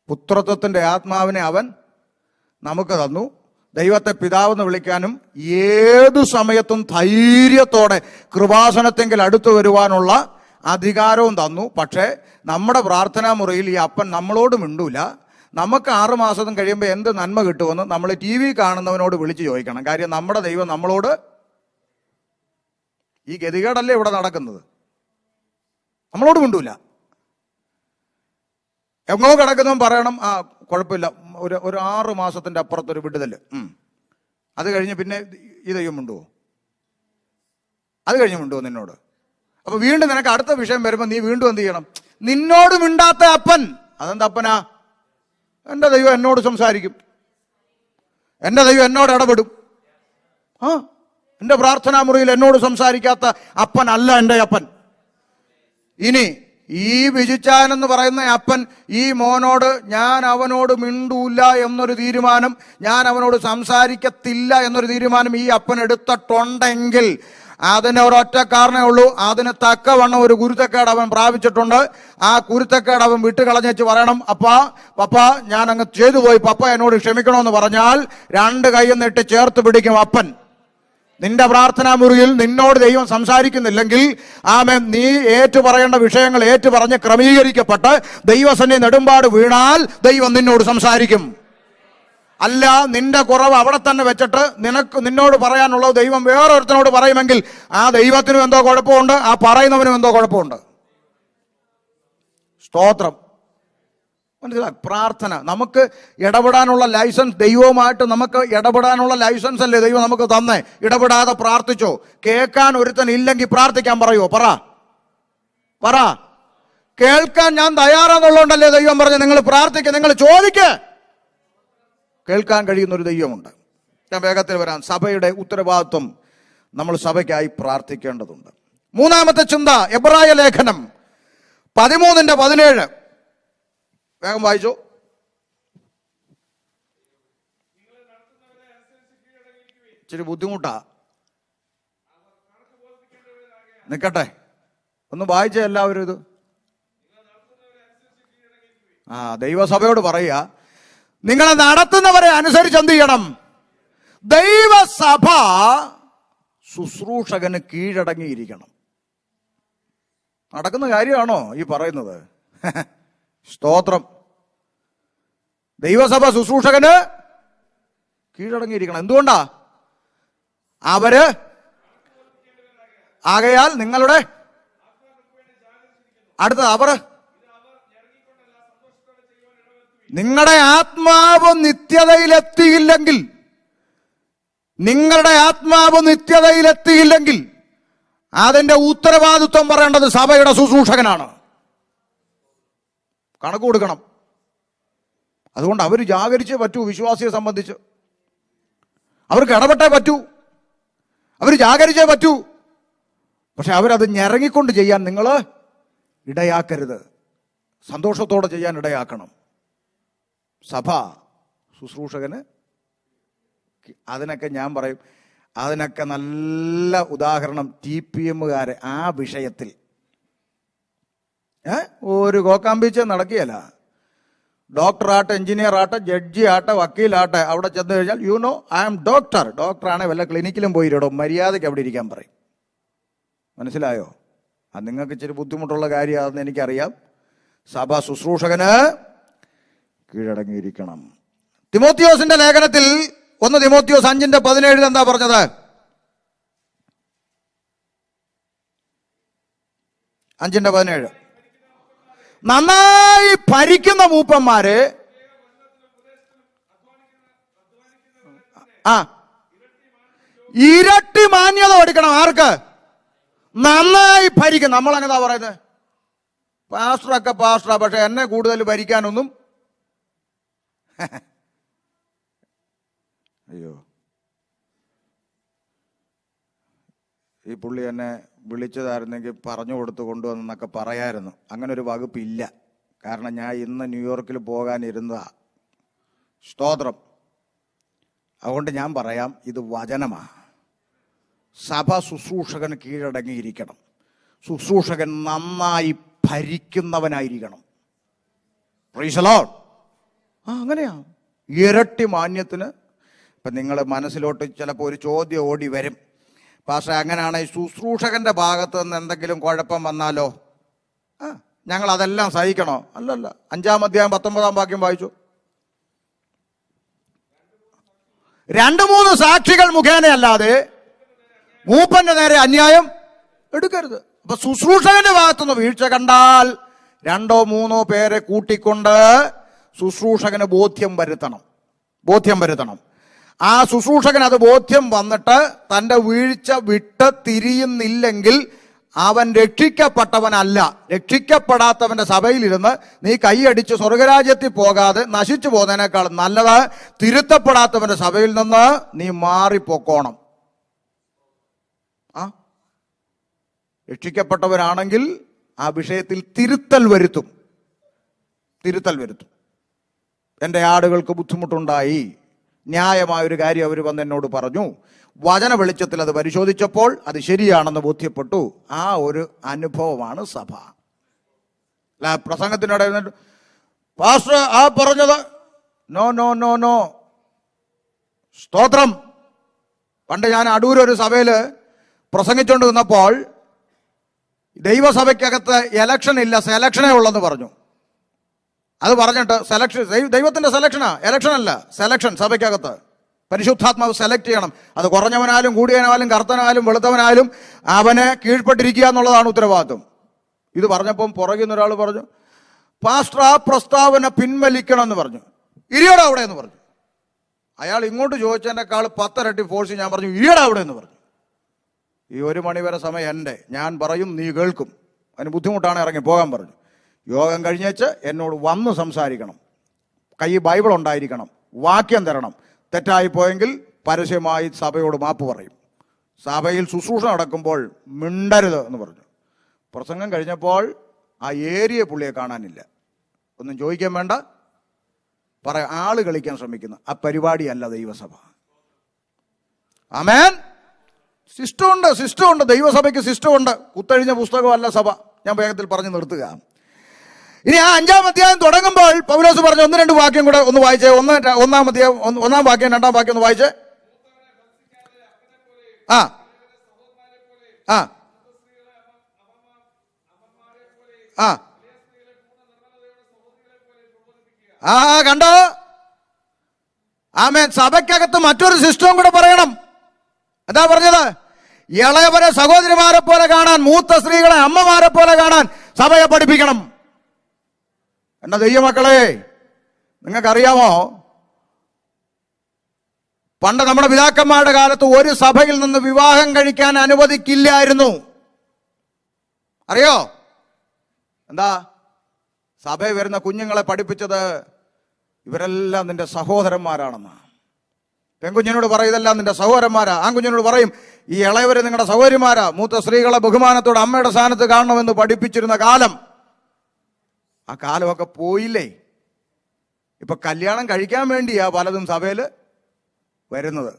പുത്രത്വത്തിന്റെ ആത്മാവിനെ അവൻ നമുക്ക് തന്നു. ദൈവത്തെ പിതാവെന്ന് വിളിക്കാനും ഏതു സമയത്തും ധൈര്യത്തോടെ കൃപാസനത്തെങ്കിൽ അടുത്തു വരുവാനുള്ള അധികാരവും തന്നു. പക്ഷേ നമ്മുടെ പ്രാർത്ഥനാ മുറിയിൽ ഈ അപ്പൻ നമ്മളോട് മിണ്ടൂല. നമുക്ക് 6 മാസം കഴിയുമ്പോൾ എന്ത് നന്മ കിട്ടുമെന്ന് നമ്മൾ TV കാണുന്നവനോട് വിളിച്ചു ചോദിക്കണം. കാര്യം നമ്മുടെ ദൈവം നമ്മളോട് ഈ ഗതികേടല്ലേ ഇവിടെ നടക്കുന്നത്. നമ്മളോട് മിണ്ടൂല. എങ്ങോ കിടക്കുന്നവൻ പറയണം, കുഴപ്പമില്ല, ഒരു 6 മാസത്തിന്റെ അപ്പുറത്തൊരു വിടുതല്. അത് കഴിഞ്ഞ് പിന്നെ ഈ ദൈവം മിണ്ടുവോ? അത് കഴിഞ്ഞ് മിണ്ടുവോ നിന്നോട്? അപ്പൊ വീണ്ടും നിനക്ക് അടുത്ത വിഷയം വരുമ്പോൾ നീ വീണ്ടും എന്ത് ചെയ്യണം? നിന്നോട് മിണ്ടാത്ത അപ്പൻ. അതെന്താ അപ്പനാ? എൻ്റെ ദൈവം എന്നോട് സംസാരിക്കും, എൻ്റെ ദൈവം എന്നോട് ഇടപെടും. എൻ്റെ പ്രാർത്ഥനാ മുറിയിൽ എന്നോട് സംസാരിക്കാത്ത അപ്പനല്ല എൻ്റെ അപ്പൻ. ഇനി ഈ ബിജുച്ചാനെന്ന് പറയുന്ന അപ്പൻ ഈ മോനോട് ഞാൻ അവനോട് മിണ്ടൂല എന്നൊരു തീരുമാനം, ഞാൻ അവനോട് സംസാരിക്കത്തില്ല എന്നൊരു തീരുമാനം ഈ അപ്പൻ എടുത്തിട്ടുണ്ടെങ്കിൽ അതിന് ഒരൊറ്റ കാരണമേ ഉള്ളൂ. അതിന് തക്കവണ്ണം ഒരു ഗുരുത്തക്കേട് അവൻ പ്രാപിച്ചിട്ടുണ്ട്. ആ ഗുരുത്തക്കേട് അവൻ വിട്ടുകളഞ്ഞേച്ച് പറയണം, പപ്പ ഞാൻ അങ്ങ് ചെയ്തു പോയി, പപ്പ എന്നോട് ക്ഷമിക്കണമെന്ന് പറഞ്ഞാൽ 2 കൈയും നീട്ടി ചേർത്ത് പിടിക്കും അപ്പൻ. നിന്റെ പ്രാർത്ഥനാ മുറിയിൽ നിന്നോട് ദൈവം സംസാരിക്കുന്നില്ലെങ്കിൽ നീ ഏറ്റുപറയേണ്ട വിഷയങ്ങൾ ഏറ്റുപറഞ്ഞ് ക്രമീകരിക്കപ്പെട്ട് ദൈവസന്നിധി നെടുമ്പാട് വീണാൽ ദൈവം നിന്നോട് സംസാരിക്കും. അല്ല, നിന്റെ കുറവ് അവിടെ തന്നെ വെച്ചിട്ട് നിന്നോട് പറയാനുള്ളത് ദൈവം വേറൊരുത്തനോട് പറയുമെങ്കിൽ ആ ദൈവത്തിനും എന്തോ കുഴപ്പമുണ്ട്, ആ പറയുന്നവനും എന്തോ കുഴപ്പമുണ്ട്. സ്തോത്രം. മനസ്സിലായി? പ്രാർത്ഥന നമുക്ക് ഇടപെടാനുള്ള ലൈസൻസ്, ദൈവവുമായിട്ട് നമുക്ക് ഇടപെടാനുള്ള ലൈസൻസ് അല്ലേ ദൈവം നമുക്ക് തന്നേ. ഇടപെടാതെ പ്രാർത്ഥിച്ചോ? കേൾക്കാൻ ഒരുത്തൻ ഇല്ലെങ്കിൽ പ്രാർത്ഥിക്കാൻ പറയുമോ? പറ. കേൾക്കാൻ ഞാൻ തയ്യാറാന്നുള്ളതുകൊണ്ടല്ലേ ദൈവം പറഞ്ഞു നിങ്ങൾ പ്രാർത്ഥിക്കുക, നിങ്ങൾ ചോദിക്കുക. കേൾക്കാൻ കഴിയുന്ന ഒരു ദൈവമുണ്ട്. ഞാൻ വേഗത്തിൽ വരാം. സഭയുടെ ഉത്തരവാദിത്വം, നമ്മൾ സഭയ്ക്കായി പ്രാർത്ഥിക്കേണ്ടതുണ്ട്. 3-ാമത്തെ ചിന്ത, എബ്രായ ലേഖനം 13:17. വേഗം വായിച്ചു. ഇച്ചിരി ബുദ്ധിമുട്ടാ, നിൽക്കട്ടെ, ഒന്ന് വായിച്ച എല്ലാവരും ഇത്. ദൈവസഭയോട് പറയുക, നിങ്ങളെ നടത്തുന്നവരെ അനുസരിച്ച് എന്ത് ചെയ്യണം? ദൈവസഭ ശുശ്രൂഷകന് കീഴടങ്ങിയിരിക്കണം. നടക്കുന്ന കാര്യമാണോ ഈ പറയുന്നത്? സ്തോത്രം. ദൈവസഭ ശുശ്രൂഷകന് കീഴടങ്ങിയിരിക്കണം. എന്തുകൊണ്ടാ? അവര് ആകയാൽ നിങ്ങളുടെ അടുത്തത് അവർ നിങ്ങളുടെ ആത്മാവ് നിത്യതയിലെത്തിയില്ലെങ്കിൽ, നിങ്ങളുടെ ആത്മാവ് നിത്യതയിലെത്തിയില്ലെങ്കിൽ അതിന്റെ ഉത്തരവാദിത്വം പറയേണ്ടത് സഭയുടെ ശുശ്രൂഷകനാണ്. കണക്ക് കൊടുക്കണം. അതുകൊണ്ട് അവർ ജാഗരിച്ചേ പറ്റൂ. വിശ്വാസിയെ സംബന്ധിച്ച് അവർക്ക് ഇടപെട്ടേ പറ്റൂ, അവർ ജാഗരിച്ചേ പറ്റൂ. പക്ഷെ അവരത് ഞെരങ്ങിക്കൊണ്ട് ചെയ്യാൻ നിങ്ങൾ ഇടയാക്കരുത്. സന്തോഷത്തോടെ ചെയ്യാൻ ഇടയാക്കണം. സഭ ശുശ്രൂഷകന് അതിനൊക്കെ ഞാൻ പറയും, അതിനൊക്കെ നല്ല ഉദാഹരണം TPM-കാരെ ആ വിഷയത്തിൽ. ഒരു കോക്കാമ്പീച്ച് നടക്കുകയല്ല. ഡോക്ടറാട്ടെ, എഞ്ചിനീയർ ആട്ടെ, ജഡ്ജി ആട്ടെ, വക്കീലാട്ടെ, അവിടെ ചെന്ന് കഴിഞ്ഞാൽ ഐ ആം ഡോക്ടർ. ഡോക്ടറാണെ വല്ല ക്ലിനിക്കിലും പോയിട്ടോ, മര്യാദയ്ക്ക് അവിടെ ഇരിക്കാൻ പറയും. മനസ്സിലായോ? അത് നിങ്ങൾക്ക് ഇച്ചിരി ബുദ്ധിമുട്ടുള്ള കാര്യമാണെന്ന് എനിക്കറിയാം. സഭ ശുശ്രൂഷകന് കീഴടങ്ങിയിരിക്കണം. തിമോത്തിയോസിന്റെ ലേഖനത്തിൽ 1 തിമോത്തിയോസ് 5:17 എന്താ പറഞ്ഞത്? 5:17 നന്നായി ഭരിക്കുന്ന മൂപ്പന്മാര് ഇരട്ടി മാന്യത കൊടുക്കണം. ആർക്ക്? നന്നായി ഭരിക്കും. നമ്മളെങ്ങനെയാ പറയുന്നത്? പാസ്റ്ററൊക്കെ പാസ്റ്ററാ, പക്ഷെ എന്നെ കൂടുതൽ ഭരിക്കാനൊന്നും. അയ്യോ, ഈ പുള്ളി എന്നെ വിളിച്ചതായിരുന്നെങ്കിൽ പറഞ്ഞു കൊടുത്ത് കൊണ്ടുവന്നൊക്കെ പറയായിരുന്നു. അങ്ങനെ ഒരു വകുപ്പില്ല. കാരണം ഞാൻ ഇന്ന് ന്യൂയോർക്കിൽ പോകാനിരുന്നതാ. സ്തോത്രം. അതുകൊണ്ട് ഞാൻ പറയാം, ഇത് വചനമാ. സഭ ശുശ്രൂഷകന് കീഴടങ്ങിയിരിക്കണം. ശുശ്രൂഷകൻ നന്നായി ഭരിക്കുന്നവനായിരിക്കണം. Price the Lord. അങ്ങനെയാ. ഇരട്ടി മാന്യത്തിന്. ഇപ്പം നിങ്ങൾ മനസ്സിലോട്ട് ചിലപ്പോൾ ഒരു ചോദ്യം ഓടി വരും, പക്ഷേ അങ്ങനെയാണെങ്കിൽ ശുശ്രൂഷകന്റെ ഭാഗത്ത് നിന്ന് എന്തെങ്കിലും കുഴപ്പം വന്നാലോ? ഞങ്ങൾ അതെല്ലാം സഹിക്കണോ? അല്ലല്ല. 5-ാം അധ്യായം 19-ാം വാക്യം വായിച്ചു. 2-3 സാക്ഷികൾ മുഖേനയല്ലാതെ മൂപ്പന്റെ നേരെ അന്യായം എടുക്കരുത്. അപ്പൊ ശുശ്രൂഷകന്റെ ഭാഗത്തുനിന്ന് വീഴ്ച കണ്ടാൽ 2-3 പേരെ കൂട്ടിക്കൊണ്ട് ശുശ്രൂഷകന് ബോധ്യം വരുത്തണം. ആ ശുശ്രൂഷകൻ അത് ബോധ്യം വന്നിട്ട് തൻ്റെ വീഴ്ച വിട്ട് തിരിയുന്നില്ലെങ്കിൽ അവൻ രക്ഷിക്കപ്പെട്ടവനല്ല. രക്ഷിക്കപ്പെടാത്തവന്റെ സഭയിലിരുന്ന് നീ കൈയടിച്ച് സ്വർഗരാജ്യത്തിൽ പോകാതെ നശിച്ചു പോകുന്നതിനേക്കാൾ നല്ലത് തിരുത്തപ്പെടാത്തവന്റെ സഭയിൽ നിന്ന് നീ മാറിപ്പോക്കോണം. രക്ഷിക്കപ്പെട്ടവരാണെങ്കിൽ ആ വിഷയത്തിൽ തിരുത്തൽ വരുത്തും. എൻ്റെ ആടുകൾക്ക് ബുദ്ധിമുട്ടുണ്ടായി, ന്യായമായൊരു കാര്യം അവർ വന്ന് എന്നോട് പറഞ്ഞു, വചന വെളിച്ചത്തിൽ അത് പരിശോധിച്ചപ്പോൾ അത് ശരിയാണെന്ന് ബോധ്യപ്പെട്ടു. ആ ഒരു അനുഭവമാണ് സഭ. അല്ല പ്രസംഗത്തിനിടെ പാസ്റ്റർ ആ പറഞ്ഞത് നോ. സ്തോത്രം. പണ്ട് ഞാൻ അടൂരൊരു സഭയിൽ പ്രസംഗിച്ചുകൊണ്ട് നിന്നപ്പോൾ ദൈവസഭയ്ക്കകത്ത് ഇലക്ഷൻ ഇല്ല, സെലക്ഷനേ ഉള്ളെന്ന് പറഞ്ഞു. അത് പറഞ്ഞിട്ട് സെലക്ഷൻ, ദൈവത്തിന്റെ സെലക്ഷനാ, ഇലക്ഷൻ അല്ല, സെലക്ഷൻ. സഭയ്ക്കകത്ത് പരിശുദ്ധാത്മാവ് സെലക്ട് ചെയ്യണം. അത് കുറഞ്ഞവനാലും കൂടിയവനാലും കറുത്തവനാലും വെളുത്തവനാലും അവനെ കീഴ്പ്പെട്ടിരിക്കുക എന്നുള്ളതാണ് ഉത്തരവാദിത്വം. ഇത് പറഞ്ഞപ്പം പുറകിൽ നിന്ന് ഒരാൾ പറഞ്ഞു, പാസ്റ്റർ ആ പ്രസ്താവന പിൻവലിക്കണം എന്ന് പറഞ്ഞു. ഇരിയടാ അവിടെ എന്ന് പറഞ്ഞു. അയാൾ ഇങ്ങോട്ട് ചോദിച്ചതിനേക്കാൾ 10 ഇരട്ടി ഫോഴ്സ് ഞാൻ പറഞ്ഞു, ഇരിയടാ അവിടെ എന്ന് പറഞ്ഞു. ഈ 1 മണി വരെ സമയം എൻ്റെ, ഞാൻ പറയും നീ കേൾക്കും. അതിന് ബുദ്ധിമുട്ടാണ്, ഇറങ്ങി പോകാൻ പറഞ്ഞു. യോഗം കഴിഞ്ഞേച്ച് എന്നോട് വന്ന് സംസാരിക്കണം, കൈ ബൈബിൾ ഉണ്ടായിരിക്കണം, വാക്യം തരണം. തെറ്റായിപ്പോയെങ്കിൽ പരസ്യമായി സഭയോട് മാപ്പ് പറയും. സഭയിൽ ശുശ്രൂഷ നടക്കുമ്പോൾ മിണ്ടരുത് എന്ന് പറഞ്ഞു. പ്രസംഗം കഴിഞ്ഞപ്പോൾ ആ ഏരിയ പുള്ളിയെ കാണാനില്ല. ഒന്നും ചോദിക്കാൻ വേണ്ട, പറയാം. ആള് കളിക്കാൻ ശ്രമിക്കുന്ന ആ പരിപാടിയല്ല ദൈവസഭ. ആമേൻ. സിസ്റ്റമുണ്ട്. ദൈവസഭയ്ക്ക് സിസ്റ്റമുണ്ട്. കുത്തഴിഞ്ഞ പുസ്തകമല്ല സഭ. ഞാൻ വേഗത്തിൽ പറഞ്ഞു നിർത്തുക. ഇനി ആ 5-ാം അധ്യായം തുടങ്ങുമ്പോൾ പൗലോസ് പറഞ്ഞ 1-2 വാക്യം കൂടെ ഒന്ന് വായിച്ചേ. 1-ാം അധ്യായം 1-ാം വാക്യം 2-ാം വാക്യം ഒന്ന് വായിച്ചേ. കണ്ടോ? ആമേൻ. സഭയ്ക്കകത്ത് മറ്റൊരു സിസ്റ്റവും കൂടെ പറയണം. എന്താ പറഞ്ഞത്? ഇളയവരെ സഹോദരിമാരെ പോലെ കാണാൻ, മൂത്ത സ്ത്രീകളെ അമ്മമാരെ പോലെ കാണാൻ സഭയെ പഠിപ്പിക്കണം. എന്റെ ദൈവമക്കളെ, നിങ്ങൾക്കറിയാമോ, പണ്ട് നമ്മുടെ പിതാക്കന്മാരുടെ കാലത്ത് ഒരു സഭയിൽ നിന്ന് വിവാഹം കഴിക്കാൻ അനുവദിക്കില്ലായിരുന്നു. അറിയോ? എന്താ? സഭയിൽ വരുന്ന കുഞ്ഞുങ്ങളെ പഠിപ്പിച്ചത് ഇവരെല്ലാം നിന്റെ സഹോദരന്മാരാണെന്ന്. പെൺകുഞ്ഞിനോട് പറയും ഇതെല്ലാം നിന്റെ സഹോദരന്മാരാ. ആൺകുഞ്ഞിനോട് പറയും ഈ ഇളയവര് നിങ്ങളുടെ സഹോദരിമാരാ. മൂത്ത സ്ത്രീകളെ ബഹുമാനത്തോടെ അമ്മയുടെ സ്ഥാനത്ത് കാണണമെന്ന് പഠിപ്പിച്ചിരുന്ന കാലം, ആ കാലമൊക്കെ പോയില്ലേ? ഇപ്പൊ കല്യാണം കഴിക്കാൻ വേണ്ടിയാ പലതും സഭയിൽ വരുന്നത്.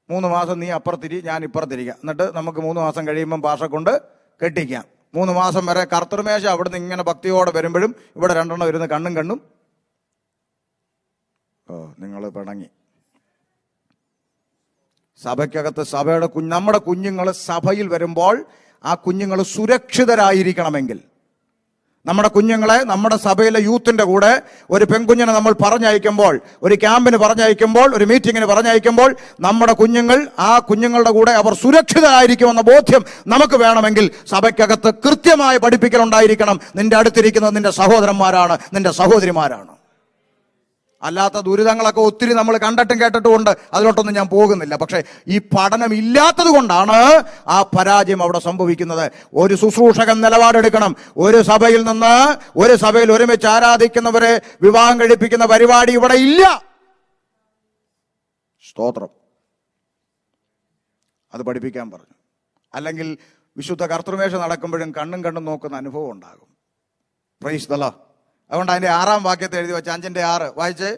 3 മാസം നീ അപ്പുറത്തിരി, ഞാൻ ഇപ്പുറത്തിരിക്കാം, എന്നിട്ട് നമുക്ക് 3 മാസം കഴിയുമ്പം ഭാഷ കൊണ്ട് കെട്ടിക്കാം. 3 മാസം വരെ കർത്തൃമേശ അവിടുന്ന് ഇങ്ങനെ ഭക്തിയോടെ വരുമ്പോഴും ഇവിടെ 2 എണ്ണം ഇരുന്ന് കണ്ണും കണ്ണും. നിങ്ങൾ പിണങ്ങി. സഭയ്ക്കകത്ത് സഭയുടെ നമ്മുടെ കുഞ്ഞുങ്ങൾ സഭയിൽ വരുമ്പോൾ ആ കുഞ്ഞുങ്ങൾ സുരക്ഷിതരായിരിക്കണമെങ്കിൽ, നമ്മുടെ കുഞ്ഞുങ്ങളെ നമ്മുടെ സഭയിലെ യൂത്തിന്റെ കൂടെ ഒരു പെൺകുഞ്ഞിനെ നമ്മൾ പറഞ്ഞയക്കുമ്പോൾ, ഒരു ക്യാമ്പിന് പറഞ്ഞയക്കുമ്പോൾ, ഒരു മീറ്റിങ്ങിന് പറഞ്ഞയക്കുമ്പോൾ, നമ്മുടെ കുഞ്ഞുങ്ങൾ ആ കുഞ്ഞുങ്ങളുടെ കൂടെ അവർ സുരക്ഷിതരായിരിക്കുമെന്ന ബോധ്യം നമുക്ക് വേണമെങ്കിൽ സഭയ്ക്കകത്ത് കൃത്യമായ പഠിപ്പിക്കൽ ഉണ്ടായിരിക്കണം. നിന്റെ അടുത്തിരിക്കുന്നത് നിന്റെ സഹോദരന്മാരാണ്, നിന്റെ സഹോദരിമാരാണ്. അല്ലാത്ത ദുരിതങ്ങളൊക്കെ ഒത്തിരി നമ്മൾ കണ്ടിട്ടും കേട്ടിട്ടുമുണ്ട്. അതിലോട്ടൊന്നും ഞാൻ പോകുന്നില്ല. പക്ഷേ ഈ പഠനം ഇല്ലാത്തത് കൊണ്ടാണ് ആ പരാജയം അവിടെ സംഭവിക്കുന്നത്. ഒരു ശുശ്രൂഷകൻ നിലപാടെടുക്കണം. ഒരു സഭയിൽ നിന്ന് ഒരു സഭയിൽ ഒരുമിച്ച് ആരാധിക്കുന്നവരെ വിവാഹം കഴിപ്പിക്കുന്ന പരിപാടി ഇവിടെ ഇല്ല. സ്തോത്രം. അത് പഠിപ്പിക്കാൻ പറഞ്ഞു. അല്ലെങ്കിൽ വിശുദ്ധ കർത്തൃമേശ നടക്കുമ്പോഴും കണ്ണും കണ്ണും നോക്കുന്ന അനുഭവം ഉണ്ടാകും. Praise the Lord. അതുകൊണ്ട് അതിന്റെ 6-ാം വാക്യത്തെ എഴുതി വെച്ച 5-ന്റെ 6 വായിച്ചേ,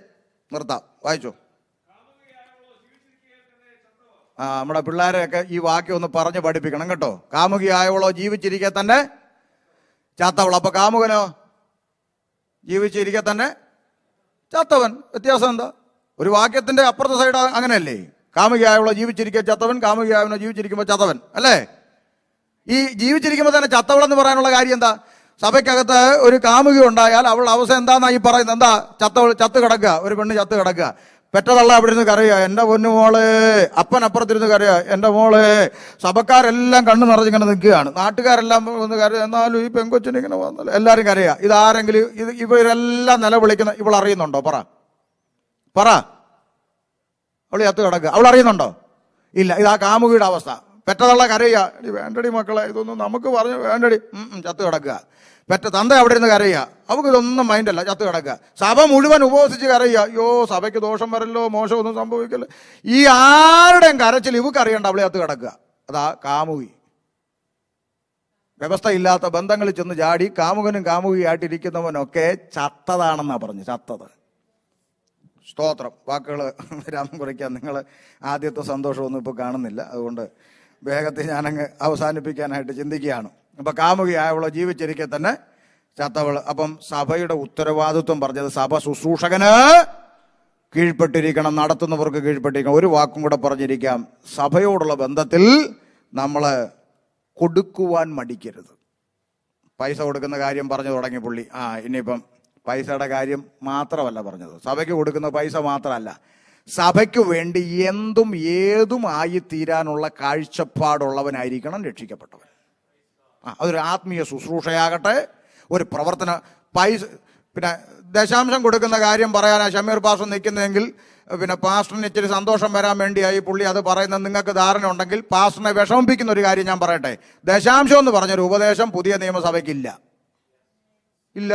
നിർത്താം. വായിച്ചോ. നമ്മുടെ പിള്ളേരെയൊക്കെ ഈ വാക്യം ഒന്ന് പറഞ്ഞ് പഠിപ്പിക്കണം കേട്ടോ. കാമുകിയായവളോ ജീവിച്ചിരിക്കെ തന്നെ ചത്തവൾ. അപ്പൊ കാമുകനോ ജീവിച്ചിരിക്കെ തന്നെ ചത്തവൻ. വ്യത്യാസം എന്താ? ഒരു വാക്യത്തിന്റെ അപ്പുറത്തെ സൈഡ് അങ്ങനെയല്ലേ? കാമുകിയായവളോ ജീവിച്ചിരിക്കെ ചത്തവൻ, കാമുകിയായവനോ ജീവിച്ചിരിക്കുമ്പോൾ ചത്തവൻ, അല്ലേ? ഈ ജീവിച്ചിരിക്കുമ്പോൾ തന്നെ ചത്തവളെന്ന് പറയാനുള്ള കാര്യം എന്താ? സഭയ്ക്കകത്ത് ഒരു കാമുകി ഉണ്ടായാൽ അവളുടെ അവസ്ഥ എന്താന്നാ ഈ പറയുന്നത്? എന്താ? ചത്ത് കിടക്കുക. ഒരു പെണ്ണ് ചത്ത് കിടക്കുക. പെറ്റതള്ള അവിടെ ഇരുന്ന് കരയുക, എന്റെ പൊന്നു മോളെ. അപ്പൻ അപ്പുറത്തിരുന്ന് കരയുക, എന്റെ മോളെ. സഭക്കാരെല്ലാം കണ്ണു നിറഞ്ഞിങ്ങനെ നിൽക്കുകയാണ്. നാട്ടുകാരെല്ലാം ഒന്ന് കരയുക. എന്നാലും ഈ പെങ്കൊച്ചിന് ഇങ്ങനെ വന്നല്ലോ. എല്ലാവരും കരയുക. ഇതാരെങ്കിലും ഇവരെല്ലാം നിലവിളിക്കുന്ന ഇവൾ അറിയുന്നുണ്ടോ? പറ. അവൾ ചത്ത് കിടക്കുക. അവൾ അറിയുന്നുണ്ടോ? ഇല്ല. ഇതാ കാമുകിയുടെ അവസ്ഥ. പെറ്റതള്ള കരയുക, വേണ്ടടി മക്കളെ, ഇതൊന്നും നമുക്ക് പറഞ്ഞു വേണ്ടടി. ചത്ത് കിടക്കുക. പെറ്റ തന്ത അവിടെ ഇരുന്ന് കരയുക. അവൾക്ക് ഇതൊന്നും മൈൻഡല്ല, ചത്ത് കിടക്കുക. സഭ മുഴുവൻ ഉപവസിച്ച് കരയുക, അയ്യോ സഭയ്ക്ക് ദോഷം വരല്ലോ, മോശമൊന്നും സംഭവിക്കല്ലോ. ഈ ആരുടെയും കരച്ചിൽ ഇവക്ക് അറിയണ്ട, അവളെ ചത്ത് കിടക്കുക. അതാ കാമുകി. വ്യവസ്ഥയില്ലാത്ത ബന്ധങ്ങളിൽ ചെന്ന് ചാടി കാമുകനും കാമുകിയായിട്ടിരിക്കുന്നവനൊക്കെ ചത്തതാണെന്നാ പറഞ്ഞു. ചത്തത്. സ്തോത്രം. വാക്കുകൾ രാമം കുറിക്കാൻ നിങ്ങൾ ആദ്യത്തെ സന്തോഷമൊന്നും ഇപ്പോൾ കാണുന്നില്ല. അതുകൊണ്ട് വേഗത്തിൽ ഞാനങ്ങ് അവസാനിപ്പിക്കാനായിട്ട് ചിന്തിക്കുകയാണ്. അപ്പൊ കാമുകിയായവളോ ജീവിച്ചിരിക്കെ തന്നെ ചത്തവള്. അപ്പം സഭയുടെ ഉത്തരവാദിത്വം പറഞ്ഞത് സഭ ശുശ്രൂഷകന് കീഴ്പ്പെട്ടിരിക്കണം, നടത്തുന്നവർക്ക് കീഴ്പ്പെട്ടിരിക്കണം. ഒരു വാക്കും കൂടെ പറഞ്ഞിരിക്കാം. സഭയോടുള്ള ബന്ധത്തിൽ നമ്മൾ കൊടുക്കുവാൻ മടിക്കരുത്. പൈസ കൊടുക്കുന്ന കാര്യം പറഞ്ഞു തുടങ്ങി പുള്ളി. ഇനിയിപ്പം പൈസയുടെ കാര്യം മാത്രമല്ല പറഞ്ഞത്. സഭയ്ക്ക് കൊടുക്കുന്ന പൈസ മാത്രമല്ല, സഭയ്ക്ക് വേണ്ടി എന്തും ഏതും ആയി തീരാനുള്ള കാഴ്ചപ്പാടുള്ളവനായിരിക്കണം രക്ഷിക്കപ്പെട്ടവൻ. അതൊരു ആത്മീയ ശുശ്രൂഷയാകട്ടെ, ഒരു പ്രവർത്തന. പൈസ പിന്നെ ദശാംശം കൊടുക്കുന്ന കാര്യം പറയാനാ ഷമീർ പാസ്റ്റർ നിൽക്കുന്നതെങ്കിൽ പിന്നെ പാസ്റ്ററിന് ഇച്ചിരി സന്തോഷം വരാൻ വേണ്ടിയായി പുള്ളി അത് പറയുന്നത് നിങ്ങൾക്ക് ധാരണ ഉണ്ടെങ്കിൽ പാസ്റ്ററിനെ വിഷമിപ്പിക്കുന്ന ഒരു കാര്യം ഞാൻ പറയട്ടെ. ദശാംശം എന്ന് പറഞ്ഞൊരു ഉപദേശം പുതിയ നിയമസഭയ്ക്കില്ല. ഇല്ല.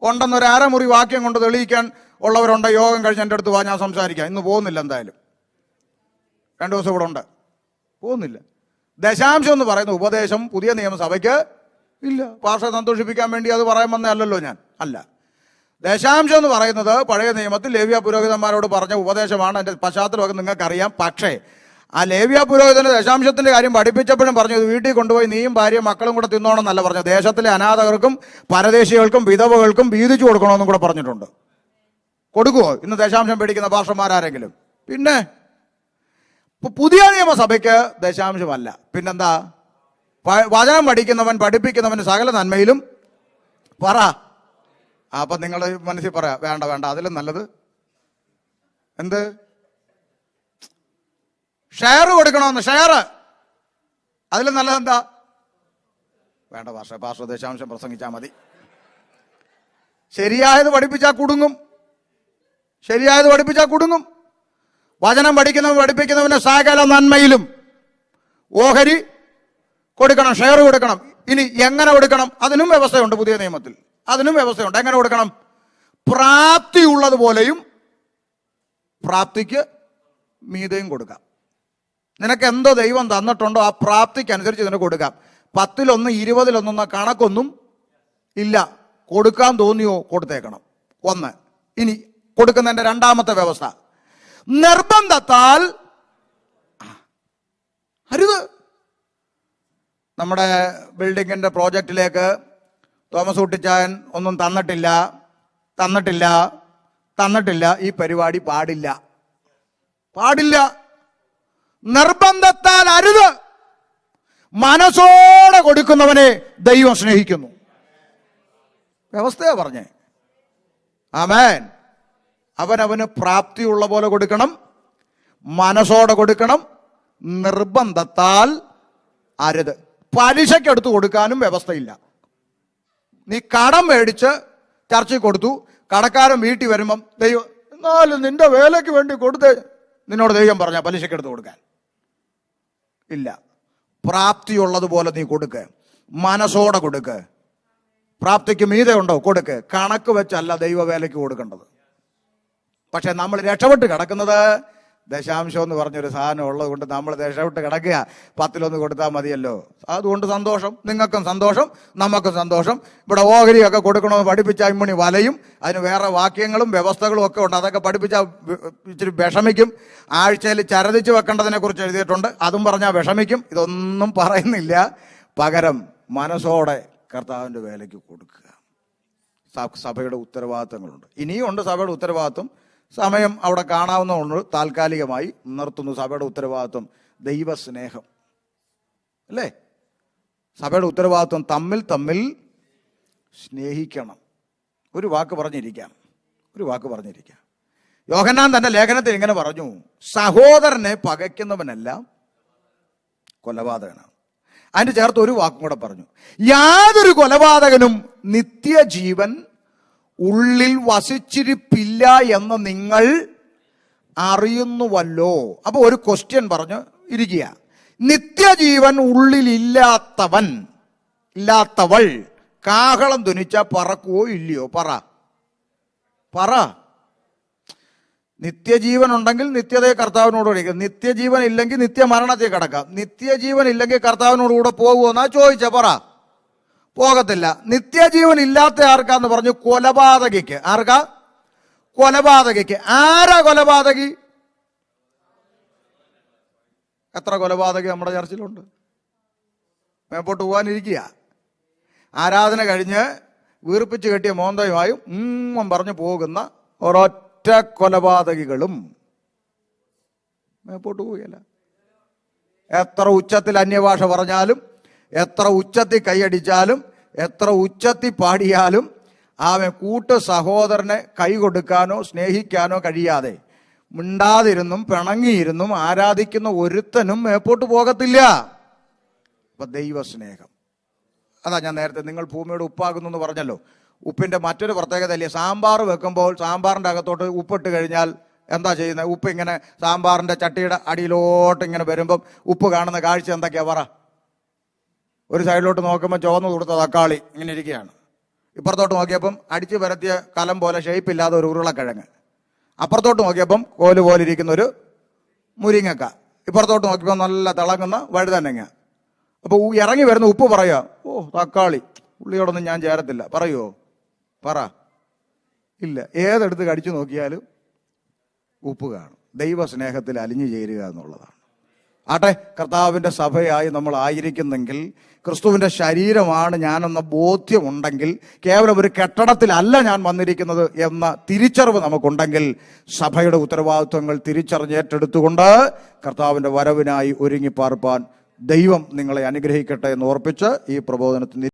ഉണ്ടെന്നൊരു അരമുറി വാക്യം കൊണ്ട് തെളിയിക്കാൻ ഉള്ളവരുണ്ട്. യോഗം കഴിഞ്ഞ് എൻ്റെ അടുത്ത് വാ, ഞാൻ സംസാരിക്കാം. ഇന്ന് പോകുന്നില്ല, എന്തായാലും 2 ദിവസം ഇവിടെ ഉണ്ട്, പോകുന്നില്ല. ദശാംശം എന്ന് പറയുന്ന ഉപദേശം പുതിയ നിയമസഭയ്ക്ക് ഇല്ല. പാസ്റ്ററെ സന്തോഷിപ്പിക്കാൻ വേണ്ടി അത് പറയാൻ വന്നേ അല്ലല്ലോ ഞാൻ. അല്ല, ദശാംശം എന്ന് പറയുന്നത് പഴയ നിയമത്തിൽ ലേവ്യ പുരോഹിതന്മാരോട് പറഞ്ഞ ഉപദേശമാണ്. എൻ്റെ പശ്ചാത്തലമൊക്കെ നിങ്ങൾക്കറിയാം. പക്ഷേ ആ ലേവ്യ പുരോഹിതന് ദശാംശത്തിന്റെ കാര്യം പഠിപ്പിച്ചപ്പോഴും പറഞ്ഞു, ഇത് വീട്ടിൽ കൊണ്ടുപോയി നീയും ഭാര്യയും മക്കളും കൂടെ തിന്നോണം എന്നല്ല പറഞ്ഞു. ദേശത്തിലെ അനാഥകർക്കും പരദേശികൾക്കും വിധവകൾക്കും വീതിച്ചു കൊടുക്കണമെന്നും കൂടെ പറഞ്ഞിട്ടുണ്ട്. കൊടുക്കുവോ ഇന്ന് ദശാംശം പേടിക്കുന്ന പാസ്റ്റർമാരാരെങ്കിലും? പിന്നെ പുതിയ നിയമസഭയ്ക്ക് ദശാംശമല്ല, പിന്നെന്താ? വചനം പഠിക്കുന്നവൻ പഠിപ്പിക്കുന്നവന് സകല നന്മയിലും പറ. അപ്പൊ നിങ്ങൾ മനസ്സിൽ പറയാ, വേണ്ട വേണ്ട, അതിലും നല്ലത് എന്ത്? ഷെയർ കൊടുക്കണമെന്ന്. ഷെയർ അതിലും നല്ലത് എന്താ? വേണ്ട പാസ്റ്റർ ദശാംശം പ്രസംഗിച്ചാൽ മതി. ശരിയായത് പഠിപ്പിച്ചാൽ കുടുങ്ങും. ശരിയായത് പഠിപ്പിച്ചാൽ കുടുങ്ങും. വചനം പഠിപ്പിക്കുന്നവന് സകല നന്മയിലും ഓഹരി കൊടുക്കണം, ഷെയർ കൊടുക്കണം. ഇനി എങ്ങനെ കൊടുക്കണം? അതിനും വ്യവസ്ഥയുണ്ട് പുതിയ നിയമത്തിൽ. അതിനും വ്യവസ്ഥയുണ്ട്. എങ്ങനെ കൊടുക്കണം? പ്രാപ്തിയുള്ളതുപോലെയും പ്രാപ്തിക്ക് മീതയും കൊടുക്കാം. നിനക്ക് എന്തോ ദൈവം തന്നിട്ടുണ്ടോ ആ പ്രാപ്തിക്കനുസരിച്ച് നിനക്ക് കൊടുക്കാം. 10-1 20-1 കണക്കൊന്നും ഇല്ല. കൊടുക്കാൻ തോന്നിയോ കൊടുത്തേക്കണം. ഒന്ന്. ഇനി കൊടുക്കുന്നതിന്റെ രണ്ടാമത്തെ വ്യവസ്ഥ, നിർബന്ധത്താൽ അരുത്. നമ്മുടെ ബിൽഡിങ്ങിന്റെ പ്രോജക്റ്റിലേക്ക് തോമസ് കുട്ടിച്ചായൻ ഒന്നും തന്നിട്ടില്ല, ഈ പരിപാടി പാടില്ല. നിർബന്ധത്താൽ അരുത്. മനസ്സോടെ കൊടുക്കുന്നവനെ ദൈവം സ്നേഹിക്കുന്നു. വ്യവസ്ഥയാ പറഞ്ഞേ. ആമേൻ. അവനവന് പ്രാപ്തിയുള്ള പോലെ കൊടുക്കണം, മനസ്സോടെ കൊടുക്കണം, നിർബന്ധത്താൽ അരുത്. പലിശക്കെടുത്ത് കൊടുക്കാനും വ്യവസ്ഥയില്ല. നീ കടം മേടിച്ച് ചർച്ചയിൽ കൊടുത്തു, കടക്കാരൻ വീട്ടിൽ വരുമ്പം ദൈവം എന്നാലും നിന്റെ വേലയ്ക്ക് വേണ്ടി കൊടുത്തേ, നിന്നോട് ദൈവം പറഞ്ഞ പലിശക്കെടുത്ത് കൊടുക്കാൻ ഇല്ല. പ്രാപ്തിയുള്ളതുപോലെ നീ കൊടുക്ക്, മനസ്സോടെ കൊടുക്ക്. പ്രാപ്തിക്ക് മീതെ ഉണ്ടോ കൊടുക്ക്. കണക്ക് വെച്ചല്ല ദൈവവേലയ്ക്ക് കൊടുക്കേണ്ടത്. പക്ഷെ നമ്മൾ രക്ഷപ്പെട്ട് കിടക്കുന്നത് ദശാംശം എന്ന് പറഞ്ഞൊരു സാധനം ഉള്ളത് കൊണ്ട് നമ്മൾ രക്ഷപ്പെട്ട് കിടക്കുക. 10-1 കൊടുത്താൽ മതിയല്ലോ. അതുകൊണ്ട് സന്തോഷം, നിങ്ങൾക്കും സന്തോഷം, നമുക്കും സന്തോഷം. ഇവിടെ ഓഹരിയൊക്കെ കൊടുക്കണമെന്ന് പഠിപ്പിച്ചാൽ ഇമ്മണി വലയും. അതിന് വേറെ വാക്യങ്ങളും വ്യവസ്ഥകളും ഒക്കെ ഉണ്ട്. അതൊക്കെ പഠിപ്പിച്ചാൽ ഇച്ചിരി വിഷമിക്കും. ആഴ്ചയിൽ ചരതിച്ച് വെക്കേണ്ടതിനെ കുറിച്ച് എഴുതിയിട്ടുണ്ട്, അതും പറഞ്ഞാൽ വിഷമിക്കും. ഇതൊന്നും പറയുന്നില്ല. പകരം മനസ്സോടെ കർത്താവിൻ്റെ വേലയ്ക്ക് കൊടുക്കുക. സഭയുടെ ഉത്തരവാദിത്തങ്ങളുണ്ട്. ഇനിയും ഉണ്ട് സഭയുടെ ഉത്തരവാദിത്വം. സമയം അവിടെ കാണാവുന്നതുകൊണ്ട് താൽക്കാലികമായി നിർത്തുന്നു. സഭയുടെ ഉത്തരവാദിത്വം ദൈവസ്നേഹം അല്ലേ? സഭയുടെ ഉത്തരവാദിത്വം തമ്മിൽ സ്നേഹിക്കണം. ഒരു വാക്ക് പറഞ്ഞിരിക്കാം. യോഹന്നാൻ തന്റെ ലേഖനത്തിൽ ഇങ്ങനെ പറഞ്ഞു, സഹോദരനെ പകയ്ക്കുന്നവനെല്ലാം കൊലപാതകനാണ്. അതിന് ചേർത്ത് ഒരു വാക്കും കൂടെ പറഞ്ഞു, യാതൊരു കൊലപാതകനും നിത്യജീവൻ ഉള്ളിൽ വസിച്ചിരിപ്പില്ല എന്ന് നിങ്ങൾ അറിയുന്നുവല്ലോ. അപ്പൊ ഒരു ക്വസ്റ്റ്യൻ പറഞ്ഞു ഇരിക്കുക. നിത്യജീവൻ ഇല്ലാത്തവൾ കാഹളം ധ്വനിച്ച പറക്കുവോ ഇല്ലയോ? പറ. നിത്യജീവൻ ഉണ്ടെങ്കിൽ നിത്യതയെ കർത്താവിനോട് വിളിക്കാം. നിത്യജീവൻ ഇല്ലെങ്കിൽ നിത്യമരണത്തിൽ കിടക്കാം. നിത്യജീവൻ ഇല്ലെങ്കിൽ കർത്താവിനോടുകൂടെ പോകുമോ എന്നാ ചോദിച്ച? പറ. പോകത്തില്ല. നിത്യജീവൻ ഇല്ലാത്ത ആർക്കാന്ന് പറഞ്ഞു? കൊലപാതകിക്ക്. ആർക്കാ? കൊലപാതകിക്ക്. ആരാ കൊലപാതകി? എത്ര കൊലപാതകി നമ്മുടെ ചർച്ചിലുണ്ട്? മേപ്പോട്ട് പോകാനിരിക്കുക. ആരാധന കഴിഞ്ഞ് വീർപ്പിച്ച് കെട്ടിയ മോന്തയുമായും പറഞ്ഞു പോകുന്ന ഒരൊറ്റ കൊലപാതകികളും മേപ്പോട്ട് പോവുകയല്ല. എത്ര ഉച്ചത്തിൽ അന്യഭാഷ പറഞ്ഞാലും, എത്ര ഉച്ചത്തിൽ കൈയടിച്ചാലും, എത്ര ഉച്ചത്തിൽ പാടിയാലും അവൻ കൂട്ട് സഹോദരനെ കൈ കൊടുക്കാനോ സ്നേഹിക്കാനോ കഴിയാതെ മിണ്ടാതിരുന്നും പിണങ്ങിയിരുന്നും ആരാധിക്കുന്ന ഒരുത്തനും മേപ്പോട്ട് പോകത്തില്ല. അപ്പൊ ദൈവസ്നേഹം അതാ ഞാൻ നേരത്തെ നിങ്ങൾ ഭൂമിയുടെ ഉപ്പാകുന്നു എന്ന് പറഞ്ഞല്ലോ. ഉപ്പിന്റെ മറ്റൊരു പ്രത്യേകത അല്ലേ, സാമ്പാർ വെക്കുമ്പോൾ സാമ്പാറിന്റെ അകത്തോട്ട് ഉപ്പിട്ട് കഴിഞ്ഞാൽ എന്താ ചെയ്യുന്നത്? ഉപ്പ് ഇങ്ങനെ സാമ്പാറിന്റെ ചട്ടിയുടെ അടിയിലോട്ട് ഇങ്ങനെ വരുമ്പം ഉപ്പ് കാണുന്ന കാഴ്ച എന്തൊക്കെയാ? പറ. ഒരു സൈഡിലോട്ട് നോക്കുമ്പോൾ ചുവന്നു കൊടുത്ത തക്കാളി ഇങ്ങനെ ഇരിക്കുകയാണ്. ഇപ്പുറത്തോട്ട് നോക്കിയപ്പം അടിച്ചു പരത്തിയ കലം പോലെ ഷേപ്പില്ലാതെ ഒരു ഉരുളക്കിഴങ്ങ്. അപ്പുറത്തോട്ട് നോക്കിയപ്പം കോല് പോലെ ഇരിക്കുന്ന ഒരു മുരിങ്ങക്ക. ഇപ്പുറത്തോട്ട് നോക്കിയപ്പോൾ നല്ല തിളങ്ങുന്ന വഴുതനങ്ങ. അപ്പോൾ ഇറങ്ങി വരുന്ന ഉപ്പ് പറയാ, ഓ തക്കാളി, ഉള്ളിയോടൊന്നും ഞാൻ ചേരത്തില്ല, പറയുമോ? പറ, ഇല്ല. ഏതെടുത്ത് കടിച്ചു നോക്കിയാലും ഉപ്പ് കാണും. ദൈവസ്നേഹത്തിൽ അലിഞ്ഞു ചേരുക എന്നുള്ളതാണ്. ആട്ടെ, കർത്താവിൻ്റെ സഭയായി നമ്മൾ ആയിരിക്കുന്നെങ്കിൽ, ക്രിസ്തുവിൻ്റെ ശരീരമാണ് ഞാനെന്ന ബോധ്യമുണ്ടെങ്കിൽ, കേവലം ഒരു കെട്ടിടത്തിലല്ല ഞാൻ വന്നിരിക്കുന്നത് എന്ന തിരിച്ചറിവ് നമുക്കുണ്ടെങ്കിൽ, സഭയുടെ ഉത്തരവാദിത്വങ്ങൾ തിരിച്ചറിഞ്ഞ് ഏറ്റെടുത്തുകൊണ്ട് കർത്താവിൻ്റെ വരവിനായി ഒരുങ്ങി പാർപ്പാൻ ദൈവം നിങ്ങളെ അനുഗ്രഹിക്കട്ടെ എന്ന് ഓർപ്പിച്ച് ഈ പ്രബോധനത്തിന്